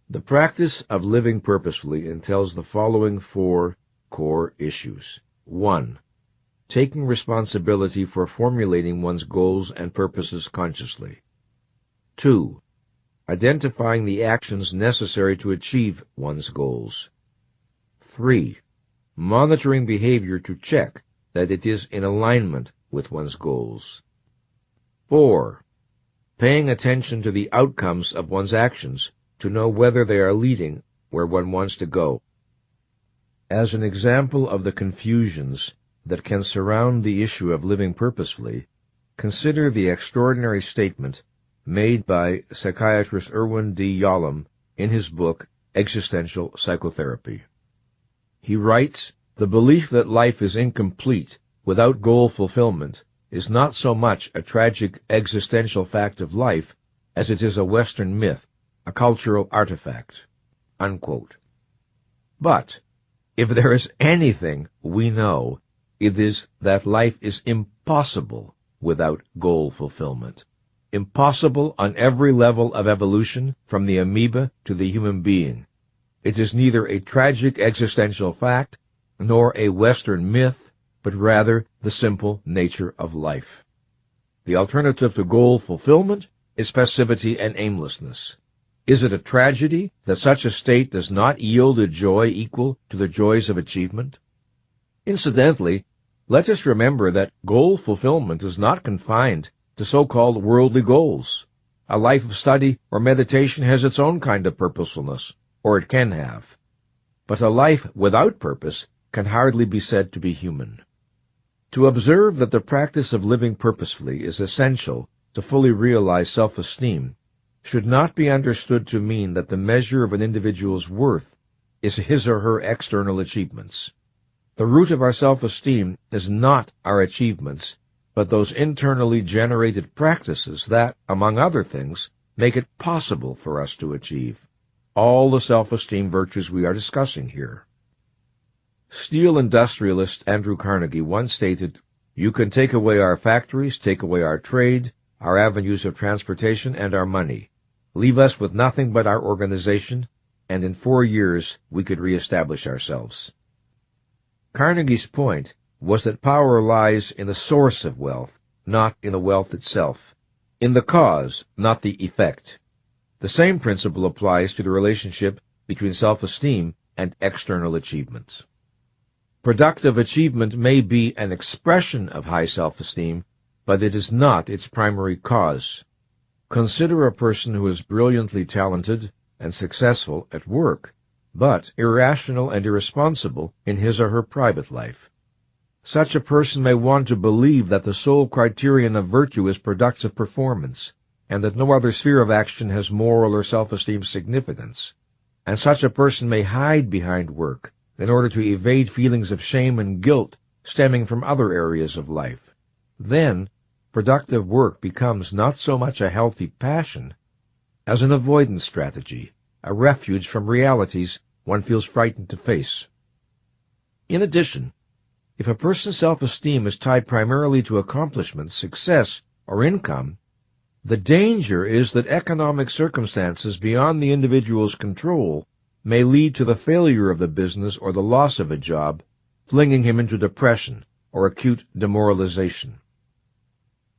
The practice of living purposefully entails the following 4 core issues. 1. Taking responsibility for formulating one's goals and purposes consciously. 2. Identifying the actions necessary to achieve one's goals. 3. Monitoring behavior to check that it is in alignment with one's goals. 4. Paying attention to the outcomes of one's actions to know whether they are leading where one wants to go. As an example of the confusions that can surround the issue of living purposefully, consider the extraordinary statement made by psychiatrist Irwin D. Yalom in his book Existential Psychotherapy. He writes, "The belief that life is incomplete without goal fulfillment is not so much a tragic existential fact of life as it is a Western myth, a cultural artifact." Unquote. But if there is anything we know, it is that life is impossible without goal fulfillment. Impossible on every level of evolution, from the amoeba to the human being. It is neither a tragic existential fact, nor a Western myth, but rather the simple nature of life. The alternative to goal fulfillment is passivity and aimlessness. Is it a tragedy that such a state does not yield a joy equal to the joys of achievement? Incidentally, let us remember that goal fulfillment is not confined to so-called worldly goals. A life of study or meditation has its own kind of purposefulness, or it can have. But a life without purpose can hardly be said to be human. To observe that the practice of living purposefully is essential to fully realize self-esteem should not be understood to mean that the measure of an individual's worth is his or her external achievements. The root of our self-esteem is not our achievements, but those internally generated practices that, among other things, make it possible for us to achieve all the self-esteem virtues we are discussing here. Steel industrialist Andrew Carnegie once stated, "You can take away our factories, take away our trade, our avenues of transportation, and our money. Leave us with nothing but our organization, and in 4 years we could reestablish ourselves." Carnegie's point was that power lies in the source of wealth, not in the wealth itself, in the cause, not the effect. The same principle applies to the relationship between self-esteem and external achievements. Productive achievement may be an expression of high self-esteem, but it is not its primary cause. Consider a person who is brilliantly talented and successful at work, but irrational and irresponsible in his or her private life. Such a person may want to believe that the sole criterion of virtue is productive performance, and that no other sphere of action has moral or self-esteem significance. And such a person may hide behind work in order to evade feelings of shame and guilt stemming from other areas of life. Then, productive work becomes not so much a healthy passion as an avoidance strategy, a refuge from realities one feels frightened to face. In addition, if a person's self-esteem is tied primarily to accomplishment, success, or income, the danger is that economic circumstances beyond the individual's control may lead to the failure of the business or the loss of a job, flinging him into depression or acute demoralization.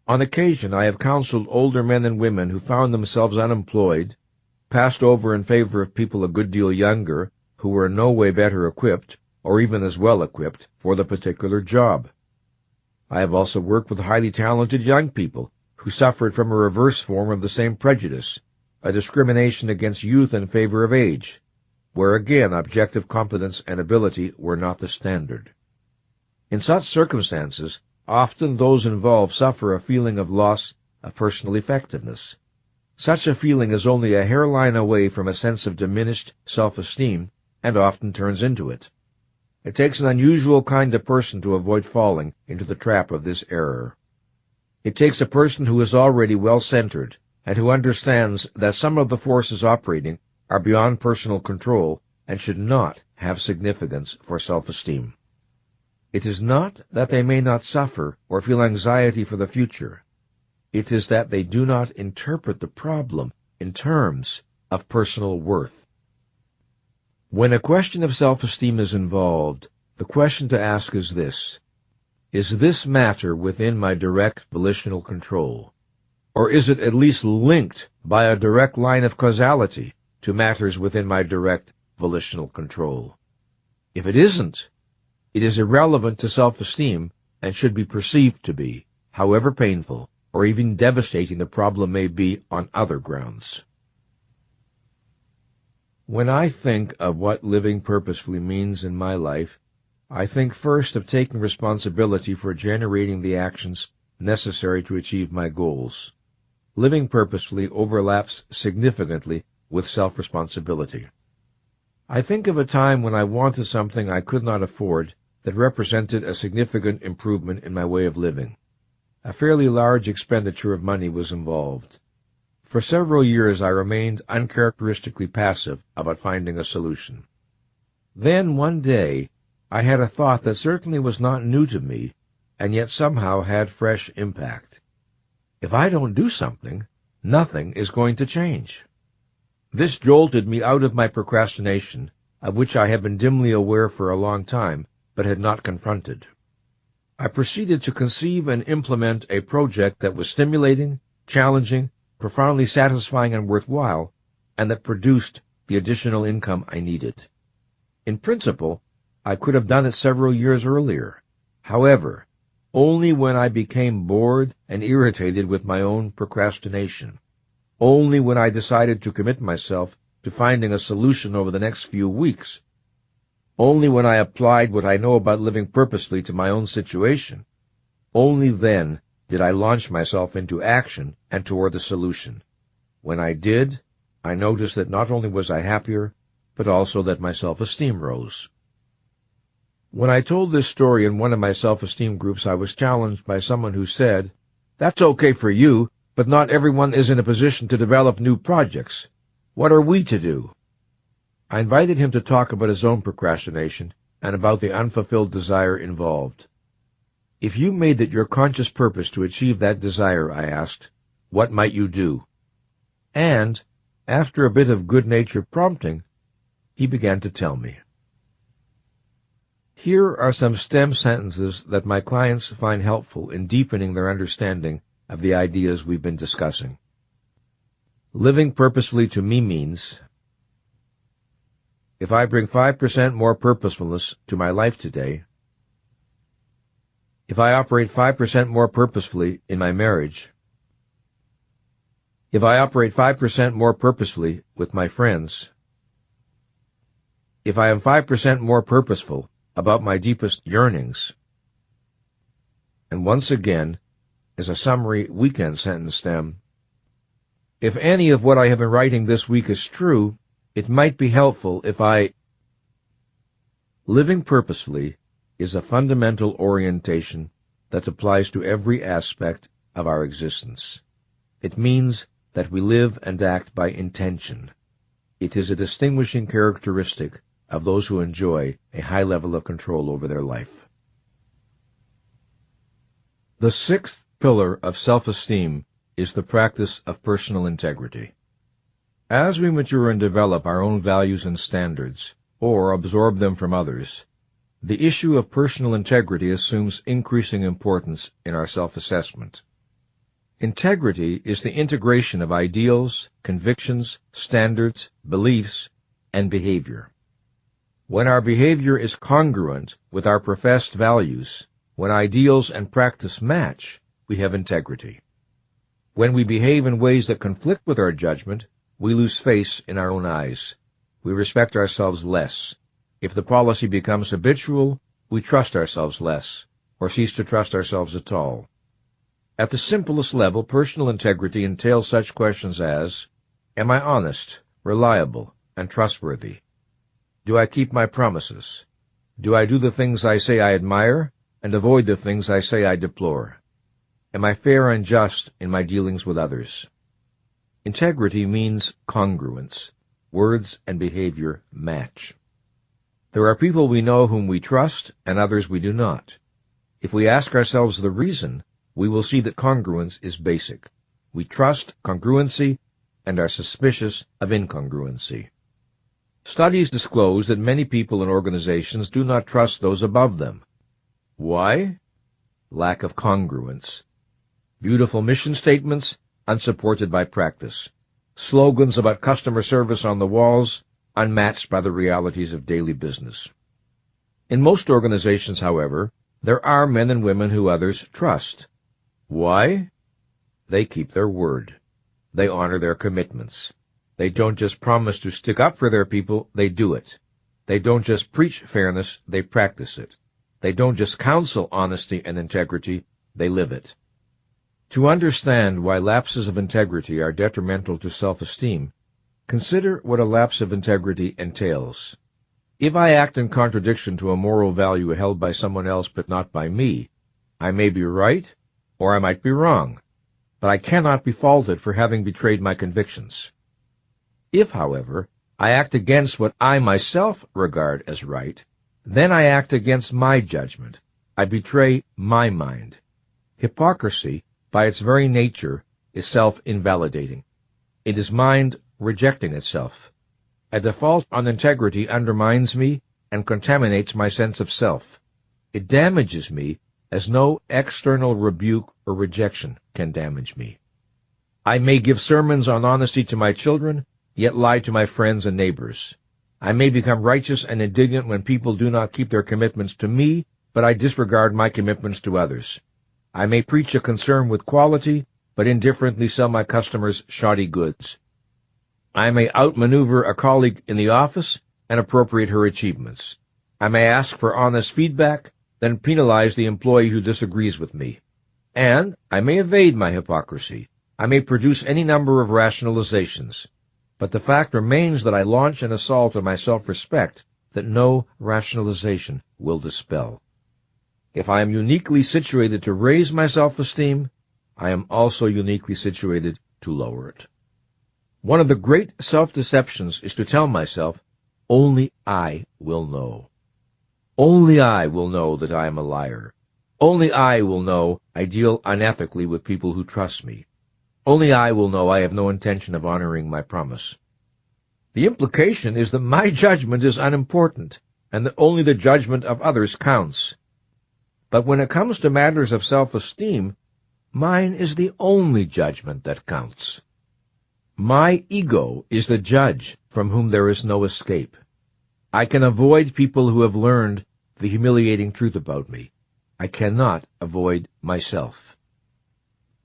On occasion I have counseled older men and women who found themselves unemployed, passed over in favor of people a good deal younger, who were in no way better equipped, or even as well equipped, for the particular job. I have also worked with highly talented young people who suffered from a reverse form of the same prejudice, a discrimination against youth in favor of age, where again objective competence and ability were not the standard. In such circumstances, often those involved suffer a feeling of loss of personal effectiveness. Such a feeling is only a hairline away from a sense of diminished self-esteem, and often turns into it. It takes an unusual kind of person to avoid falling into the trap of this error. It takes a person who is already well-centered, and who understands that some of the forces operating are beyond personal control and should not have significance for self-esteem. It is not that they may not suffer or feel anxiety for the future. It is that they do not interpret the problem in terms of personal worth. When a question of self-esteem is involved, the question to ask is this: is this matter within my direct volitional control? Or is it at least linked by a direct line of causality to matters within my direct volitional control? If it isn't, it is irrelevant to self-esteem and should be perceived to be, however painful or even devastating the problem may be on other grounds. When I think of what living purposefully means in my life, I think first of taking responsibility for generating the actions necessary to achieve my goals. Living purposefully overlaps significantly with self-responsibility. I think of a time when I wanted something I could not afford that represented a significant improvement in my way of living. A fairly large expenditure of money was involved. For several years I remained uncharacteristically passive about finding a solution. Then one day I had a thought that certainly was not new to me, and yet somehow had fresh impact. If I don't do something, nothing is going to change. This jolted me out of my procrastination, of which I had been dimly aware for a long time, but had not confronted. I proceeded to conceive and implement a project that was stimulating, challenging, profoundly satisfying and worthwhile, and that produced the additional income I needed. In principle, I could have done it several years earlier. However, only when I became bored and irritated with my own procrastination. Only when I decided to commit myself to finding a solution over the next few weeks. Only when I applied what I know about living purposely to my own situation. Only then did I launch myself into action and toward the solution. When I did, I noticed that not only was I happier, but also that my self-esteem rose. When I told this story in one of my self-esteem groups, I was challenged by someone who said, "That's okay for you, but not everyone is in a position to develop new projects. What are we to do?" I invited him to talk about his own procrastination and about the unfulfilled desire involved. If you made it your conscious purpose to achieve that desire, I asked, what might you do? And, after a bit of good-natured prompting, he began to tell me. Here are some stem sentences that my clients find helpful in deepening their understanding of the ideas we've been discussing. Living purposefully to me means, if I bring 5% more purposefulness to my life today, if I operate 5% more purposefully in my marriage, if I operate 5% more purposefully with my friends, if I am 5% more purposeful about my deepest yearnings, and once again, as a summary weekend sentence stem, if any of what I have been writing this week is true, it might be helpful if I... Living purposefully is a fundamental orientation that applies to every aspect of our existence. It means that we live and act by intention. It is a distinguishing characteristic of those who enjoy a high level of control over their life. The sixth pillar of self-esteem is the practice of personal integrity. As we mature and develop our own values and standards, or absorb them from others, the issue of personal integrity assumes increasing importance in our self-assessment. Integrity is the integration of ideals, convictions, standards, beliefs, and behavior. When our behavior is congruent with our professed values, when ideals and practice match, we have integrity. When we behave in ways that conflict with our judgment, we lose face in our own eyes. We respect ourselves less. If the policy becomes habitual, we trust ourselves less, or cease to trust ourselves at all. At the simplest level, personal integrity entails such questions as, am I honest, reliable, and trustworthy? Do I keep my promises? Do I do the things I say I admire, and avoid the things I say I deplore? Am I fair and just in my dealings with others? Integrity means congruence. Words and behavior match. There are people we know whom we trust, and others we do not. If we ask ourselves the reason, we will see that congruence is basic. We trust congruency and are suspicious of incongruency. Studies disclose that many people and organizations do not trust those above them. Why? Lack of congruence. Beautiful mission statements, unsupported by practice. Slogans about customer service on the walls, unmatched by the realities of daily business. In most organizations, however, there are men and women who others trust. Why? They keep their word. They honor their commitments. They don't just promise to stick up for their people, they do it. They don't just preach fairness, they practice it. They don't just counsel honesty and integrity, they live it. To understand why lapses of integrity are detrimental to self-esteem, consider what a lapse of integrity entails. If I act in contradiction to a moral value held by someone else but not by me, I may be right, or I might be wrong, but I cannot be faulted for having betrayed my convictions. If, however, I act against what I myself regard as right, then I act against my judgment. I betray my mind. Hypocrisy, by its very nature, is self-invalidating. It is mind rejecting itself. A default on integrity undermines me and contaminates my sense of self. It damages me as no external rebuke or rejection can damage me. I may give sermons on honesty to my children, yet lie to my friends and neighbors. I may become righteous and indignant when people do not keep their commitments to me, but I disregard my commitments to others. I may preach a concern with quality, but indifferently sell my customers shoddy goods. I may outmaneuver a colleague in the office and appropriate her achievements. I may ask for honest feedback, then penalize the employee who disagrees with me. And I may evade my hypocrisy. I may produce any number of rationalizations. But the fact remains that I launch an assault on my self-respect that no rationalization will dispel. If I am uniquely situated to raise my self-esteem, I am also uniquely situated to lower it. One of the great self-deceptions is to tell myself, only I will know. Only I will know that I am a liar. Only I will know I deal unethically with people who trust me. Only I will know I have no intention of honoring my promise. The implication is that my judgment is unimportant, and that only the judgment of others counts. But when it comes to matters of self-esteem, mine is the only judgment that counts. My ego is the judge from whom there is no escape. I can avoid people who have learned the humiliating truth about me. I cannot avoid myself.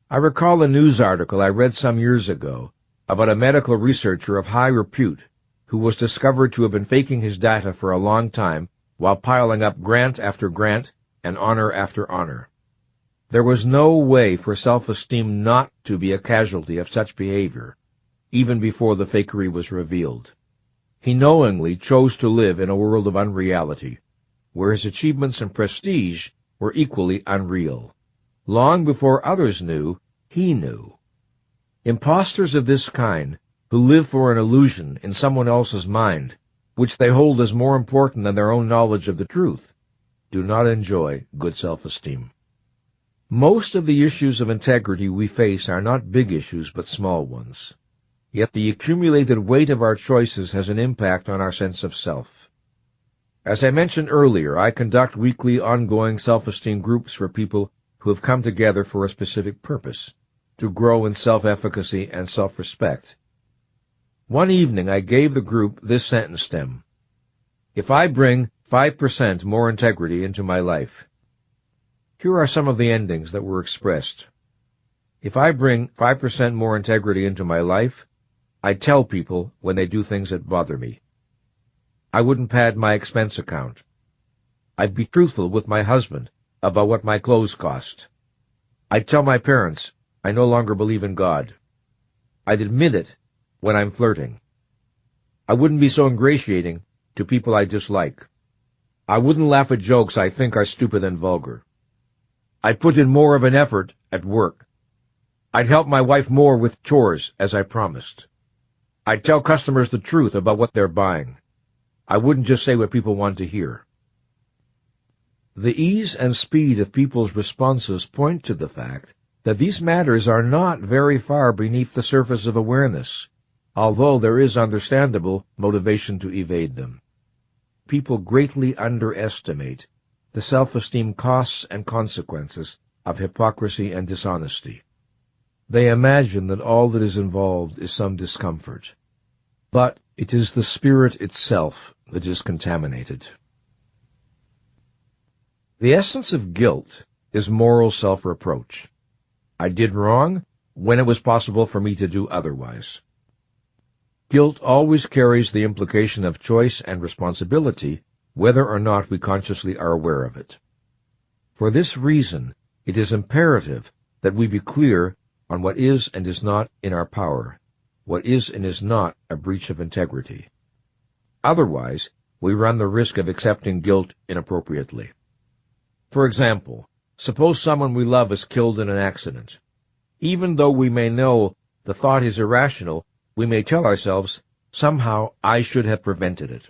I recall a news article I read some years ago about a medical researcher of high repute who was discovered to have been faking his data for a long time while piling up grant after grant and honor after honor. There was no way for self-esteem not to be a casualty of such behavior, even before the fakery was revealed. He knowingly chose to live in a world of unreality, where his achievements and prestige were equally unreal. Long before others knew, he knew. Impostors of this kind, who live for an illusion in someone else's mind, which they hold as more important than their own knowledge of the truth, do not enjoy good self-esteem. Most of the issues of integrity we face are not big issues but small ones. Yet the accumulated weight of our choices has an impact on our sense of self. As I mentioned earlier, I conduct weekly ongoing self-esteem groups for people who have come together for a specific purpose. to grow in self-efficacy and self-respect. One evening I gave the group this sentence stem: if I bring 5% more integrity into my life. Here are some of the endings that were expressed. If I bring 5% more integrity into my life, I'd tell people when they do things that bother me. I wouldn't pad my expense account. I'd be truthful with my husband about what my clothes cost. I'd tell my parents I no longer believe in God. I'd admit it when I'm flirting. I wouldn't be so ingratiating to people I dislike. I wouldn't laugh at jokes I think are stupid and vulgar. I'd put in more of an effort at work. I'd help my wife more with chores, as I promised. I'd tell customers the truth about what they're buying. I wouldn't just say what people want to hear. The ease and speed of people's responses point to the fact that these matters are not very far beneath the surface of awareness, although there is understandable motivation to evade them. People greatly underestimate the self-esteem costs and consequences of hypocrisy and dishonesty. They imagine that all that is involved is some discomfort, but it is the spirit itself that is contaminated. The essence of guilt is moral self-reproach. I did wrong when it was possible for me to do otherwise. Guilt always carries the implication of choice and responsibility, whether or not we consciously are aware of it. For this reason, it is imperative that we be clear on what is and is not in our power, what is and is not a breach of integrity. Otherwise, we run the risk of accepting guilt inappropriately. For example, suppose someone we love is killed in an accident. Even though we may know the thought is irrational, we may tell ourselves, somehow I should have prevented it.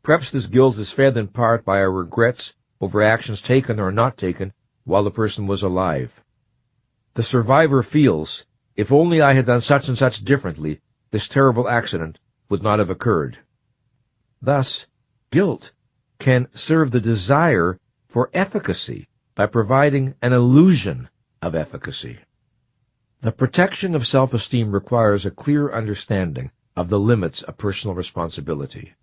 Perhaps this guilt is fed in part by our regrets over actions taken or not taken while the person was alive. The survivor feels, if only I had done such and such differently, this terrible accident would not have occurred. Thus, guilt can serve the desire for efficacy by providing an illusion of efficacy. The protection of self-esteem requires a clear understanding of the limits of personal responsibility.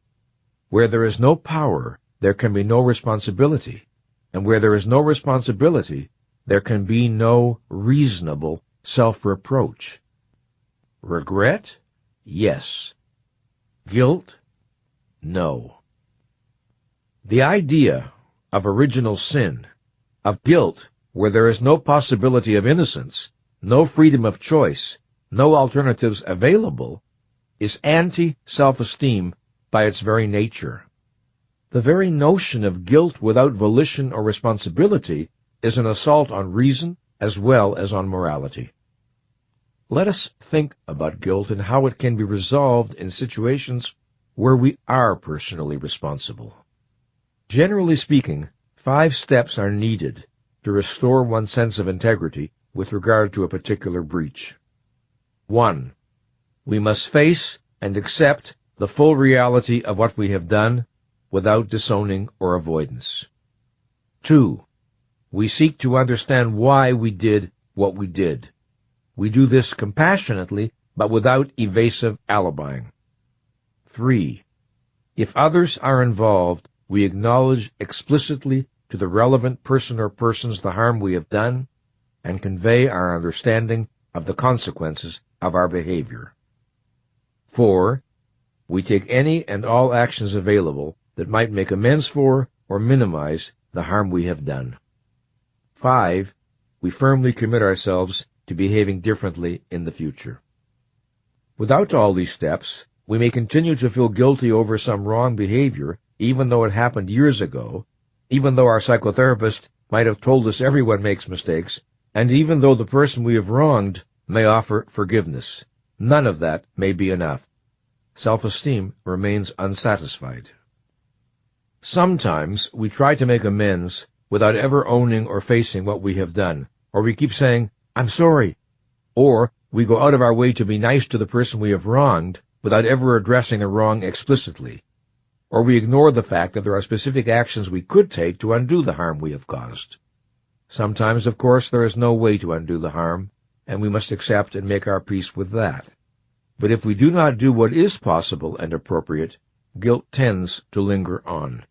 Where there is no power, there can be no responsibility, and where there is no responsibility, there can be no reasonable self-reproach. Regret? Yes. Guilt? No. The idea of original sin, of guilt where there is no possibility of innocence, no freedom of choice, no alternatives available, is anti-self-esteem by its very nature. The very notion of guilt without volition or responsibility is an assault on reason as well as on morality. Let us think about guilt and how it can be resolved in situations where we are personally responsible. Generally speaking, 5 steps are needed to restore one's sense of integrity with regard to a particular breach. 1. We must face and accept the full reality of what we have done without disowning or avoidance. 2. We seek to understand why we did what we did. We do this compassionately, but without evasive alibying. 3. If others are involved, we acknowledge explicitly to the relevant person or persons the harm we have done, and convey our understanding of the consequences of our behavior. 4. We take any and all actions available that might make amends for or minimize the harm we have done. 5. We firmly commit ourselves to behaving differently in the future. Without all these steps, we may continue to feel guilty over some wrong behavior, even though it happened years ago, even though our psychotherapist might have told us everyone makes mistakes, and even though the person we have wronged may offer forgiveness. None of that may be enough. Self-esteem remains unsatisfied. Sometimes we try to make amends without ever owning or facing what we have done, or we keep saying, "I'm sorry," or we go out of our way to be nice to the person we have wronged without ever addressing the wrong explicitly, or we ignore the fact that there are specific actions we could take to undo the harm we have caused. Sometimes, of course, there is no way to undo the harm, and we must accept and make our peace with that. But if we do not do what is possible and appropriate, guilt tends to linger on.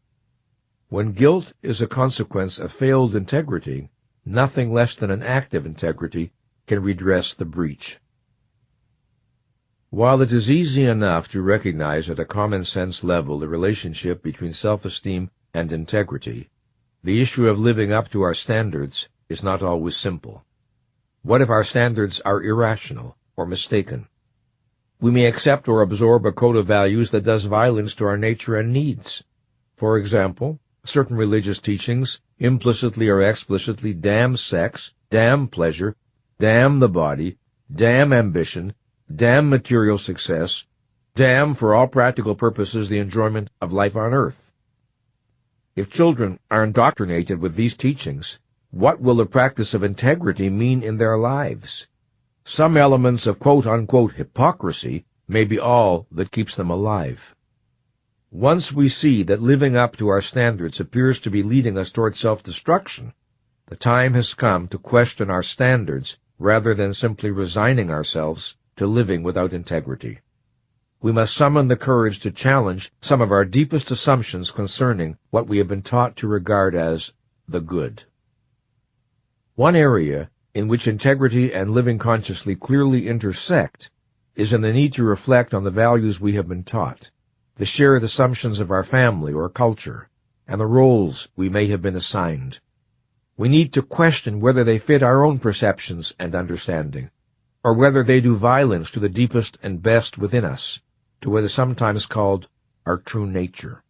When guilt is a consequence of failed integrity, nothing less than an act of integrity can redress the breach. While it is easy enough to recognize at a common-sense level the relationship between self-esteem and integrity, the issue of living up to our standards is not always simple. What if our standards are irrational or mistaken? We may accept or absorb a code of values that does violence to our nature and needs. For example, certain religious teachings implicitly or explicitly damn sex, damn pleasure, damn the body, damn ambition, damn material success, damn, for all practical purposes, the enjoyment of life on earth. If children are indoctrinated with these teachings, what will the practice of integrity mean in their lives? Some elements of quote-unquote hypocrisy may be all that keeps them alive. Once we see that living up to our standards appears to be leading us toward self-destruction, the time has come to question our standards rather than simply resigning ourselves to living without integrity. We must summon the courage to challenge some of our deepest assumptions concerning what we have been taught to regard as the good. One area in which integrity and living consciously clearly intersect is in the need to reflect on the values we have been taught, the shared assumptions of our family or culture, and the roles we may have been assigned. We need to question whether they fit our own perceptions and understanding, or whether they do violence to the deepest and best within us, to what is sometimes called our true nature.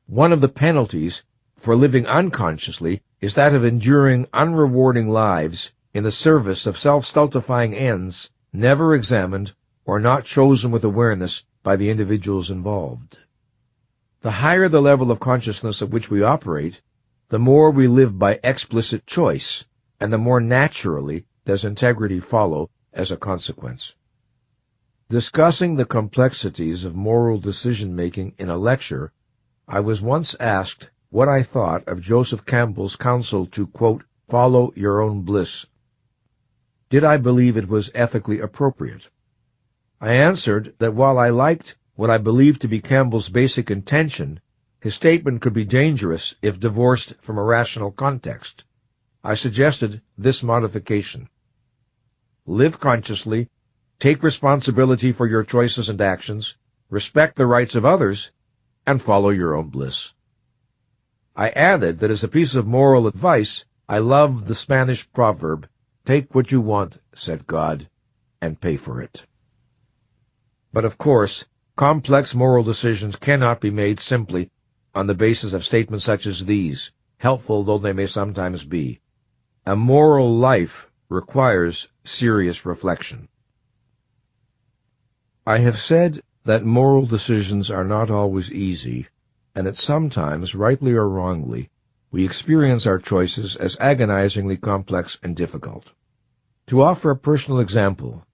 One of the penalties for living unconsciously is that of enduring unrewarding lives in the service of self-stultifying ends never examined or not chosen with awareness by the individuals involved. The higher the level of consciousness at which we operate, the more we live by explicit choice, and the more naturally does integrity follow as a consequence. Discussing the complexities of moral decision-making in a lecture, I was once asked what I thought of Joseph Campbell's counsel to, quote, follow your own bliss. Did I believe it was ethically appropriate? I answered that while I liked what I believed to be Campbell's basic intention, his statement could be dangerous if divorced from a rational context. I suggested this modification. Live consciously, take responsibility for your choices and actions, respect the rights of others, and follow your own bliss. I added that as a piece of moral advice, I loved the Spanish proverb, take what you want, said God, and pay for it. But of course, complex moral decisions cannot be made simply on the basis of statements such as these, helpful though they may sometimes be. A moral life requires serious reflection. I have said that moral decisions are not always easy, and that sometimes, rightly or wrongly, we experience our choices as agonizingly complex and difficult. To offer a personal example,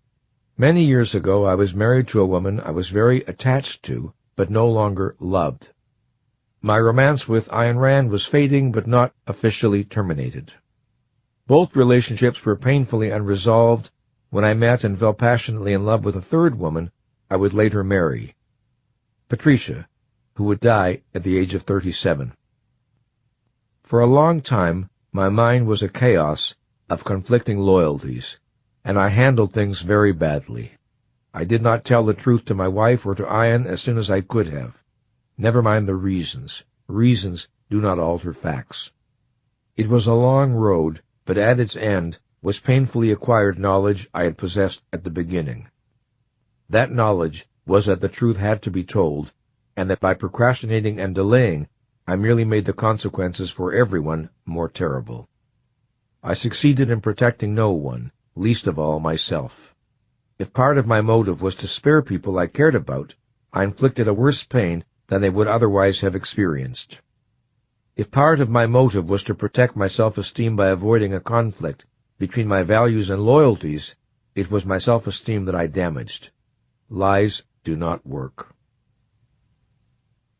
many years ago I was married to a woman I was very attached to, but no longer loved. My romance with Ayn Rand was fading, but not officially terminated. Both relationships were painfully unresolved when I met and fell passionately in love with a third woman I would later marry, Patricia, who would die at the age of 37. For a long time, my mind was a chaos of conflicting loyalties, and I handled things very badly. I did not tell the truth to my wife or to Ayn as soon as I could have. Never mind the reasons. Reasons do not alter facts. It was a long road, but at its end was painfully acquired knowledge I had possessed at the beginning. That knowledge was that the truth had to be told, and that by procrastinating and delaying, I merely made the consequences for everyone more terrible. I succeeded in protecting no one, least of all myself. If part of my motive was to spare people I cared about, I inflicted a worse pain than they would otherwise have experienced. If part of my motive was to protect my self-esteem by avoiding a conflict between my values and loyalties, it was my self-esteem that I damaged. Lies do not work.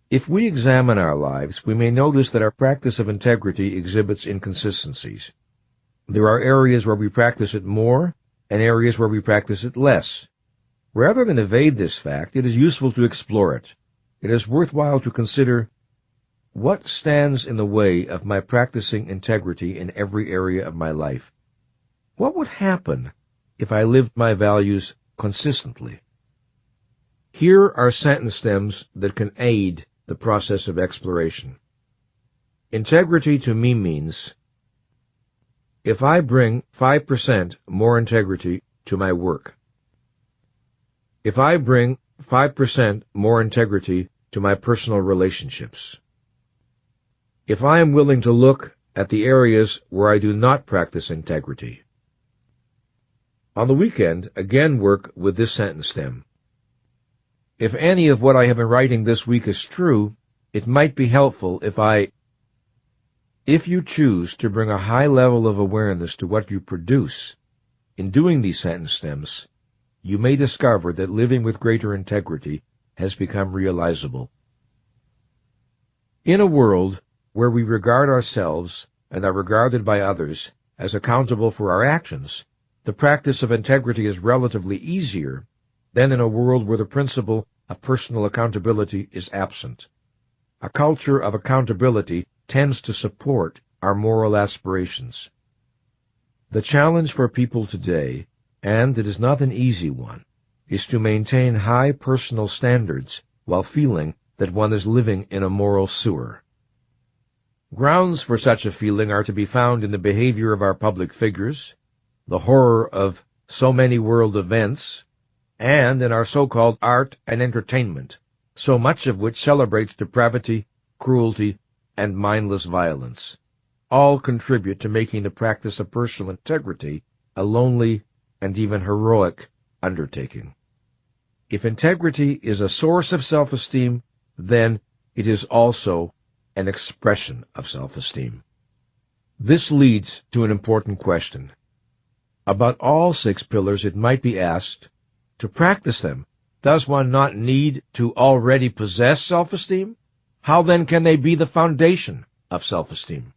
If we examine our lives, we may notice that our practice of integrity exhibits inconsistencies. There are areas where we practice it more and areas where we practice it less. Rather than evade this fact, it is useful to explore it. It is worthwhile to consider what stands in the way of my practicing integrity in every area of my life. What would happen if I lived my values consistently? Here are sentence stems that can aid the process of exploration. Integrity to me means, if I bring 5% more integrity to my work, if I bring 5% more integrity to my personal relationships, if I am willing to look at the areas where I do not practice integrity. On the weekend, again work with this sentence stem. If any of what I have been writing this week is true, it might be helpful if you choose to bring a high level of awareness to what you produce. In doing these sentence stems, you may discover that living with greater integrity has become realizable. In a world where we regard ourselves and are regarded by others as accountable for our actions, the practice of integrity is relatively easier than in a world where the principle of personal accountability is absent. A culture of accountability tends to support our moral aspirations. The challenge for people today, and it is not an easy one, is to maintain high personal standards while feeling that one is living in a moral sewer. Grounds for such a feeling are to be found in the behavior of our public figures, the horror of so many world events, and in our so-called art and entertainment, so much of which celebrates depravity, cruelty, and mindless violence. All contribute to making the practice of personal integrity a lonely and even heroic undertaking. If integrity is a source of self-esteem, then it is also an expression of self-esteem. This leads to an important question. About all 6 pillars, it might be asked, to practice them, does one not need to already possess self-esteem? How then can they be the foundation of self-esteem?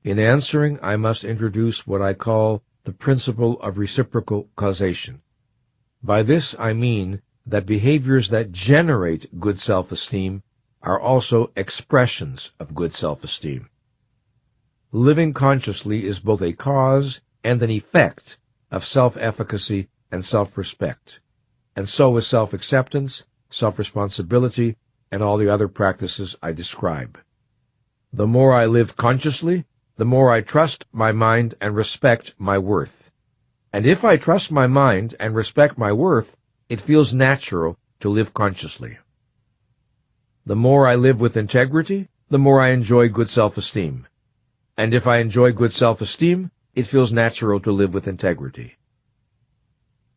In answering, I must introduce what I call the principle of reciprocal causation. By this I mean that behaviors that generate good self-esteem are also expressions of good self-esteem. Living consciously is both a cause and an effect of self-efficacy and self-respect, and so is self-acceptance, self-responsibility, and all the other practices I describe. The more I live consciously, the more I trust my mind and respect my worth. And if I trust my mind and respect my worth, it feels natural to live consciously. The more I live with integrity, the more I enjoy good self-esteem. And if I enjoy good self-esteem, it feels natural to live with integrity.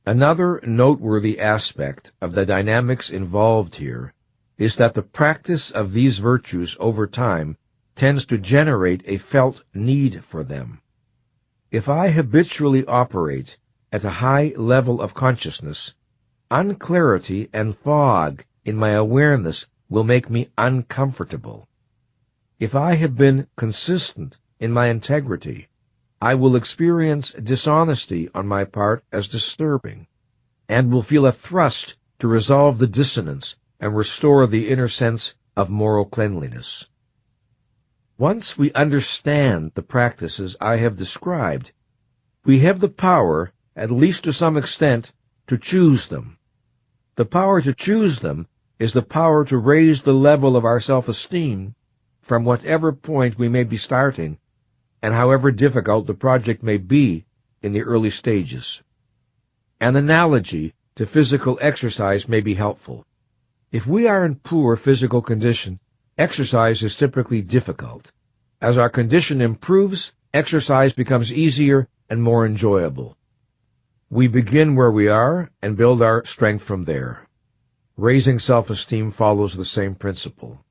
Another noteworthy aspect of the dynamics involved here is that the practice of these virtues over time tends to generate a felt need for them. If I habitually operate at a high level of consciousness, unclarity and fog in my awareness will make me uncomfortable. If I have been consistent in my integrity, I will experience dishonesty on my part as disturbing, and will feel a thrust to resolve the dissonance and restore the inner sense of moral cleanliness. Once we understand the practices I have described, we have the power, at least to some extent, to choose them. The power to choose them is the power to raise the level of our self-esteem from whatever point we may be starting, and however difficult the project may be in the early stages. An analogy to physical exercise may be helpful. If we are in poor physical condition, exercise is typically difficult. As our condition improves, exercise becomes easier and more enjoyable. We begin where we are and build our strength from there. Raising self-esteem follows the same principle.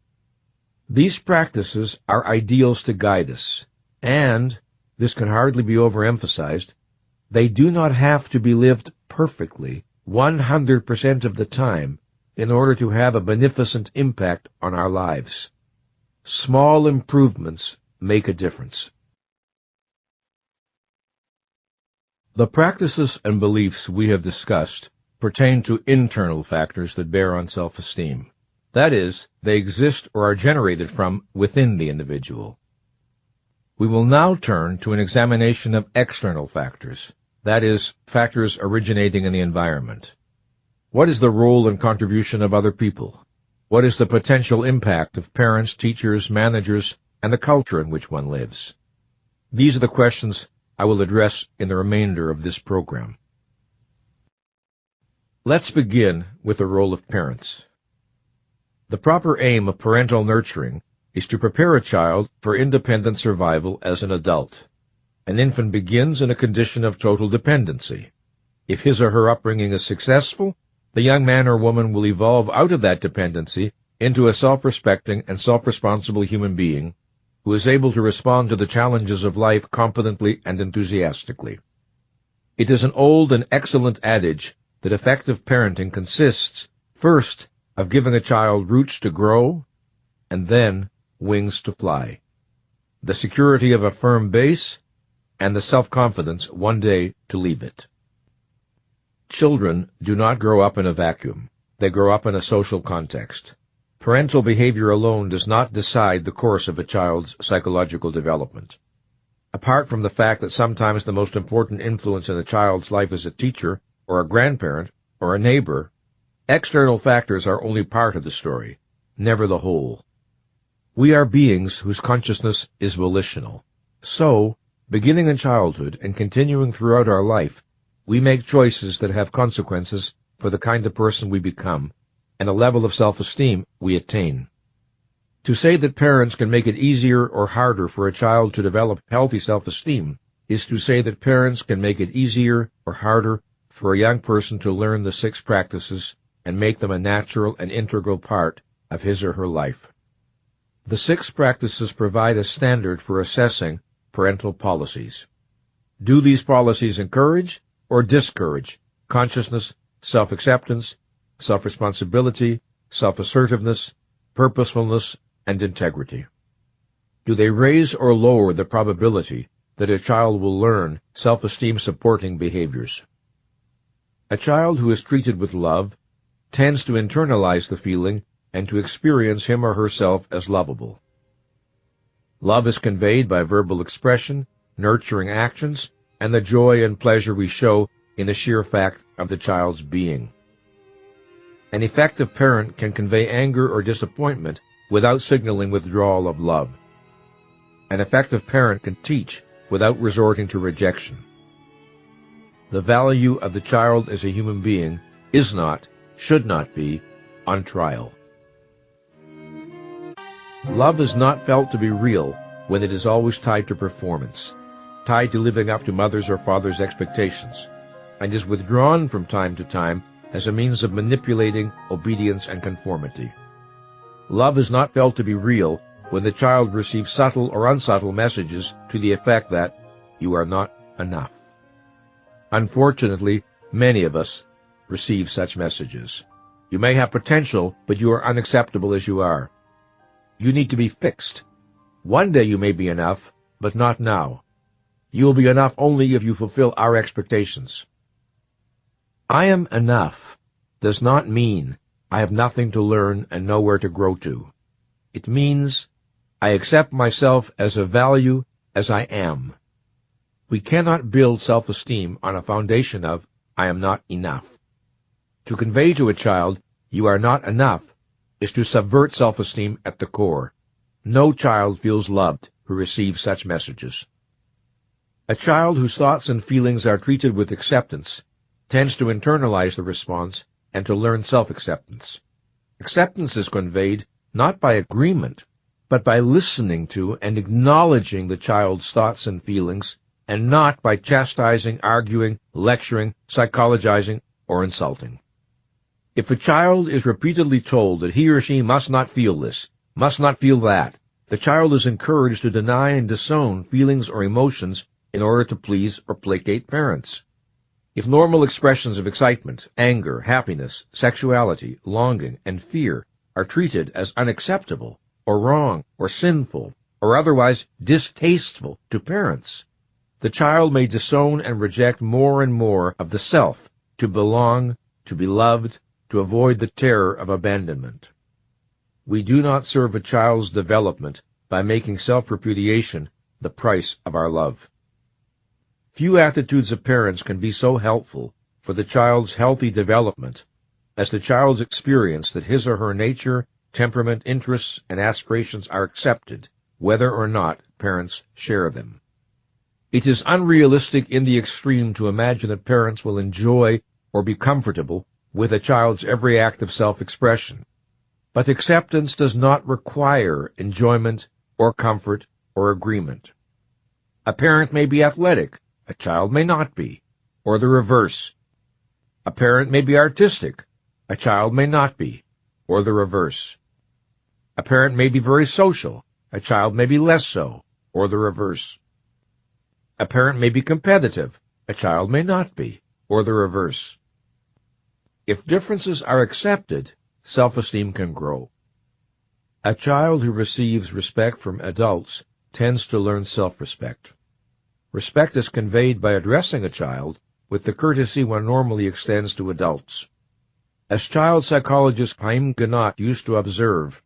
These practices are ideals to guide us, and, this can hardly be overemphasized, they do not have to be lived perfectly 100% of the time in order to have a beneficent impact on our lives. Small improvements make a difference. The practices and beliefs we have discussed pertain to internal factors that bear on self-esteem. That is, they exist or are generated from within the individual. We will now turn to an examination of external factors, that is, factors originating in the environment. What is the role and contribution of other people? What is the potential impact of parents, teachers, managers, and the culture in which one lives? These are the questions I will address in the remainder of this program. Let's begin with the role of parents. The proper aim of parental nurturing is to prepare a child for independent survival as an adult. An infant begins in a condition of total dependency. If his or her upbringing is successful, the young man or woman will evolve out of that dependency into a self-respecting and self-responsible human being who is able to respond to the challenges of life competently and enthusiastically. It is an old and excellent adage that effective parenting consists, first, of giving a child roots to grow, and then wings to fly, the security of a firm base, and the self-confidence one day to leave it. Children do not grow up in a vacuum. They grow up in a social context. Parental behavior alone does not decide the course of a child's psychological development. Apart from the fact that sometimes the most important influence in a child's life is a teacher, or a grandparent, or a neighbor, external factors are only part of the story, never the whole. We are beings whose consciousness is volitional. So, beginning in childhood and continuing throughout our life, we make choices that have consequences for the kind of person we become and the level of self-esteem we attain. To say that parents can make it easier or harder for a child to develop healthy self-esteem is to say that parents can make it easier or harder for a young person to learn the 6 practices and make them a natural and integral part of his or her life. The 6 practices provide a standard for assessing parental policies. Do these policies encourage or discourage consciousness, self-acceptance, self-responsibility, self-assertiveness, purposefulness, and integrity? Do they raise or lower the probability that a child will learn self-esteem supporting behaviors? A child who is treated with love tends to internalize the feeling and to experience him or herself as lovable. Love is conveyed by verbal expression, nurturing actions, and the joy and pleasure we show in the sheer fact of the child's being. An effective parent can convey anger or disappointment without signaling withdrawal of love. An effective parent can teach without resorting to rejection. The value of the child as a human being is not, should not be, on trial. Love is not felt to be real when it is always tied to performance, tied to living up to mother's or father's expectations, and is withdrawn from time to time as a means of manipulating obedience and conformity. Love is not felt to be real when the child receives subtle or unsubtle messages to the effect that you are not enough. Unfortunately, many of us receive such messages. You may have potential, but you are unacceptable as you are. You need to be fixed. One day you may be enough, but not now. You will be enough only if you fulfill our expectations. I am enough does not mean I have nothing to learn and nowhere to grow to. It means I accept myself as a value as I am. We cannot build self-esteem on a foundation of I am not enough. To convey to a child you are not enough is to subvert self-esteem at the core. No child feels loved who receives such messages. A child whose thoughts and feelings are treated with acceptance tends to internalize the response and to learn self-acceptance. Acceptance is conveyed not by agreement, but by listening to and acknowledging the child's thoughts and feelings, and not by chastising, arguing, lecturing, psychologizing, or insulting. If a child is repeatedly told that he or she must not feel this, must not feel that, the child is encouraged to deny and disown feelings or emotions in order to please or placate parents. If normal expressions of excitement, anger, happiness, sexuality, longing, and fear are treated as unacceptable, or wrong, or sinful, or otherwise distasteful to parents, the child may disown and reject more and more of the self, to belong, to be loved, to avoid the terror of abandonment. We do not serve a child's development by making self-repudiation the price of our love. Few attitudes of parents can be so helpful for the child's healthy development as the child's experience that his or her nature, temperament, interests, and aspirations are accepted, whether or not parents share them. It is unrealistic in the extreme to imagine that parents will enjoy or be comfortable with a child's every act of self-expression. But acceptance does not require enjoyment or comfort or agreement. A parent may be athletic, a child may not be, or the reverse. A parent may be artistic, a child may not be, or the reverse. A parent may be very social, a child may be less so, or the reverse. A parent may be competitive, a child may not be, or the reverse. If differences are accepted, self-esteem can grow. A child who receives respect from adults tends to learn self-respect. Respect is conveyed by addressing a child with the courtesy one normally extends to adults. As child psychologist Chaim Gnat used to observe,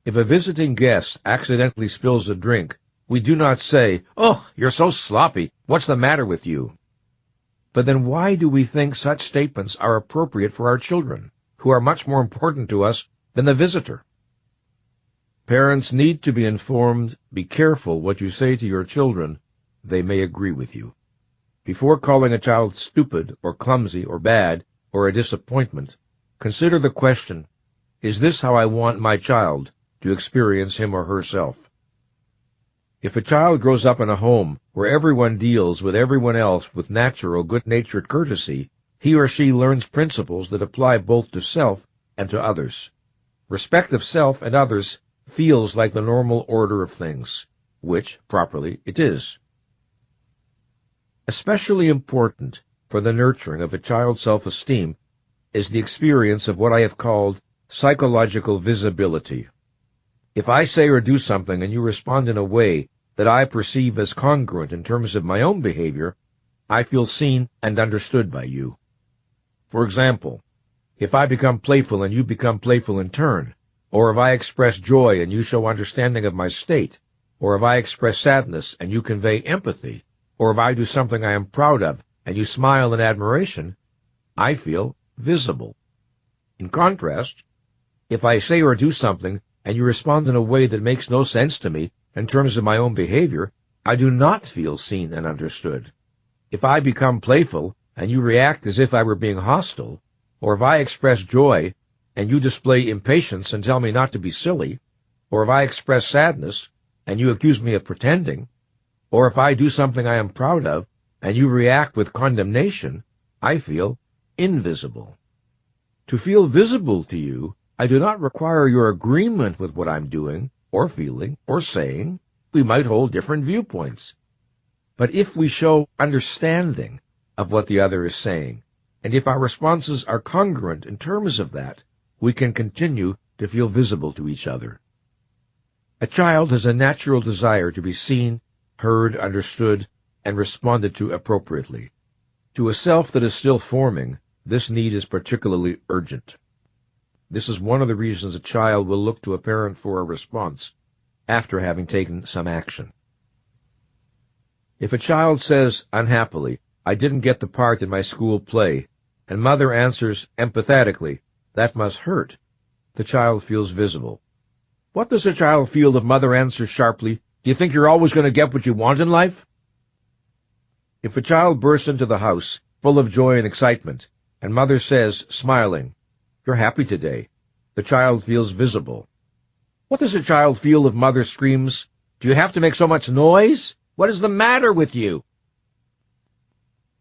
if a visiting guest accidentally spills a drink, we do not say, "Oh, you're so sloppy, what's the matter with you?" But then why do we think such statements are appropriate for our children, who are much more important to us than the visitor? Parents need to be informed. Be careful what you say to your children. They may agree with you. Before calling a child stupid or clumsy or bad or a disappointment, consider the question, is this how I want my child to experience him or herself? If a child grows up in a home where everyone deals with everyone else with natural, good-natured courtesy, he or she learns principles that apply both to self and to others. Respect of self and others feels like the normal order of things, which, properly, it is. Especially important for the nurturing of a child's self-esteem is the experience of what I have called psychological visibility. If I say or do something and you respond in a way that I perceive as congruent in terms of my own behavior, I feel seen and understood by you. For example, if I become playful and you become playful in turn, or if I express joy and you show understanding of my state, or if I express sadness and you convey empathy, or if I do something I am proud of and you smile in admiration, I feel visible. In contrast, if I say or do something and you respond in a way that makes no sense to me in terms of my own behavior, I do not feel seen and understood. If I become playful and you react as if I were being hostile, or if I express joy and you display impatience and tell me not to be silly, or if I express sadness and you accuse me of pretending, or if I do something I am proud of and you react with condemnation, I feel invisible. To feel visible to you, I do not require your agreement with what I'm doing, or feeling, or saying. We might hold different viewpoints. But if we show understanding of what the other is saying, and if our responses are congruent in terms of that, we can continue to feel visible to each other. A child has a natural desire to be seen, heard, understood, and responded to appropriately. To a self that is still forming, this need is particularly urgent. This is one of the reasons a child will look to a parent for a response after having taken some action. If a child says, unhappily, "I didn't get the part in my school play," and mother answers empathetically, "That must hurt," the child feels visible. What does a child feel if mother answers sharply, "Do you think you're always going to get what you want in life?" If a child bursts into the house, full of joy and excitement, and mother says, smiling, "You're happy today," the child feels visible. What does a child feel if mother screams, "Do you have to make so much noise? What is the matter with you?"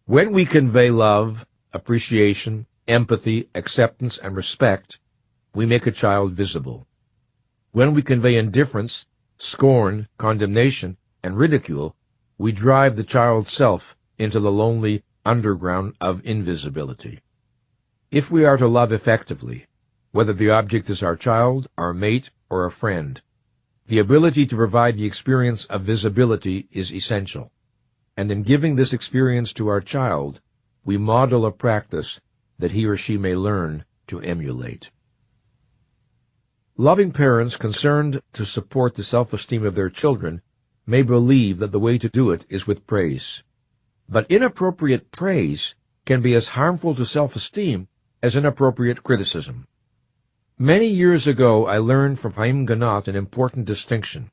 When we convey love, appreciation, empathy, acceptance, and respect, we make a child visible. When we convey indifference, scorn, condemnation, and ridicule, we drive the child's self into the lonely underground of invisibility. If we are to love effectively, whether the object is our child, our mate, or a friend, the ability to provide the experience of visibility is essential. and in giving this experience to our child, we model a practice that he or she may learn to emulate. Loving parents concerned to support the self-esteem of their children may believe that the way to do it is with praise. But inappropriate praise can be as harmful to self-esteem as inappropriate criticism. Many years ago, I learned from Chaim Ganat an important distinction,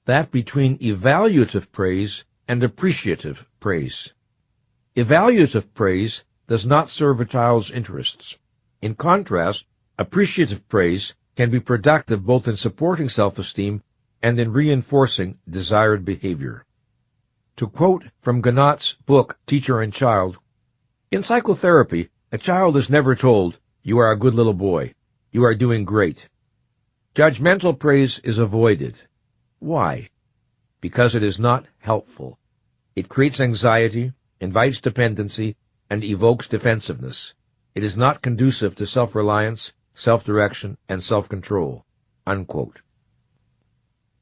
that between evaluative praise and appreciative praise. Evaluative praise does not serve a child's interests. In contrast, appreciative praise can be productive both in supporting self-esteem and in reinforcing desired behavior. To quote from Ganat's book, Teacher and Child, "In psychotherapy, a child is never told, 'You are a good little boy. You are doing great.' Judgmental praise is avoided. Why? Because it is not helpful. It creates anxiety, invites dependency, and evokes defensiveness. It is not conducive to self-reliance, self-direction, and self-control." Unquote.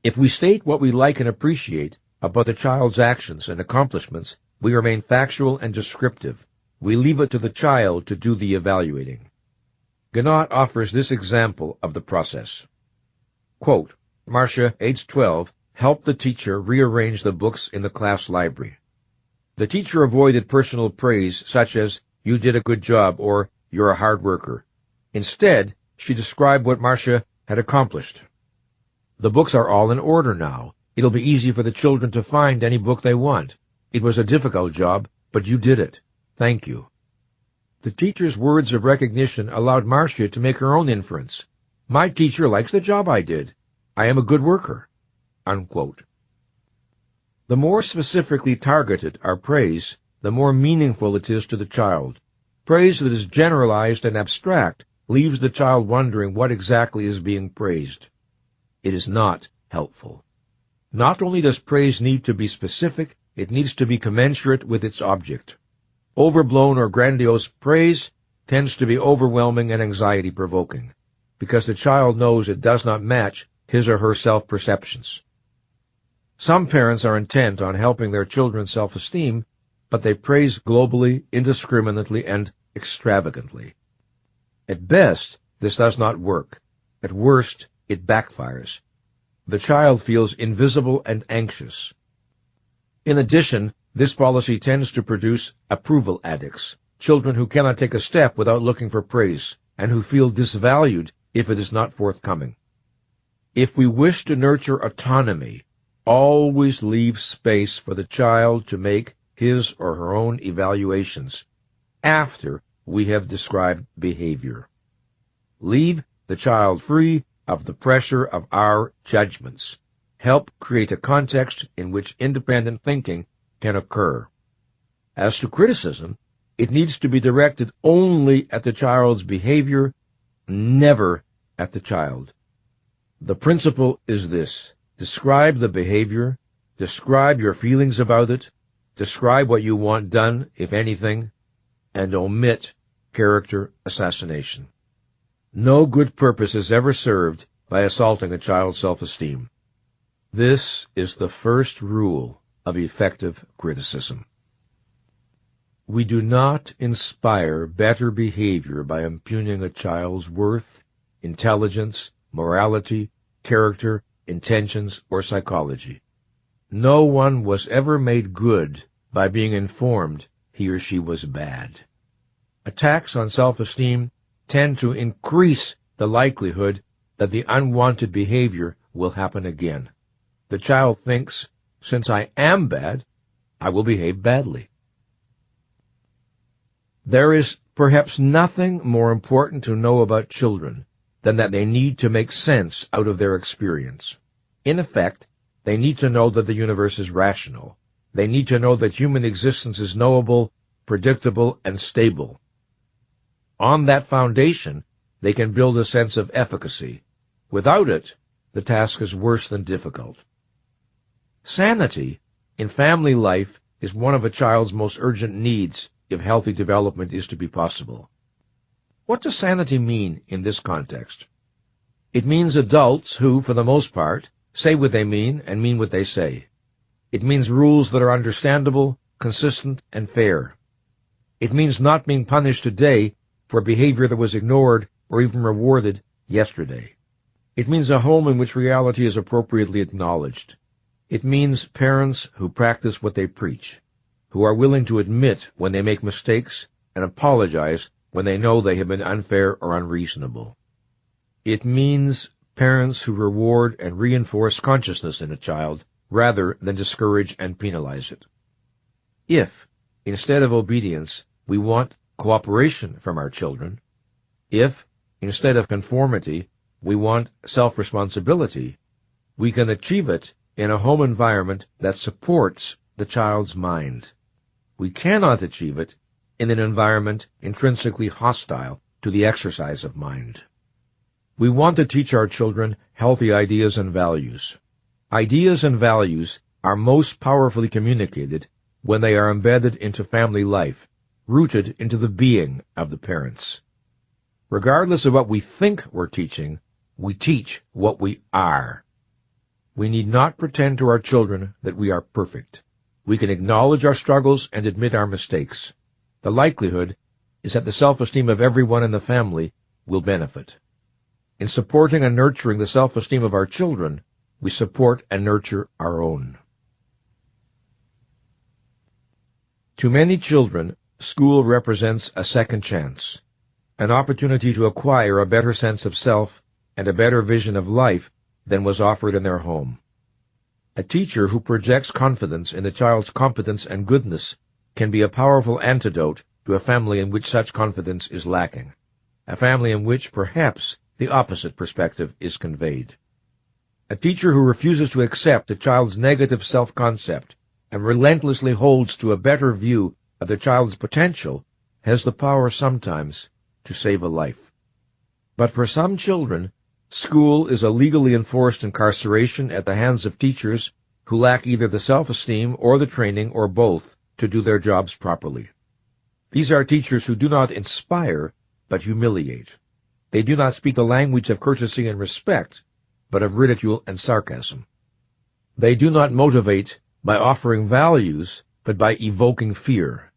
If we state what we like and appreciate about the child's actions and accomplishments, we remain factual and descriptive. We leave it to the child to do the evaluating. Ganat offers this example of the process. Quote, "Marcia, age 12, helped the teacher rearrange the books in the class library. The teacher avoided personal praise such as, 'You did a good job,' or 'You're a hard worker.' Instead, she described what Marcia had accomplished. 'The books are all in order now. It'll be easy for the children to find any book they want. It was a difficult job, but you did it. Thank you.' The teacher's words of recognition allowed Marcia to make her own inference. 'My teacher likes the job I did. I am a good worker.' Unquote. The more specifically targeted our praise, the more meaningful it is to the child. Praise that is generalized and abstract leaves the child wondering what exactly is being praised. It is not helpful. Not only does praise need to be specific, it needs to be commensurate with its object. Overblown or grandiose praise tends to be overwhelming and anxiety-provoking, because the child knows it does not match his or her self-perceptions. Some parents are intent on helping their children's self-esteem, but they praise globally, indiscriminately, and extravagantly. At best, this does not work. At worst, it backfires. The child feels invisible and anxious. In addition, this policy tends to produce approval addicts, children who cannot take a step without looking for praise, and who feel disvalued if it is not forthcoming. If we wish to nurture autonomy, always leave space for the child to make his or her own evaluations after we have described behavior. Leave the child free of the pressure of our judgments. Help create a context in which independent thinking can occur. As to criticism, it needs to be directed only at the child's behavior, never at the child. The principle is this: describe the behavior, describe your feelings about it, describe what you want done, if anything, and omit character assassination. No good purpose is ever served by assaulting a child's self-esteem. This is the first rule of effective criticism. We do not inspire better behavior by impugning a child's worth, intelligence, morality, character, intentions, or psychology. No one was ever made good by being informed he or she was bad. Attacks on self-esteem tend to increase the likelihood that the unwanted behavior will happen again. The child thinks, since I am bad, I will behave badly. There is perhaps nothing more important to know about children than that they need to make sense out of their experience. In effect, they need to know that the universe is rational. They need to know that human existence is knowable, predictable, and stable. On that foundation, they can build a sense of efficacy. Without it, the task is worse than difficult. Sanity in family life is one of a child's most urgent needs if healthy development is to be possible. What does sanity mean in this context? It means adults who, for the most part, say what they mean and mean what they say. It means rules that are understandable, consistent, and fair. It means not being punished today for behavior that was ignored or even rewarded yesterday. It means a home in which reality is appropriately acknowledged. It means parents who practice what they preach, who are willing to admit when they make mistakes and apologize when they know they have been unfair or unreasonable. It means parents who reward and reinforce consciousness in a child rather than discourage and penalize it. If, instead of obedience, we want cooperation from our children, if, instead of conformity, we want self-responsibility, we can achieve it in a home environment that supports the child's mind. We cannot achieve it in an environment intrinsically hostile to the exercise of mind. We want to teach our children healthy ideas and values. Ideas and values are most powerfully communicated when they are embedded into family life, rooted into the being of the parents. Regardless of what we think we're teaching, we teach what we are. We need not pretend to our children that we are perfect. We can acknowledge our struggles and admit our mistakes. The likelihood is that the self-esteem of everyone in the family will benefit. In supporting and nurturing the self-esteem of our children, we support and nurture our own. To many children, school represents a second chance, an opportunity to acquire a better sense of self and a better vision of life than was offered in their home. A teacher who projects confidence in the child's competence and goodness can be a powerful antidote to a family in which such confidence is lacking, a family in which perhaps the opposite perspective is conveyed. A teacher who refuses to accept a child's negative self-concept and relentlessly holds to a better view of the child's potential has the power sometimes to save a life. But for some children, school is a legally enforced incarceration at the hands of teachers who lack either the self-esteem or the training or both to do their jobs properly. These are teachers who do not inspire, but humiliate. They do not speak the language of courtesy and respect, but of ridicule and sarcasm. They do not motivate by offering values, but by evoking fear.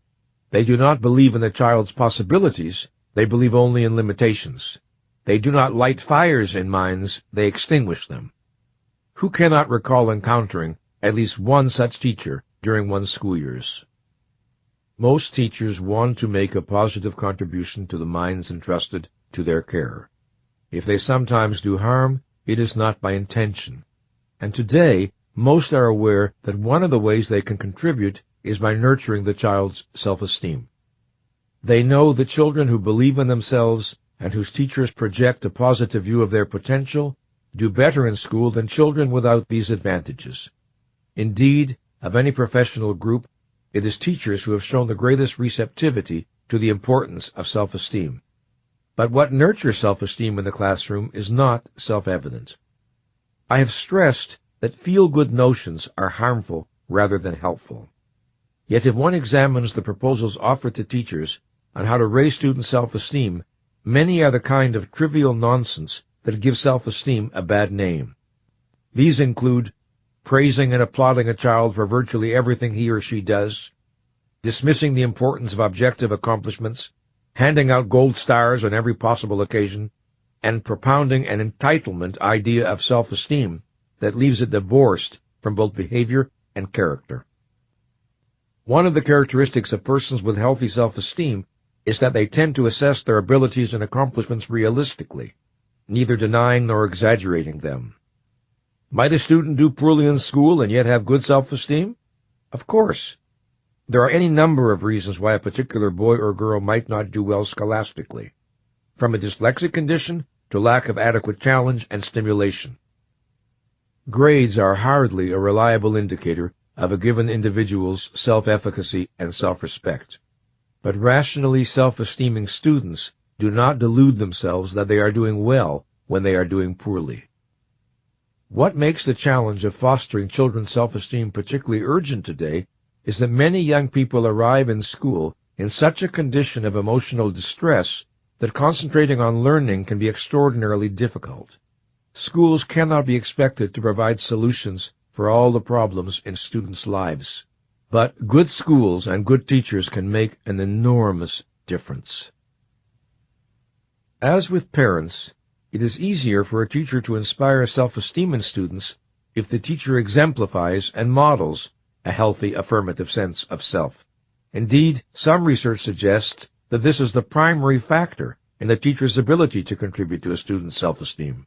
They do not believe in the child's possibilities, they believe only in limitations. They do not light fires in minds, they extinguish them. Who cannot recall encountering at least one such teacher during one's school years? Most teachers want to make a positive contribution to the minds entrusted to their care. If they sometimes do harm, it is not by intention. And today, most are aware that one of the ways they can contribute is by nurturing the child's self-esteem. They know that children who believe in themselves and whose teachers project a positive view of their potential do better in school than children without these advantages. Indeed, of any professional group, it is teachers who have shown the greatest receptivity to the importance of self-esteem. But what nurtures self-esteem in the classroom is not self-evident. I have stressed that feel-good notions are harmful rather than helpful. Yet if one examines the proposals offered to teachers on how to raise student self-esteem, many are the kind of trivial nonsense that give self-esteem a bad name. These include praising and applauding a child for virtually everything he or she does, dismissing the importance of objective accomplishments, handing out gold stars on every possible occasion, and propounding an entitlement idea of self-esteem that leaves it divorced from both behavior and character. One of the characteristics of persons with healthy self-esteem is that they tend to assess their abilities and accomplishments realistically, neither denying nor exaggerating them. Might a student do poorly in school and yet have good self-esteem? Of course. There are any number of reasons why a particular boy or girl might not do well scholastically, from a dyslexic condition to lack of adequate challenge and stimulation. Grades are hardly a reliable indicator of a given individual's self-efficacy and self-respect. But rationally self-esteeming students do not delude themselves that they are doing well when they are doing poorly. What makes the challenge of fostering children's self-esteem particularly urgent today is that many young people arrive in school in such a condition of emotional distress that concentrating on learning can be extraordinarily difficult. Schools cannot be expected to provide solutions for all the problems in students' lives. But good schools and good teachers can make an enormous difference. As with parents, it is easier for a teacher to inspire self-esteem in students if the teacher exemplifies and models a healthy affirmative sense of self. Indeed, some research suggests that this is the primary factor in the teacher's ability to contribute to a student's self-esteem.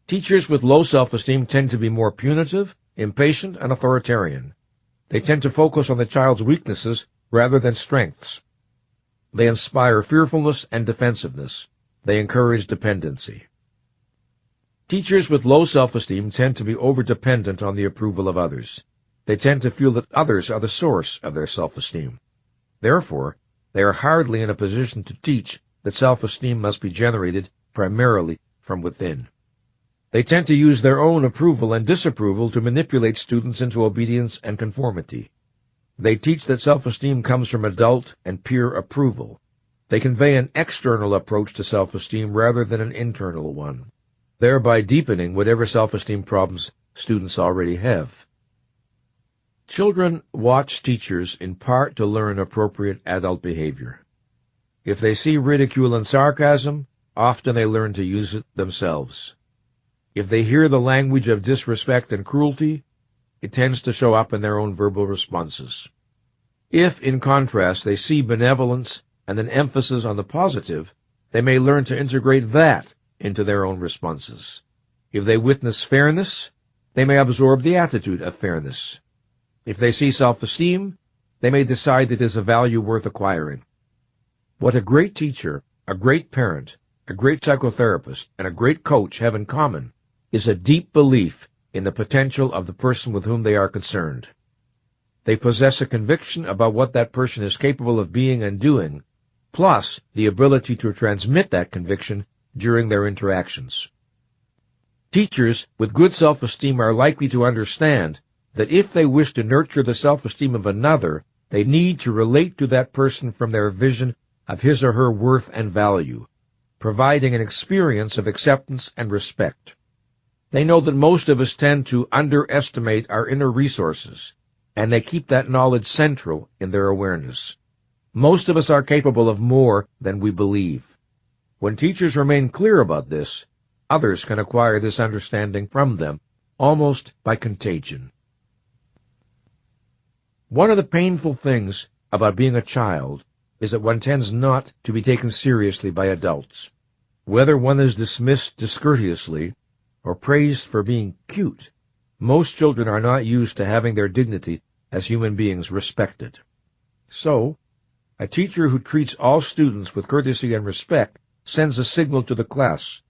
Teachers with low self-esteem tend to be more punitive, impatient, and authoritarian. They tend to focus on the child's weaknesses rather than strengths. They inspire fearfulness and defensiveness. They encourage dependency. Teachers with low self-esteem tend to be over-dependent on the approval of others. They tend to feel that others are the source of their self-esteem. Therefore, they are hardly in a position to teach that self-esteem must be generated primarily from within. They tend to use their own approval and disapproval to manipulate students into obedience and conformity. They teach that self-esteem comes from adult and peer approval. They convey an external approach to self-esteem rather than an internal one, thereby deepening whatever self-esteem problems students already have. Children watch teachers in part to learn appropriate adult behavior. If they see ridicule and sarcasm, often they learn to use it themselves. If they hear the language of disrespect and cruelty, it tends to show up in their own verbal responses. If, in contrast, they see benevolence and an emphasis on the positive, they may learn to integrate that into their own responses. If they witness fairness, they may absorb the attitude of fairness. If they see self-esteem, they may decide it is a value worth acquiring. What a great teacher, a great parent, a great psychotherapist, and a great coach have in common is a deep belief in the potential of the person with whom they are concerned. They possess a conviction about what that person is capable of being and doing, plus the ability to transmit that conviction during their interactions. Teachers with good self-esteem are likely to understand that if they wish to nurture the self-esteem of another, they need to relate to that person from their vision of his or her worth and value, providing an experience of acceptance and respect. They know that most of us tend to underestimate our inner resources, and they keep that knowledge central in their awareness. Most of us are capable of more than we believe. When teachers remain clear about this, others can acquire this understanding from them, almost by contagion. One of the painful things about being a child is that one tends not to be taken seriously by adults. Whether one is dismissed discourteously or praised for being cute, most children are not used to having their dignity as human beings respected. So, a teacher who treats all students with courtesy and respect sends a signal to the class.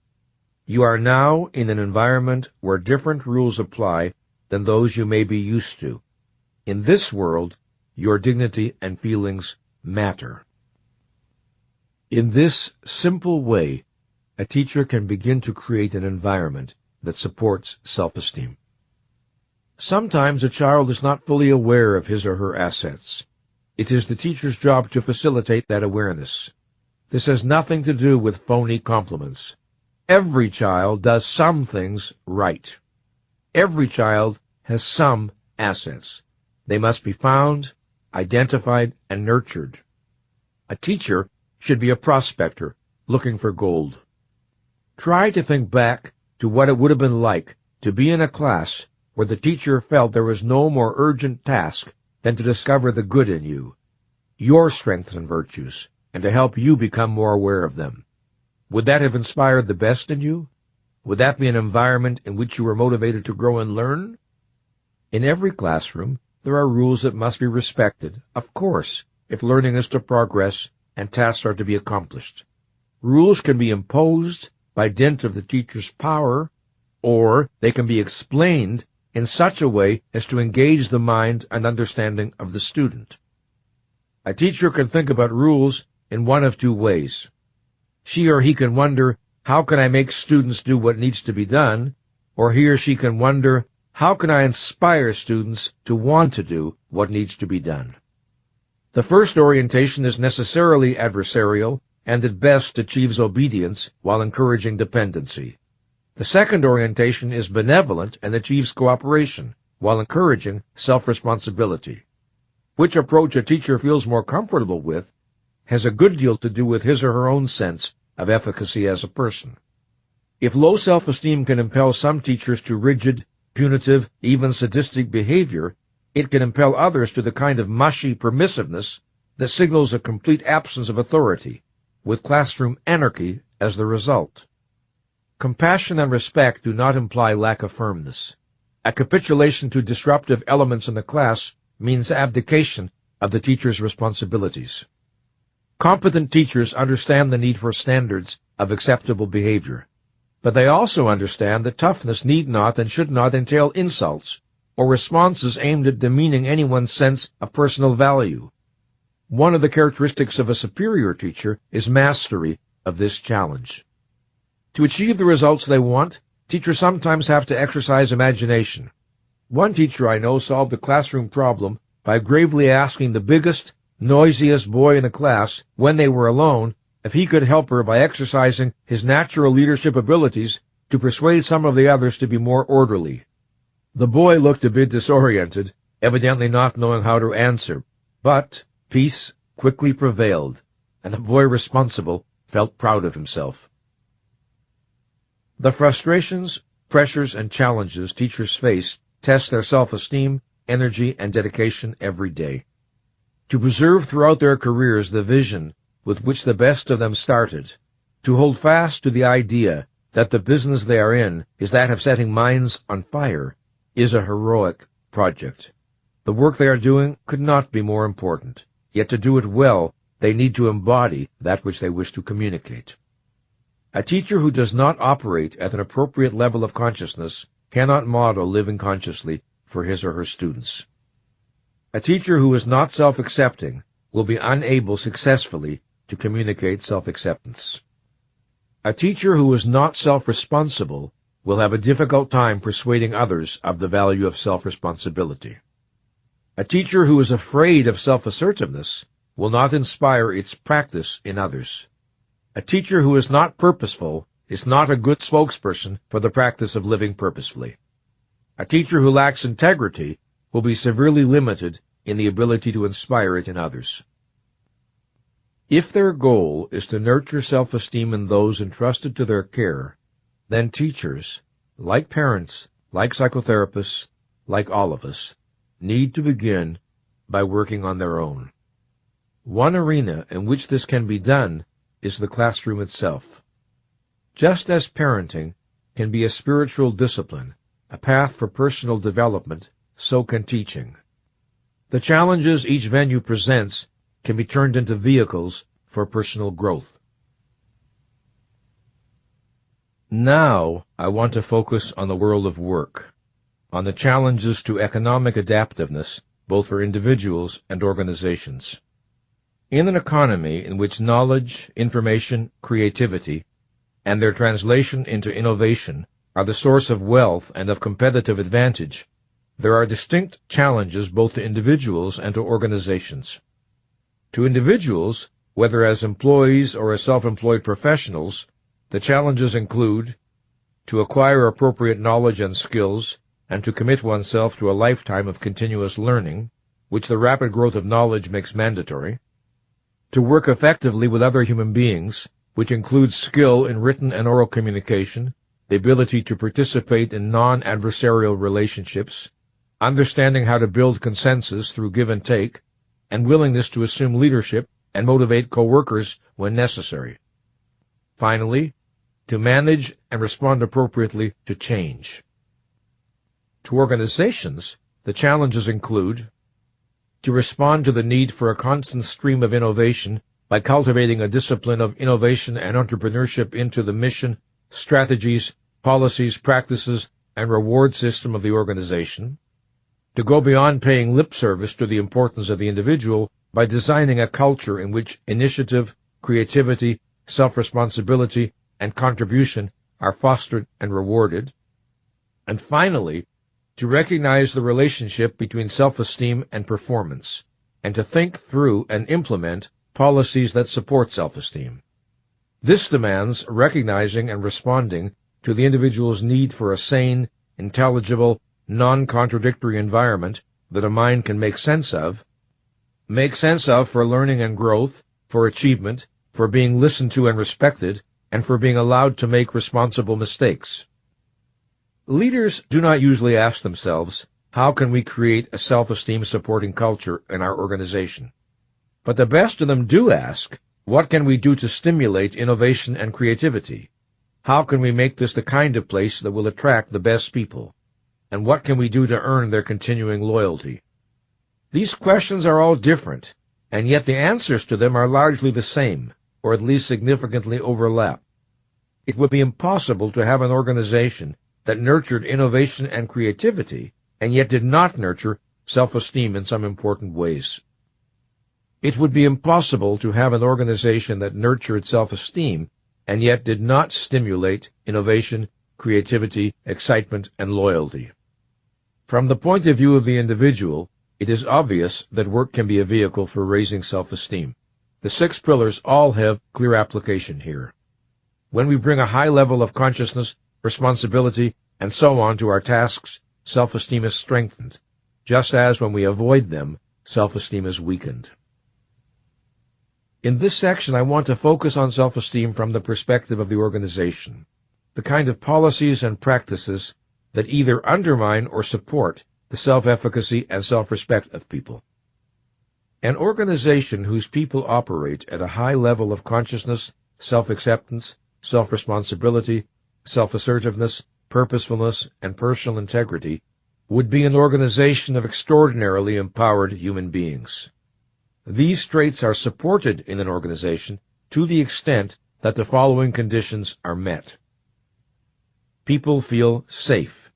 You are now in an environment where different rules apply than those you may be used to. In this world, your dignity and feelings matter. In this simple way, a teacher can begin to create an environment that supports self-esteem. Sometimes a child is not fully aware of his or her assets. It is the teacher's job to facilitate that awareness. This has nothing to do with phony compliments. Every child does some things right. Every child has some assets. They must be found, identified, and nurtured. A teacher should be a prospector looking for gold. Try to think back to what it would have been like to be in a class where the teacher felt there was no more urgent task than to discover the good in you, your strengths and virtues, and to help you become more aware of them. Would that have inspired the best in you? Would that be an environment in which you were motivated to grow and learn? In every classroom, there are rules that must be respected, of course, if learning is to progress and tasks are to be accomplished. Rules can be imposed by dint of the teacher's power, or they can be explained in such a way as to engage the mind and understanding of the student. A teacher can think about rules in one of two ways. She or he can wonder, how can I make students do what needs to be done? Or he or she can wonder, how can I inspire students to want to do what needs to be done? The first orientation is necessarily adversarial and at best achieves obedience while encouraging dependency. The second orientation is benevolent and achieves cooperation, while encouraging self-responsibility. Which approach a teacher feels more comfortable with has a good deal to do with his or her own sense of efficacy as a person. If low self-esteem can impel some teachers to rigid, punitive, even sadistic behavior, it can impel others to the kind of mushy permissiveness that signals a complete absence of authority, with classroom anarchy as the result. Compassion and respect do not imply lack of firmness. A capitulation to disruptive elements in the class means abdication of the teacher's responsibilities. Competent teachers understand the need for standards of acceptable behavior, but they also understand that toughness need not and should not entail insults or responses aimed at demeaning anyone's sense of personal value. One of the characteristics of a superior teacher is mastery of this challenge. To achieve the results they want, teachers sometimes have to exercise imagination. One teacher I know solved a classroom problem by gravely asking the biggest, noisiest boy in the class, when they were alone, if he could help her by exercising his natural leadership abilities to persuade some of the others to be more orderly. The boy looked a bit disoriented, evidently not knowing how to answer, but peace quickly prevailed, and the boy responsible felt proud of himself. The frustrations, pressures, and challenges teachers face test their self-esteem, energy, and dedication every day. To preserve throughout their careers the vision with which the best of them started, to hold fast to the idea that the business they are in is that of setting minds on fire, is a heroic project. The work they are doing could not be more important, yet to do it well, they need to embody that which they wish to communicate. A teacher who does not operate at an appropriate level of consciousness cannot model living consciously for his or her students. A teacher who is not self-accepting will be unable successfully to communicate self-acceptance. A teacher who is not self-responsible will have a difficult time persuading others of the value of self-responsibility. A teacher who is afraid of self-assertiveness will not inspire its practice in others. A teacher who is not purposeful is not a good spokesperson for the practice of living purposefully. A teacher who lacks integrity will be severely limited in the ability to inspire it in others. If their goal is to nurture self-esteem in those entrusted to their care, then teachers, like parents, like psychotherapists, like all of us, need to begin by working on their own. One arena in which this can be done is the classroom itself. Just as parenting can be a spiritual discipline, a path for personal development, so can teaching. The challenges each venue presents can be turned into vehicles for personal growth. Now, I want to focus on the world of work, on the challenges to economic adaptiveness, both for individuals and organizations. In an economy in which knowledge, information, creativity, and their translation into innovation are the source of wealth and of competitive advantage, there are distinct challenges both to individuals and to organizations. To individuals, whether as employees or as self-employed professionals, the challenges include to acquire appropriate knowledge and skills and to commit oneself to a lifetime of continuous learning, which the rapid growth of knowledge makes mandatory, to work effectively with other human beings, which includes skill in written and oral communication, the ability to participate in non-adversarial relationships, understanding how to build consensus through give and take, and willingness to assume leadership and motivate co-workers when necessary. Finally, to manage and respond appropriately to change. To organizations, the challenges include to respond to the need for a constant stream of innovation by cultivating a discipline of innovation and entrepreneurship into the mission, strategies, policies, practices, and reward system of the organization, to go beyond paying lip service to the importance of the individual by designing a culture in which initiative, creativity, self-responsibility, and contribution are fostered and rewarded, and finally, to recognize the relationship between self-esteem and performance, and to think through and implement policies that support self-esteem. This demands recognizing and responding to the individual's need for a sane, intelligible, non-contradictory environment that a mind can make sense of for learning and growth, for achievement, for being listened to and respected, and for being allowed to make responsible mistakes. Leaders do not usually ask themselves, how can we create a self-esteem supporting culture in our organization? But the best of them do ask, what can we do to stimulate innovation and creativity? How can we make this the kind of place that will attract the best people? And what can we do to earn their continuing loyalty? These questions are all different, and yet the answers to them are largely the same, or at least significantly overlap. It would be impossible to have an organization that nurtured innovation and creativity, and yet did not nurture self-esteem in some important ways. It would be impossible to have an organization that nurtured self-esteem, and yet did not stimulate innovation, creativity, excitement, and loyalty. From the point of view of the individual, it is obvious that work can be a vehicle for raising self-esteem. The 6 pillars all have clear application here. When we bring a high level of consciousness, responsibility, and so on to our tasks, self-esteem is strengthened, just as when we avoid them, self-esteem is weakened. In this section, I want to focus on self-esteem from the perspective of the organization, the kind of policies and practices that either undermine or support the self-efficacy and self-respect of people. An organization whose people operate at a high level of consciousness, self-acceptance, self-responsibility, self-assertiveness, purposefulness, and personal integrity would be an organization of extraordinarily empowered human beings. These traits are supported in an organization to the extent that the following conditions are met. People feel safe.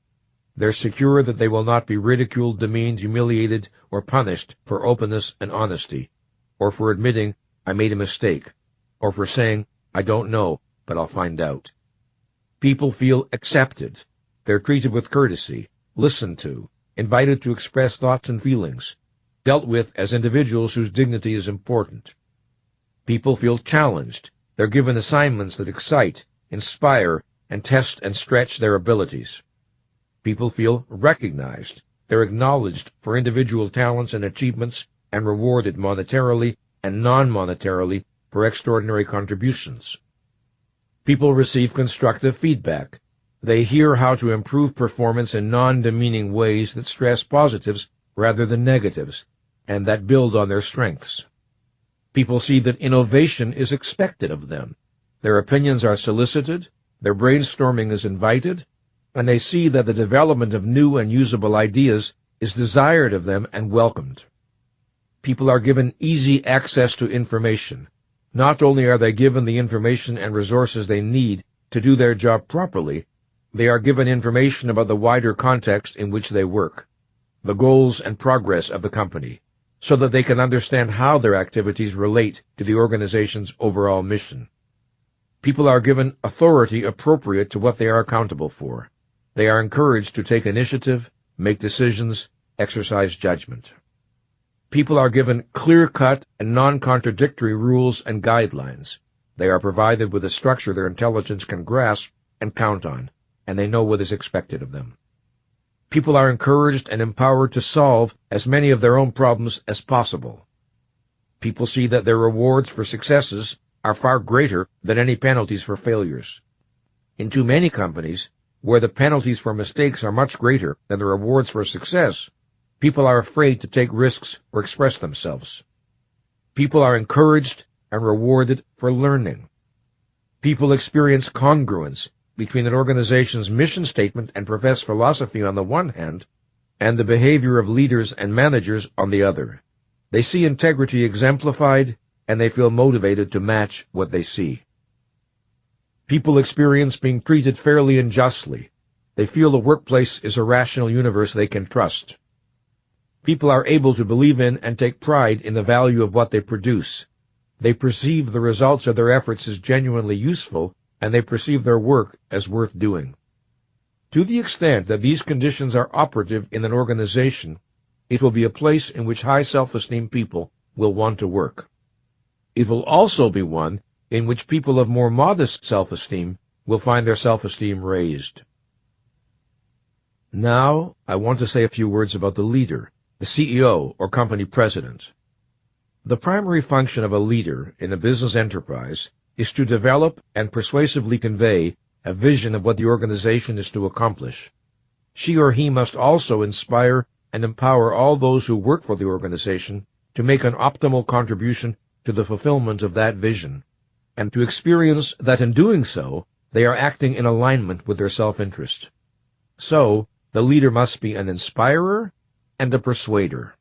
They're secure that they will not be ridiculed, demeaned, humiliated, or punished for openness and honesty, or for admitting, I made a mistake, or for saying, I don't know, but I'll find out. People feel accepted. They're treated with courtesy, listened to, invited to express thoughts and feelings, dealt with as individuals whose dignity is important. People feel challenged. They're given assignments that excite, inspire, and test and stretch their abilities. People feel recognized. They're acknowledged for individual talents and achievements and rewarded monetarily and non-monetarily for extraordinary contributions. People receive constructive feedback. They hear how to improve performance in non-demeaning ways that stress positives rather than negatives, and that build on their strengths. People see that innovation is expected of them. Their opinions are solicited, their brainstorming is invited, and they see that the development of new and usable ideas is desired of them and welcomed. People are given easy access to information. Not only are they given the information and resources they need to do their job properly, they are given information about the wider context in which they work, the goals and progress of the company, so that they can understand how their activities relate to the organization's overall mission. People are given authority appropriate to what they are accountable for. They are encouraged to take initiative, make decisions, exercise judgment. People are given clear-cut and non-contradictory rules and guidelines. They are provided with a structure their intelligence can grasp and count on, and they know what is expected of them. People are encouraged and empowered to solve as many of their own problems as possible. People see that their rewards for successes are far greater than any penalties for failures. In too many companies, where the penalties for mistakes are much greater than the rewards for success, people are afraid to take risks or express themselves. People are encouraged and rewarded for learning. People experience congruence between an organization's mission statement and professed philosophy on the one hand, and the behavior of leaders and managers on the other. They see integrity exemplified, and they feel motivated to match what they see. People experience being treated fairly and justly. They feel the workplace is a rational universe they can trust. People are able to believe in and take pride in the value of what they produce. They perceive the results of their efforts as genuinely useful, and they perceive their work as worth doing. To the extent that these conditions are operative in an organization, it will be a place in which high self-esteem people will want to work. It will also be one in which people of more modest self-esteem will find their self-esteem raised. Now, I want to say a few words about the leader, the CEO or company president. The primary function of a leader in a business enterprise is to develop and persuasively convey a vision of what the organization is to accomplish. She or he must also inspire and empower all those who work for the organization to make an optimal contribution to the fulfillment of that vision, and to experience that in doing so, they are acting in alignment with their self-interest. So, the leader must be an inspirer and a persuader.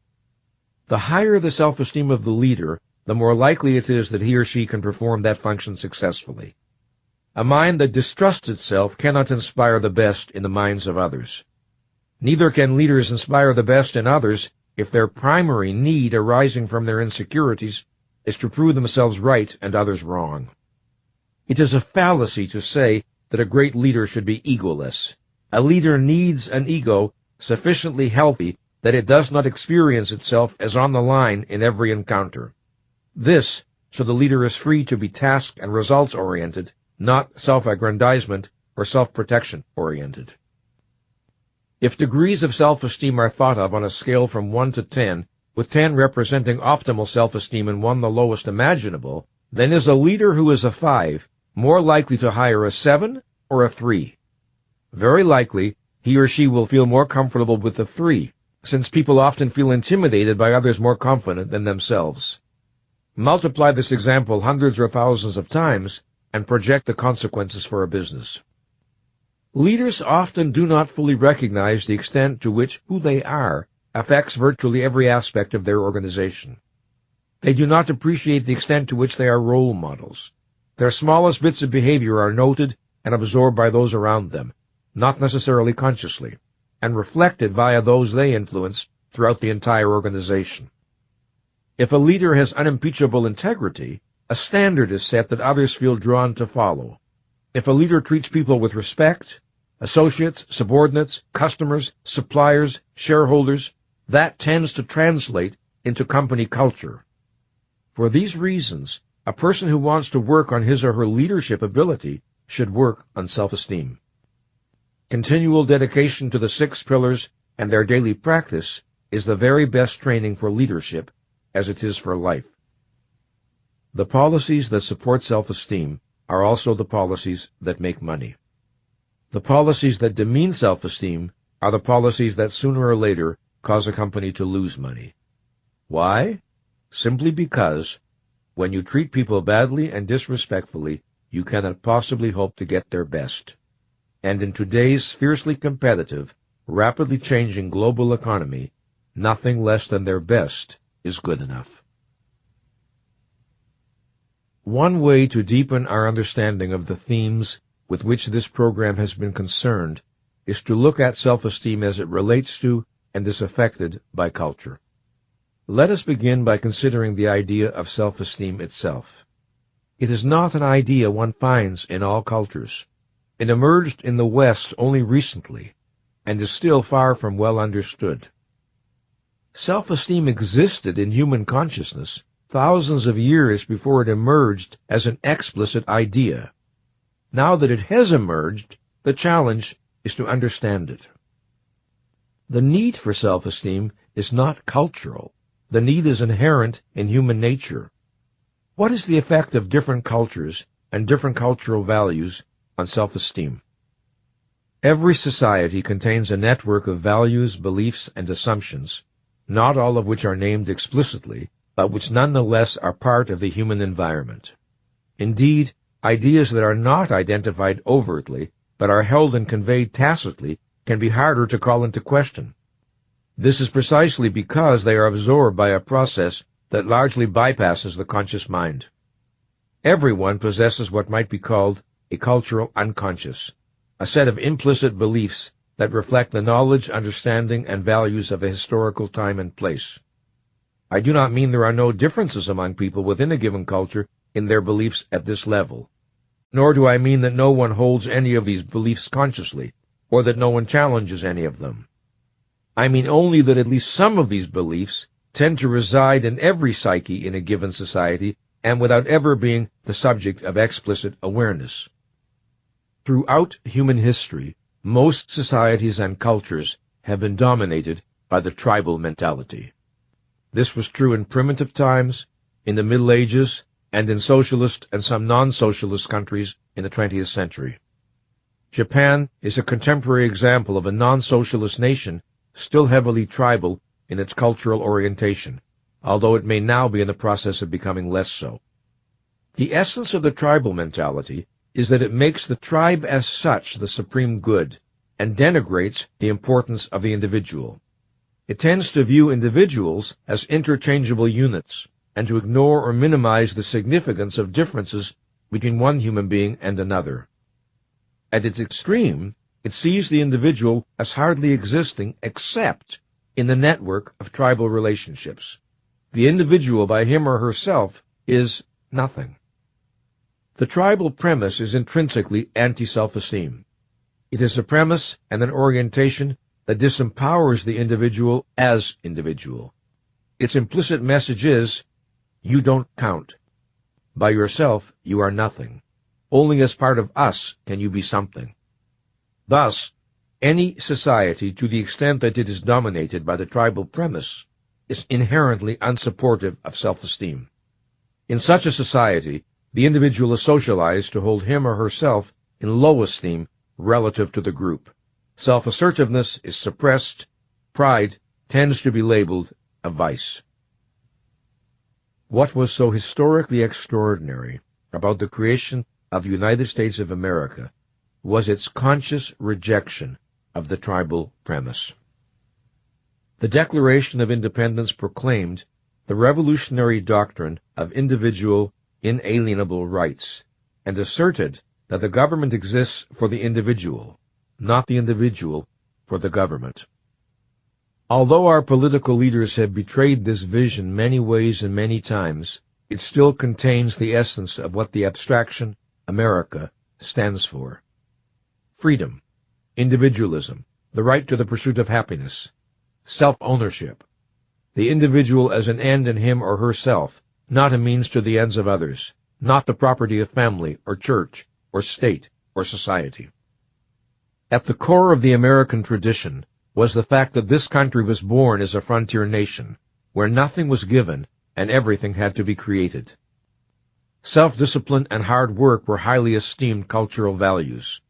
The higher the self-esteem of the leader, the more likely it is that he or she can perform that function successfully. A mind that distrusts itself cannot inspire the best in the minds of others. Neither can leaders inspire the best in others if their primary need arising from their insecurities is to prove themselves right and others wrong. It is a fallacy to say that a great leader should be egoless. A leader needs an ego sufficiently healthy that it does not experience itself as on the line in every encounter. This, so the leader is free to be task and results-oriented, not self-aggrandizement or self-protection-oriented. If degrees of self-esteem are thought of on a scale from 1 to 10, with 10 representing optimal self-esteem and 1 the lowest imaginable, then is a leader who is a 5 more likely to hire a 7 or a 3? Very likely, he or she will feel more comfortable with the 3, since people often feel intimidated by others more confident than themselves. Multiply this example hundreds or thousands of times, and project the consequences for a business. Leaders often do not fully recognize the extent to which who they are affects virtually every aspect of their organization. They do not appreciate the extent to which they are role models. Their smallest bits of behavior are noted and absorbed by those around them, not necessarily consciously, and reflected via those they influence throughout the entire organization. If a leader has unimpeachable integrity, a standard is set that others feel drawn to follow. If a leader treats people with respect, associates, subordinates, customers, suppliers, shareholders, that tends to translate into company culture. For these reasons, a person who wants to work on his or her leadership ability should work on self-esteem. Continual dedication to the 6 pillars and their daily practice is the very best training for leadership as it is for life. The policies that support self-esteem are also the policies that make money. The policies that demean self-esteem are the policies that sooner or later cause a company to lose money. Why? Simply because when you treat people badly and disrespectfully, you cannot possibly hope to get their best. And in today's fiercely competitive, rapidly changing global economy, nothing less than their best is good enough. One way to deepen our understanding of the themes with which this program has been concerned is to look at self-esteem as it relates to and is affected by culture. Let us begin by considering the idea of self-esteem itself. It is not an idea one finds in all cultures. It emerged in the West only recently, and is still far from well understood. Self-esteem existed in human consciousness thousands of years before it emerged as an explicit idea. Now that it has emerged, the challenge is to understand it. The need for self-esteem is not cultural. The need is inherent in human nature. What is the effect of different cultures and different cultural values on self-esteem? Every society contains a network of values, beliefs, and assumptions, not all of which are named explicitly, but which nonetheless are part of the human environment. Indeed, ideas that are not identified overtly, but are held and conveyed tacitly, can be harder to call into question. This is precisely because they are absorbed by a process that largely bypasses the conscious mind. Everyone possesses what might be called a cultural unconscious, a set of implicit beliefs that reflect the knowledge, understanding, and values of a historical time and place. I do not mean there are no differences among people within a given culture in their beliefs at this level, nor do I mean that no one holds any of these beliefs consciously, or that no one challenges any of them. I mean only that at least some of these beliefs tend to reside in every psyche in a given society, and without ever being the subject of explicit awareness. Throughout human history, Most societies and cultures have been dominated by the tribal mentality. This was true in primitive times, in the Middle Ages, and in socialist and some non-socialist countries in the 20th century. Japan is a contemporary example of a non-socialist nation still heavily tribal in its cultural orientation, although it may now be in the process of becoming less so. The essence of the tribal mentality is that it makes the tribe as such the supreme good and denigrates the importance of the individual. It tends to view individuals as interchangeable units and to ignore or minimize the significance of differences between one human being and another. At its extreme, it sees the individual as hardly existing except in the network of tribal relationships. The individual by him or herself is nothing. The tribal premise is intrinsically anti-self-esteem. It is a premise and an orientation that disempowers the individual as individual. Its implicit message is, you don't count. By yourself, you are nothing. Only as part of us can you be something. Thus, any society, to the extent that it is dominated by the tribal premise, is inherently unsupportive of self-esteem. In such a society, the individual is socialized to hold him or herself in low esteem relative to the group. Self-assertiveness is suppressed. Pride tends to be labeled a vice. What was so historically extraordinary about the creation of the United States of America was its conscious rejection of the tribal premise. The Declaration of Independence proclaimed the revolutionary doctrine of individual inalienable rights and asserted that the government exists for the individual, not the individual for the government. Although our political leaders have betrayed this vision many ways and many times, it still contains the essence of what the abstraction America stands for. Freedom, individualism, the right to the pursuit of happiness, self-ownership, the individual as an end in him or herself, not a means to the ends of others, not the property of family or church or state or society. At the core of the American tradition was the fact that this country was born as a frontier nation, where nothing was given and everything had to be created. Self-discipline and hard work were highly esteemed cultural values.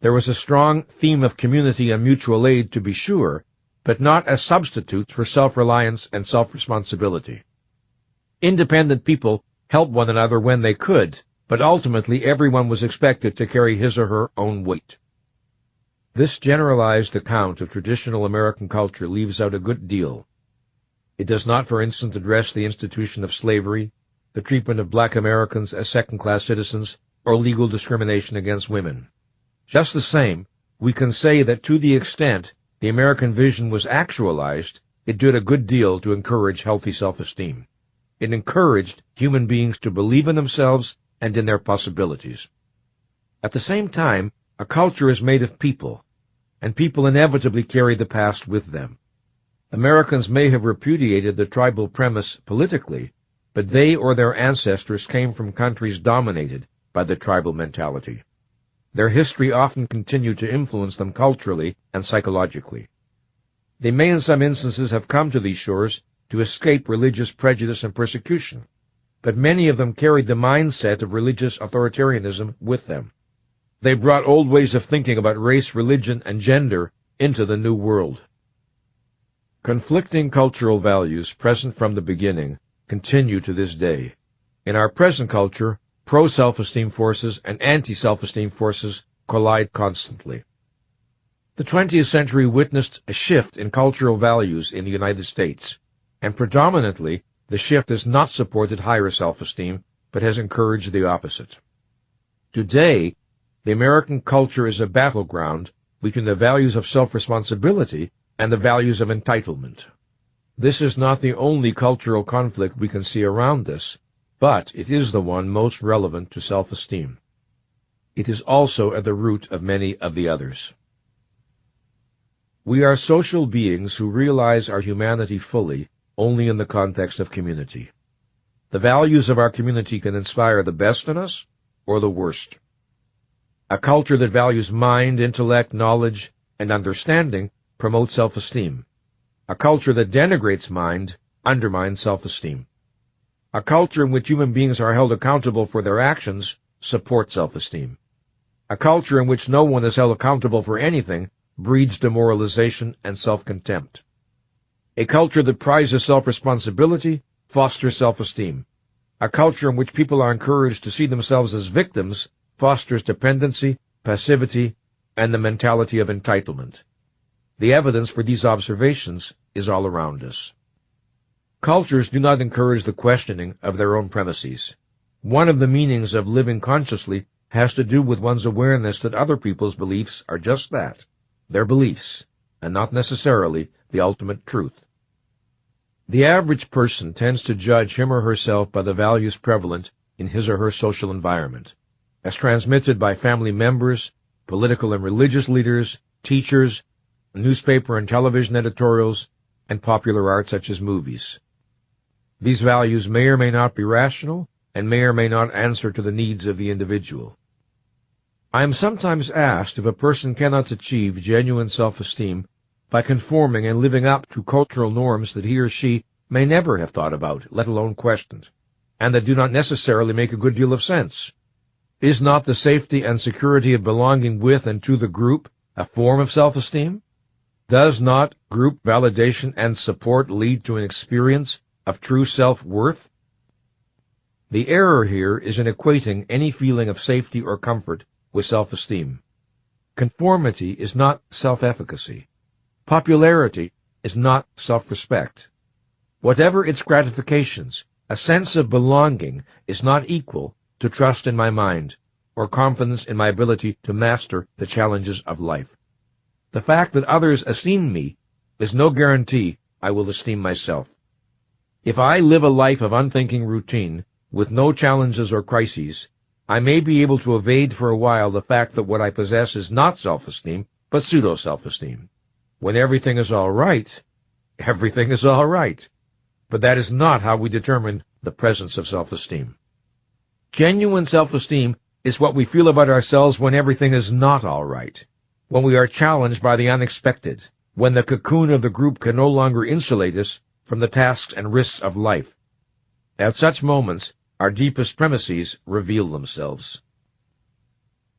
There was a strong theme of community and mutual aid, to be sure, but not as substitutes for self-reliance and self-responsibility. Independent people helped one another when they could, but ultimately everyone was expected to carry his or her own weight. This generalized account of traditional American culture leaves out a good deal. It does not, for instance, address the institution of slavery, the treatment of black Americans as second-class citizens, or legal discrimination against women. Just the same, we can say that to the extent the American vision was actualized, it did a good deal to encourage healthy self-esteem. It encouraged human beings to believe in themselves and in their possibilities. At the same time, a culture is made of people, and people inevitably carry the past with them. Americans may have repudiated the tribal premise politically, but they or their ancestors came from countries dominated by the tribal mentality. Their history often continued to influence them culturally and psychologically. They may in some instances have come to these shores to escape religious prejudice and persecution, but many of them carried the mindset of religious authoritarianism with them. They brought old ways of thinking about race, religion, and gender into the New World. Conflicting cultural values present from the beginning continue to this day. In our present culture, pro-self-esteem forces and anti-self-esteem forces collide constantly. The 20th century witnessed a shift in cultural values in the United States, and predominantly the shift has not supported higher self-esteem, but has encouraged the opposite. Today, the American culture is a battleground between the values of self-responsibility and the values of entitlement. This is not the only cultural conflict we can see around us, but it is the one most relevant to self-esteem. It is also at the root of many of the others. We are social beings who realize our humanity fully only in the context of community. The values of our community can inspire the best in us or the worst. A culture that values mind, intellect, knowledge, and understanding promotes self-esteem. A culture that denigrates mind undermines self-esteem. A culture in which human beings are held accountable for their actions supports self-esteem. A culture in which no one is held accountable for anything breeds demoralization and self-contempt. A culture that prizes self-responsibility fosters self-esteem. A culture in which people are encouraged to see themselves as victims fosters dependency, passivity, and the mentality of entitlement. The evidence for these observations is all around us. Cultures do not encourage the questioning of their own premises. One of the meanings of living consciously has to do with one's awareness that other people's beliefs are just that, their beliefs, and not necessarily the ultimate truth. The average person tends to judge him or herself by the values prevalent in his or her social environment, as transmitted by family members, political and religious leaders, teachers, newspaper and television editorials, and popular art such as movies. These values may or may not be rational, and may or may not answer to the needs of the individual. I am sometimes asked if a person cannot achieve genuine self-esteem by conforming and living up to cultural norms that he or she may never have thought about, let alone questioned, and that do not necessarily make a good deal of sense. Is not the safety and security of belonging with and to the group a form of self-esteem? Does not group validation and support lead to an experience of true self-worth? The error here is in equating any feeling of safety or comfort with self-esteem. Conformity is not self-efficacy. Popularity is not self-respect. Whatever its gratifications, a sense of belonging is not equal to trust in my mind or confidence in my ability to master the challenges of life. The fact that others esteem me is no guarantee I will esteem myself. If I live a life of unthinking routine, with no challenges or crises, I may be able to evade for a while the fact that what I possess is not self-esteem, but pseudo-self-esteem. When everything is all right, everything is all right. But that is not how we determine the presence of self-esteem. Genuine self-esteem is what we feel about ourselves when everything is not all right, when we are challenged by the unexpected, when the cocoon of the group can no longer insulate us from the tasks and risks of life. At such moments, our deepest premises reveal themselves.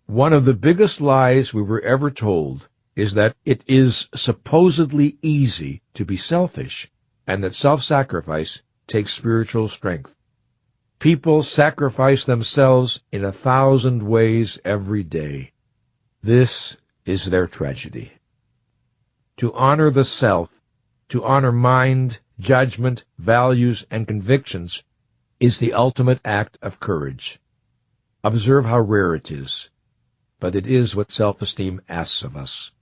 One of the biggest lies we were ever told is that it is supposedly easy to be selfish, and that self-sacrifice takes spiritual strength. People sacrifice themselves in 1,000 ways every day. This is their tragedy. To honor the self, to honor mind, judgment, values, and convictions is the ultimate act of courage. Observe how rare it is, but it is what self-esteem asks of us.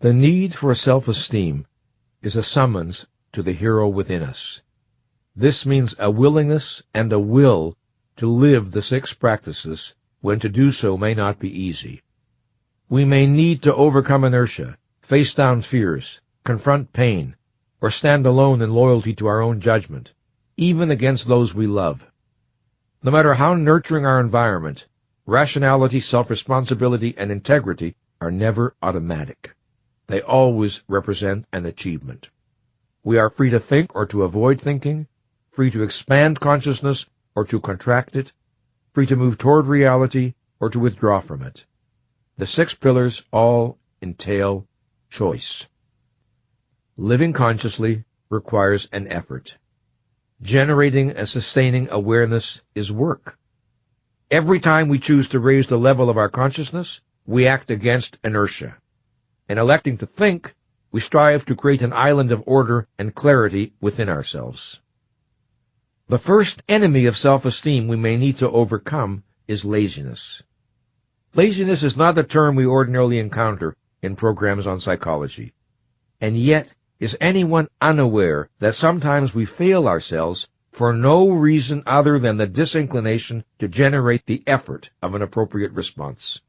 The need for self-esteem is a summons to the hero within us. This means a willingness and a will to live the 6 practices when to do so may not be easy. We may need to overcome inertia, face down fears, confront pain, or stand alone in loyalty to our own judgment, even against those we love. No matter how nurturing our environment, rationality, self-responsibility, and integrity are never automatic. They always represent an achievement. We are free to think or to avoid thinking, free to expand consciousness or to contract it, free to move toward reality or to withdraw from it. The 6 pillars all entail choice. Living consciously requires an effort. Generating and sustaining awareness is work. Every time we choose to raise the level of our consciousness, we act against inertia. In electing to think, we strive to create an island of order and clarity within ourselves. The first enemy of self-esteem we may need to overcome is laziness. Laziness is not a term we ordinarily encounter in programs on psychology. And yet, is anyone unaware that sometimes we fail ourselves for no reason other than the disinclination to generate the effort of an appropriate response?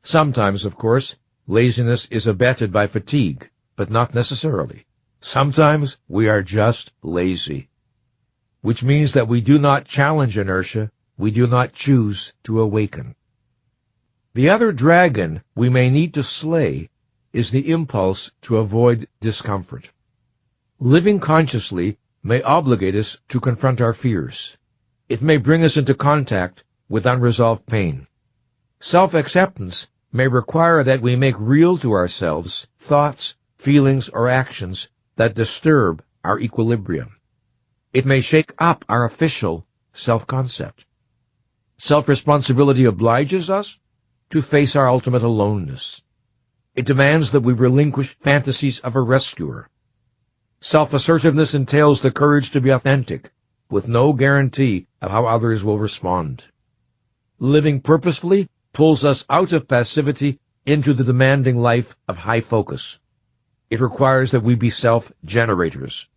Sometimes, of course, laziness is abetted by fatigue, but not necessarily. Sometimes we are just lazy, which means that we do not challenge inertia we do not choose to awaken. The other dragon we may need to slay is the impulse to avoid discomfort. Living consciously may obligate us to confront our fears. It may bring us into contact with unresolved pain. Self-acceptance may require that we make real to ourselves thoughts, feelings, or actions that disturb our equilibrium. It may shake up our official self-concept. Self-responsibility obliges us to face our ultimate aloneness. It demands that we relinquish fantasies of a rescuer. Self-assertiveness entails the courage to be authentic, with no guarantee of how others will respond. Living purposefully pulls us out of passivity into the demanding life of high focus. It requires that we be self-generators.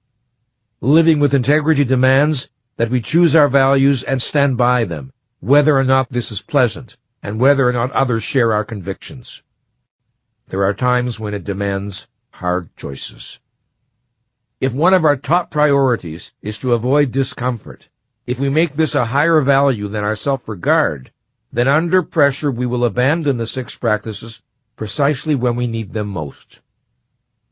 Living with integrity demands that we choose our values and stand by them, whether or not this is pleasant, and whether or not others share our convictions. There are times when it demands hard choices. If one of our top priorities is to avoid discomfort, if we make this a higher value than our self-regard, then under pressure we will abandon the 6 practices precisely when we need them most.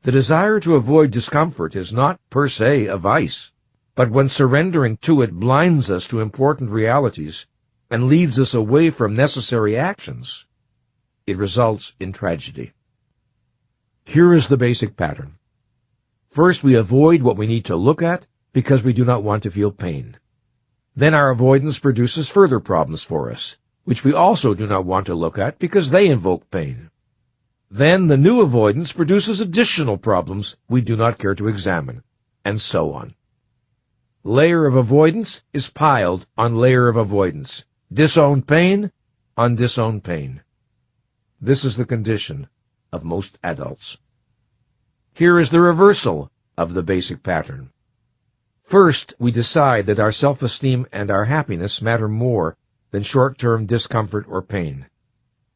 The desire to avoid discomfort is not per se a vice, but when surrendering to it blinds us to important realities and leads us away from necessary actions, it results in tragedy. Here is the basic pattern. First, we avoid what we need to look at because we do not want to feel pain. Then our avoidance produces further problems for us, which we also do not want to look at because they invoke pain. Then the new avoidance produces additional problems we do not care to examine, and so on. Layer of avoidance is piled on layer of avoidance, disowned pain on disowned pain. This is the condition of most adults. Here is the reversal of the basic pattern. First, we decide that our self-esteem and our happiness matter more than short-term discomfort or pain.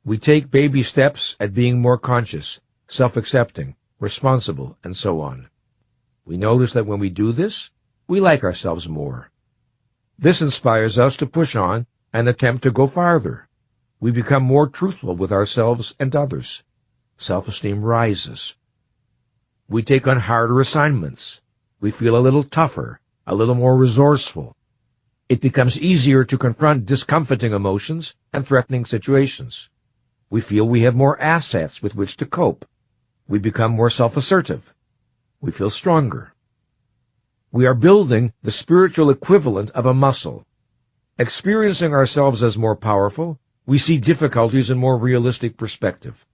We take baby steps at being more conscious, self-accepting, responsible, and so on. We notice that when we do this, we like ourselves more. This inspires us to push on and attempt to go farther. We become more truthful with ourselves and others. Self-esteem rises. We take on harder assignments. We feel a little tougher, a little more resourceful. It becomes easier to confront discomforting emotions and threatening situations. We feel we have more assets with which to cope. We become more self-assertive. We feel stronger. We are building the spiritual equivalent of a muscle. Experiencing ourselves as more powerful, we see difficulties in more realistic perspective.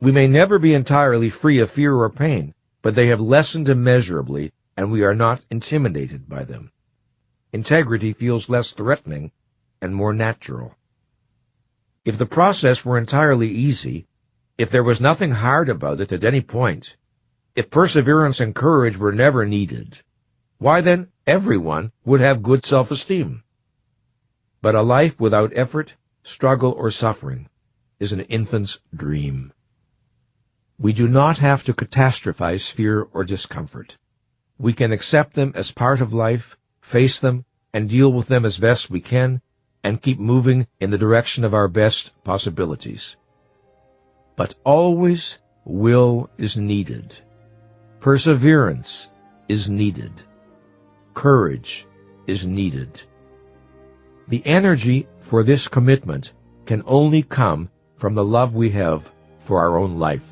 We may never be entirely free of fear or pain, but they have lessened immeasurably, and we are not intimidated by them. Integrity feels less threatening and more natural. If the process were entirely easy, if there was nothing hard about it at any point, if perseverance and courage were never needed, why then everyone would have good self-esteem. But a life without effort, struggle, or suffering is an infant's dream. We do not have to catastrophize fear or discomfort. We can accept them as part of life, face them, and deal with them as best we can, and keep moving in the direction of our best possibilities. But always will is needed. Perseverance is needed. Courage is needed. The energy for this commitment can only come from the love we have for our own life.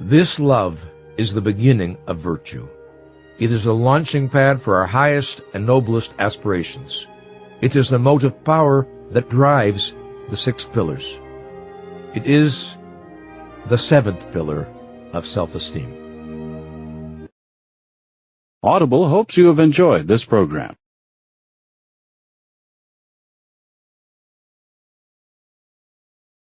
This love is the beginning of virtue. It is the launching pad for our highest and noblest aspirations. It is the motive power that drives the 6 pillars. It is the 7th pillar of self-esteem. Audible hopes you have enjoyed this program.